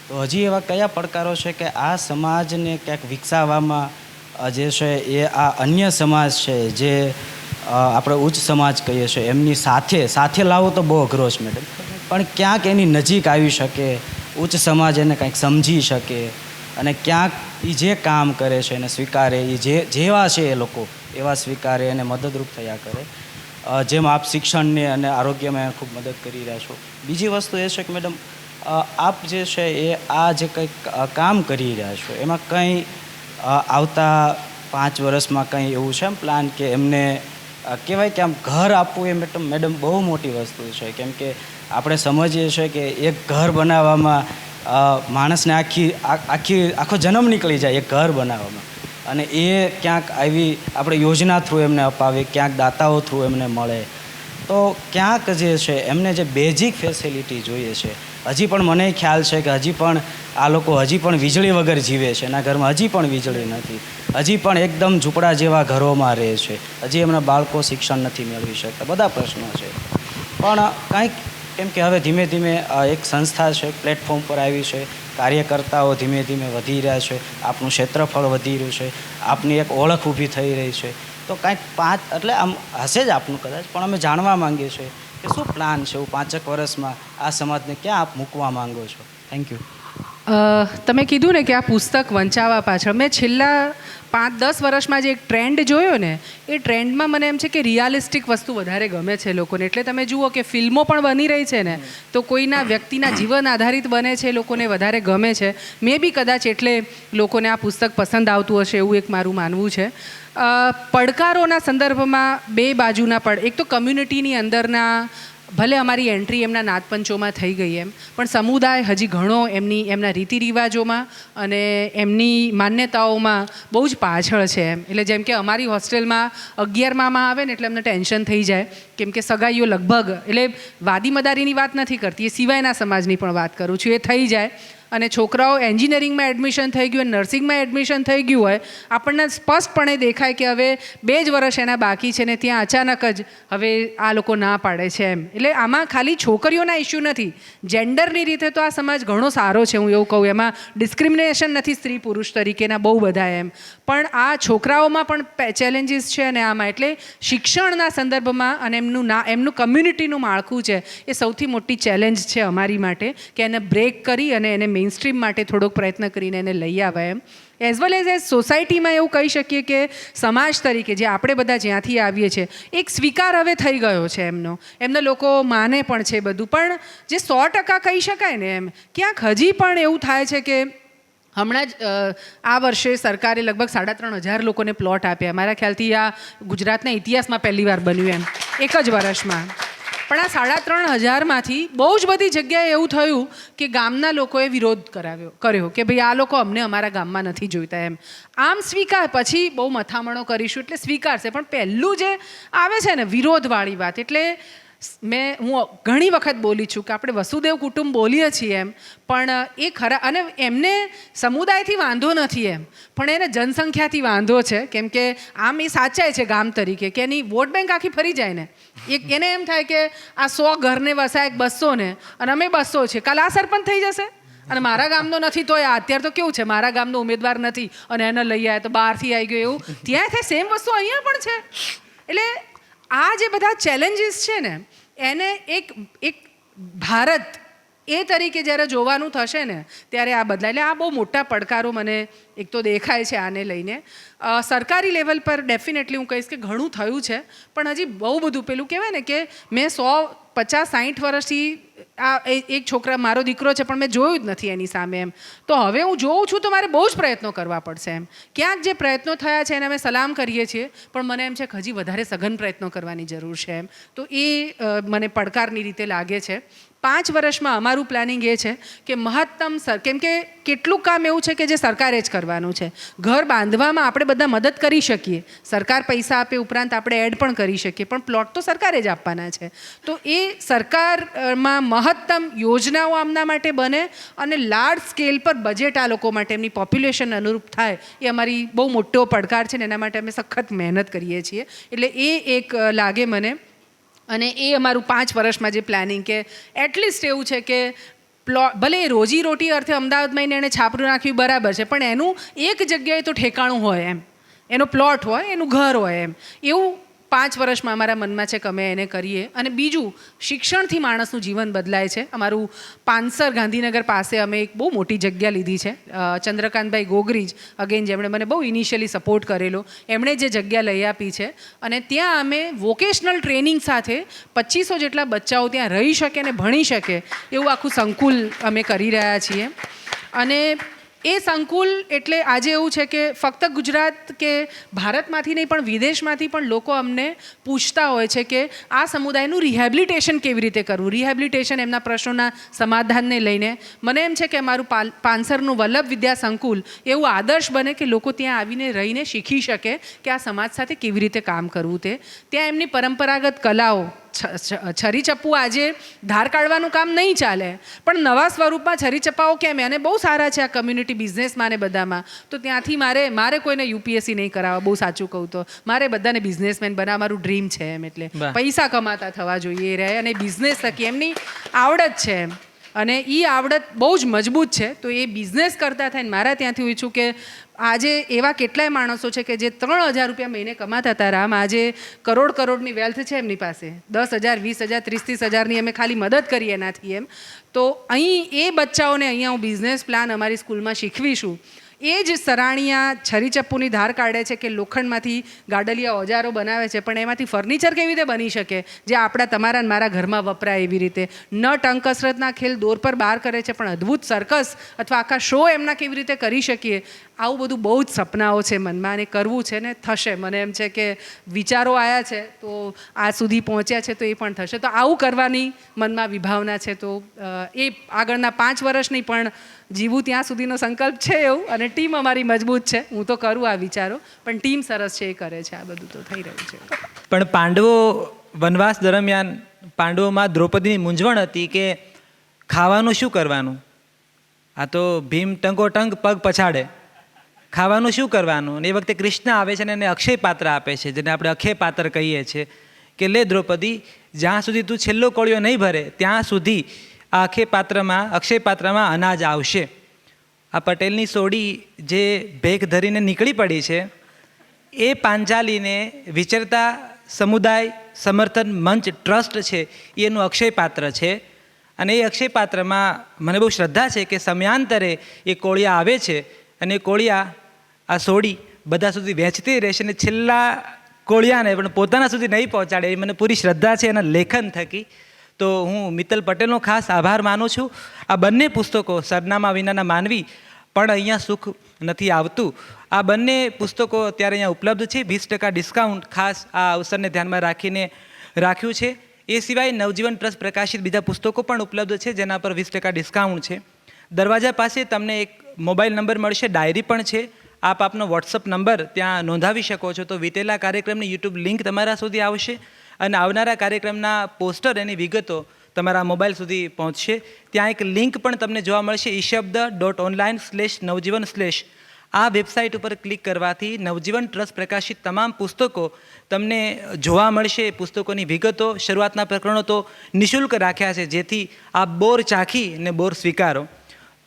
તો હજી એવા કયા પડકારો છે કે આ સમાજને ક્યાંક વિકસાવવામાં જે છે એ આ અન્ય સમાજ છે જે આપણે ઉચ્ચ સમાજ કહીએ છીએ એમની સાથે લાવવું તો બહુ અઘરો છે મેડમ, પણ ક્યાંક એની નજીક આવી શકે, ઉચ્ચ સમાજ એને કંઈક સમજી શકે અને ક્યાંક એ જે કામ કરે છે એને સ્વીકારે, એ જેવા છે એ લોકો એવા સ્વીકારે અને મદદરૂપ થયા કરે. જેમ આપ શિક્ષણને અને આરોગ્યમાં ખૂબ મદદ કરી રહ્યા છો. બીજી વસ્તુ એ છે કે મેડમ, આપ જે છે એ આ જે કંઈક કામ કરી રહ્યા છો એમાં કંઈ આવતા 5 વર્ષમાં કંઈ એવું છે એમ પ્લાન કે એમને કહેવાય કે આમ ઘર આપવું એ મેડમ બહુ મોટી વસ્તુ છે, કેમ કે આપણે સમજીએ છીએ કે એક ઘર બનાવવામાં માણસને આખો જન્મ નીકળી જાય એક ઘર બનાવવામાં, અને એ ક્યાંક આવી આપણે યોજના થ્રુ એમને અપાવીએ, ક્યાંક દાતાઓ થ્રુ એમને મળે, તો ક્યાંક જે છે એમને જે બેઝિક ફેસિલિટી જોઈએ છે. હજી પણ મને ખ્યાલ છે કે હજી પણ આ લોકો હજી પણ વીજળી વગર જીવે છે, એના ઘરમાં હજી પણ વીજળી નથી, હજી પણ એકદમ ઝૂંપડા જેવા ઘરોમાં રહે છે, હજી એમના બાળકો શિક્ષણ નથી મેળવી શકતા. બધા પ્રશ્નો છે. પણ કંઈક કેમ કે હવે ધીમે ધીમે એક સંસ્થા છે, પ્લેટફોર્મ પર આવી છે, કાર્યકર્તાઓ ધીમે ધીમે વધી રહ્યા છે, આપનું ક્ષેત્રફળ વધી રહ્યું છે, આપની એક ઓળખ ઊભી થઈ રહી છે, તો કાંઈક એટલે આમ હશે જ આપનું કદાચ, પણ અમે જાણવા માંગીએ છીએ કે શું પ્લાન છે 5 વર્ષમાં આ સમાજને ક્યાં આપ મૂકવા માંગો છો? Thank you. તમે કીધું ને કે આ પુસ્તક વંચાવવા પાછળ મેં છેલ્લા 5-10 વર્ષમાં જે એક ટ્રેન્ડ જોયો ને, એ ટ્રેન્ડમાં મને એમ છે કે રિયાલિસ્ટિક વસ્તુ વધારે ગમે છે લોકોને. એટલે તમે જુઓ કે ફિલ્મો પણ બની રહી છે ને, તો કોઈના વ્યક્તિના જીવન આધારિત બને છે, લોકોને વધારે ગમે છે. મે બી કદાચ એટલે લોકોને આ પુસ્તક પસંદ આવતું હશે એવું એક મારું માનવું છે. પડકારોના સંદર્ભમાં બે બાજુના એક તો કમ્યુનિટીની અંદરના ભલે અમારી એન્ટ્રી એમના નાદપંચોમાં થઈ ગઈ એમ, પણ સમુદાય હજી ઘણો એમના રીતિ રિવાજોમાં અને એમની માન્યતાઓમાં બહુ જ પાછળ છે એમ. એટલે જેમ કે અમારી હોસ્ટેલમાં 11માં આવે ને એટલે અમને ટેન્શન થઈ જાય, કેમ કે સગાઈઓ લગભગ, એટલે વાદી મદારીની વાત નથી કરતી, એ સિવાયના સમાજની પણ વાત કરું છું, એ થઈ જાય. અને છોકરાઓ એન્જિનિયરિંગમાં એડમિશન થઈ ગયું હોય, નર્સિંગમાં એડમિશન થઈ ગયું હોય, આપણને સ્પષ્ટપણે દેખાય કે હવે 2 જ વર્ષ એના બાકી છે ને ત્યાં અચાનક જ હવે આ લોકો ના પાડે છે એમ. એટલે આમાં ખાલી છોકરીઓના ઇસ્યુ નથી, જેન્ડરની રીતે તો આ સમાજ ઘણો સારો છે, હું એવું કહું. એમાં ડિસ્ક્રિમિનેશન નથી સ્ત્રી પુરુષ તરીકેના બહુ બધા એમ, પણ આ છોકરાઓમાં પણ ચેલેન્જીસ છે. અને આમાં એટલે શિક્ષણના સંદર્ભમાં અને એમનું કમ્યુનિટીનું માળખું છે એ સૌથી મોટી ચેલેન્જ છે અમારી માટે, કે એને બ્રેક કરી અને એને મેઇન સ્ટ્રીમ માટે થોડોક પ્રયત્ન કરીને એને લઈ આવે એમ. એઝ વેલ એઝ સોસાયટીમાં એવું કહી શકીએ કે સમાજ તરીકે જે આપણે બધા જ્યાંથી આવીએ છીએ, એક સ્વીકાર હવે થઈ ગયો છે એમના લોકો માને પણ છે બધું, પણ જે 100% કહી શકાય ને એમ, ક્યાંક હજી પણ એવું થાય છે કે હમણાં જ આ વર્ષે સરકારે લગભગ 3,500 લોકોને પ્લોટ આપ્યા. મારા ખ્યાલથી આ ગુજરાતના ઇતિહાસમાં પહેલીવાર બન્યું એમ, એક જ વર્ષમાં. પણ આ 3,500માંથી બહુ જ બધી જગ્યાએ એવું થયું કે ગામના લોકોએ વિરોધ કર્યો કે ભાઈ આ લોકો અમને અમારા ગામમાં નથી જોઈતા એમ. આમ સ્વીકાર, પછી બહુ મથામણો કરીશું એટલે સ્વીકારશે, પણ પહેલું જે આવે છે ને વિરોધવાળી વાત, એટલે હું ઘણી વખત બોલી છું કે આપણે વસુદેવ કુટુંબ બોલીએ છીએ એમ, પણ એ ખરા, અને એમને સમુદાયથી વાંધો નથી એમ, પણ એને જનસંખ્યાથી વાંધો છે. કેમ કે આમ એ સાચાય છે ગામ તરીકે કે એની વોટ બેંક આખી ફરી જાય ને, એને એમ થાય કે આ 100 ઘરને વસાય 200 ને, અને અમે 200 છે, કાલ આ સરપંચ થઈ જશે, અને મારા ગામનો નથી તો અત્યારે તો કેવું છે, મારા ગામનો ઉમેદવાર નથી અને એને લઈ આવ્યા તો બહારથી આવી ગયો એવું ત્યાં થાય. સેમ વસ્તુ અહીંયા પણ છે. એટલે આ જે બધા ચેલેન્જીસ છે ને એને એક ભારત એ તરીકે જ્યારે જોવાનું થશે ને ત્યારે આ બદલાય. એટલે આ બહુ મોટા પડકારો મને એક તો દેખાય છે આને લઈને. સરકારી લેવલ પર ડેફિનેટલી હું કહીશ કે ઘણું થયું છે, પણ હજી બહુ બધું પેલું કહેવાય ને કે મેં 150-60 વર્ષથી આ એક છોકરા મારો દીકરો છે પણ મેં જોયું જ નથી એની સામે એમ. તો હવે હું જોઉં છું તો મારે બહુ જ પ્રયત્નો કરવા પડશે એમ. ક્યાંક જે પ્રયત્નો થયા છે એને અમે સલામ કરીએ છીએ, પણ મને એમ છે કે હજી વધારે સઘન પ્રયત્નો કરવાની જરૂર છે એમ. તો એ મને પડકારની રીતે લાગે છે. 5 વર્ષમાં અમારું પ્લાનિંગ એ છે કે મહત્તમ કેમ કે કેટલું કામ એવું છે કે જે સરકારે જ કરવાનું છે. ઘર બાંધવામાં આપણે બધા મદદ કરી શકીએ, સરકાર પૈસા આપે ઉપરાંત આપણે એડ પણ કરી શકીએ, પણ પ્લોટ તો સરકારે જ આપવાના છે. તો એ સરકારમાં મહત્તમ યોજનાઓ આમના માટે બને અને લાર્જ સ્કેલ પર બજેટ આ લોકો માટે એમની પોપ્યુલેશન અનુરૂપ થાય, એ અમારી બહુ મોટો પડકાર છે ને એના માટે અમે સખત મહેનત કરીએ છીએ. એટલે એ એક લાગે મને. અને એ અમારું 5 વર્ષમાં જે પ્લાનિંગ કે એટલીસ્ટ એવું છે કે ભલે એ રોજીરોટી અર્થે અમદાવાદમાં એને છાપરું નાખ્યું બરાબર છે, પણ એનું એક જગ્યાએ તો ઠેકાણું હોય એમ, એનો પ્લોટ હોય, એનું ઘર હોય એમ. એવું 5 વર્ષમાં અમારા મનમાં છે કે અમે એને કરીએ. અને બીજું, શિક્ષણથી માણસનું જીવન બદલાય છે. અમારું પાનસર ગાંધીનગર પાસે અમે એક બહુ મોટી જગ્યા લીધી છે. ચંદ્રકાંતભાઈ ગોગરીજ અગેન જેમણે મને બહુ ઇનિશિયલી સપોર્ટ કરેલો, એમણે જે જગ્યા લઈ આપી છે. અને ત્યાં અમે વોકેશનલ ટ્રેનિંગ સાથે 2500 જેટલા બચ્ચાઓ ત્યાં રહી શકે અને ભણી શકે એવું આખું સંકુલ અમે કરી રહ્યા છીએ. અને એ સંકુલ એટલે આજે એવું છે કે ફક્ત ગુજરાત કે ભારતમાંથી નહીં પણ વિદેશમાંથી પણ લોકો અમને પૂછતા હોય છે કે આ સમુદાયનું રિહેબિલિટેશન કેવી રીતે કરવું, રિહેબિલિટેશન એમના પ્રશ્નોના સમાધાનને લઈને. મને એમ છે કે અમારું પાનસરનું વલ્લભ વિદ્યા સંકુલ એવું આદર્શ બને કે લોકો ત્યાં આવીને રહીને શીખી શકે કે આ સમાજ સાથે કેવી રીતે કામ કરવું. ત્યાં એમની પરંપરાગત કલાઓ, છરી ચપ્પુ આજે ધાર કાઢવાનું કામ નહીં ચાલે, પણ નવા સ્વરૂપમાં છરી ચપ્પાઓ કેમ અને બહુ સારા છે આ કમ્યુનિટી બિઝનેસમાં ને બધામાં. તો ત્યાંથી મારે કોઈને યુપીએસસી નહીં કરાવવા, બહુ સાચું કહું તો મારે બધાને બિઝનેસમેન બનાવવા મારું ડ્રીમ છે એમ. એટલે પૈસા કમાતા થવા જોઈએ એ રહે અને બિઝનેસ થકી એમની આવડત છે એમ, અને એ આવડત બહુ જ મજબૂત છે. તો એ બિઝનેસ કરતા થઈને મારા ત્યાંથી હું ઈચ્છું કે આજે એવા કેટલાય માણસો છે કે જે 3000 રૂપિયા મહિને કમાતા હતા રામ, આજે કરોડની વેલ્થ છે એમની પાસે. 10,000, 20,000, 30,000ની અમે ખાલી મદદ કરીએ એનાથી એમ. તો અહીં એ બચ્ચાઓને અહીંયા હું બિઝનેસ પ્લાન અમારી સ્કૂલમાં શીખવીશું. એ જ સરાણીયા છરી ચપ્પુની ધાર કાઢે છે કે લોખંડમાંથી ગાડલિયા ઓજારો બનાવે છે, પણ એમાંથી ફર્નિચર કેવી રીતે બની શકે જે આપણા તમારા ને મારા ઘરમાં વપરાય એવી રીતે. નટ અંક કસરતના ખેલ દોર પર બહાર કરે છે, પણ અદ્ભુત સર્કસ અથવા આખા શો એમના કેવી રીતે કરી શકીએ. આવું બધું બહુ જ સપનાઓ છે મનમાં અને કરવું છે ને થશે. મને એમ છે કે વિચારો આવ્યા છે તો આ સુધી પહોંચ્યા છે તો એ પણ થશે. તો આવું કરવાની મનમાં વિભાવના છે. તો એ આગળના 5 વર્ષ નહીં પણ જીવું ત્યાં સુધીનો સંકલ્પ છે એવું. અને ટીમ અમારી મજબૂત છે. હું તો કરું આ વિચારો, પણ ટીમ સરસ છે એ કરે છે. આ બધું તો થઈ રહ્યું છે. પણ પાંડવો વનવાસ દરમિયાન પાંડવોમાં દ્રૌપદીની મૂંઝવણ હતી કે ખાવાનું શું કરવાનું. આ તો ભીમ ટંગોટંગ પગ પછાડે, ખાવાનું શું કરવાનું. અને એ વખતે કૃષ્ણ આવે છે અને એને અક્ષય પાત્ર આપે છે, જેને આપણે અક્ષય પાત્ર કહીએ છીએ કે લે દ્રૌપદી, જ્યાં સુધી તું છેલ્લો કોળિયો નહીં ભરે ત્યાં સુધી આ અક્ષય પાત્રમાં અનાજ આવશે. આ પટેલની સોડી જે ભેખ ધરીને નીકળી પડી છે એ પાંચાલીને વિચરતા સમુદાય સમર્થન મંચ ટ્રસ્ટ છે એનું અક્ષય પાત્ર છે. અને એ અક્ષય પાત્રમાં મને બહુ શ્રદ્ધા છે કે સમયાંતરે એ કોળિયા આવે છે અને કોળિયા આ સોડી બધા સુધી વહેંચતી રહેશે અને છેલ્લા કોળિયાને પણ પોતાના સુધી નહીં પહોંચાડે એ મને પૂરી શ્રદ્ધા છે એના લેખન થકી. તો હું મિત્તલ પટેલનો ખાસ આભાર માનું છું. આ બંને પુસ્તકો સરનામા વિનાના માનવી પણ અહીંયા સુખ નથી આવતું, આ બંને પુસ્તકો અત્યારે અહીંયા ઉપલબ્ધ છે. 20% ડિસ્કાઉન્ટ ખાસ આ અવસરને ધ્યાનમાં રાખીને રાખ્યું છે. એ સિવાય નવજીવન ટ્રસ્ટ પ્રકાશિત બીજા પુસ્તકો પણ ઉપલબ્ધ છે જેના પર 20% ડિસ્કાઉન્ટ છે. દરવાજા પાસે તમને એક મોબાઈલ નંબર મળશે, ડાયરી પણ છે. આપ આપનો વોટ્સઅપ નંબર ત્યાં નોંધાવી શકો છો. તો વીતેલા કાર્યક્રમની યુટ્યુબ લિંક તમારા સુધી આવશે અને આવનારા કાર્યક્રમના પોસ્ટર એની વિગતો તમારા મોબાઈલ સુધી પહોંચશે. ત્યાં એક લિંક પણ તમને જોવા મળશે, ishbd.online/navjivan/ આ વેબસાઇટ ઉપર ક્લિક કરવાથી નવજીવન ટ્રસ્ટ પ્રકાશિત તમામ પુસ્તકો તમને જોવા મળશે. પુસ્તકોની વિગતો, શરૂઆતના પ્રકરણો તો નિઃશુલ્ક રાખ્યા છે જેથી આપ બોર ચાખી ને બોર સ્વીકારો.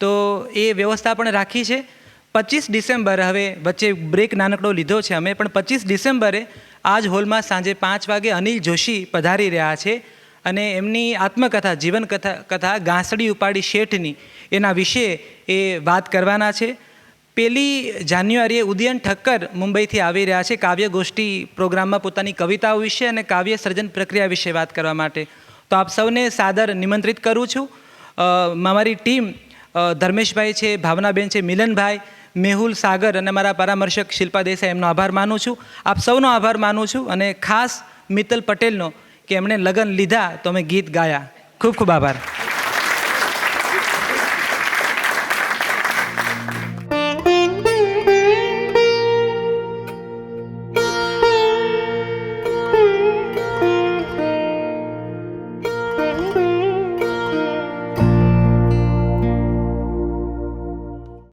તો એ વ્યવસ્થા પણ રાખી છે. 25 ડિસેમ્બર, હવે વચ્ચે બ્રેક નાનકડો લીધો છે અમે, પણ 25 ડિસેમ્બરે આ જ હોલમાં સાંજે 5 વાગે અનિલ જોશી પધારી રહ્યા છે અને એમની આત્મકથા, જીવન કથા ઘાસડી ઉપાડી શેઠની, એના વિશે એ વાત કરવાના છે. 1 જાન્યુઆરીએ ઉદયન ઠક્કર મુંબઈથી આવી રહ્યા છે કાવ્ય ગોષ્ઠી પ્રોગ્રામમાં પોતાની કવિતાઓ વિશે અને કાવ્ય સર્જન પ્રક્રિયા વિશે વાત કરવા માટે. તો આપ સૌને સાદર નિમંત્રિત કરું છું. મારી ટીમ ધર્મેશભાઈ છે, ભાવનાબેન છે, મિલનભાઈ, મેહુલ, સાગર અને મારા પરામર્શક શિલ્પા દેસાઈ, એમનો આભાર માનું છું. આપ સૌનો આભાર માનું છું અને ખાસ મિત્તલ પટેલનો કે એમણે લગન લીધા તો અમે ગીત ગાયા. ખૂબ ખૂબ આભાર.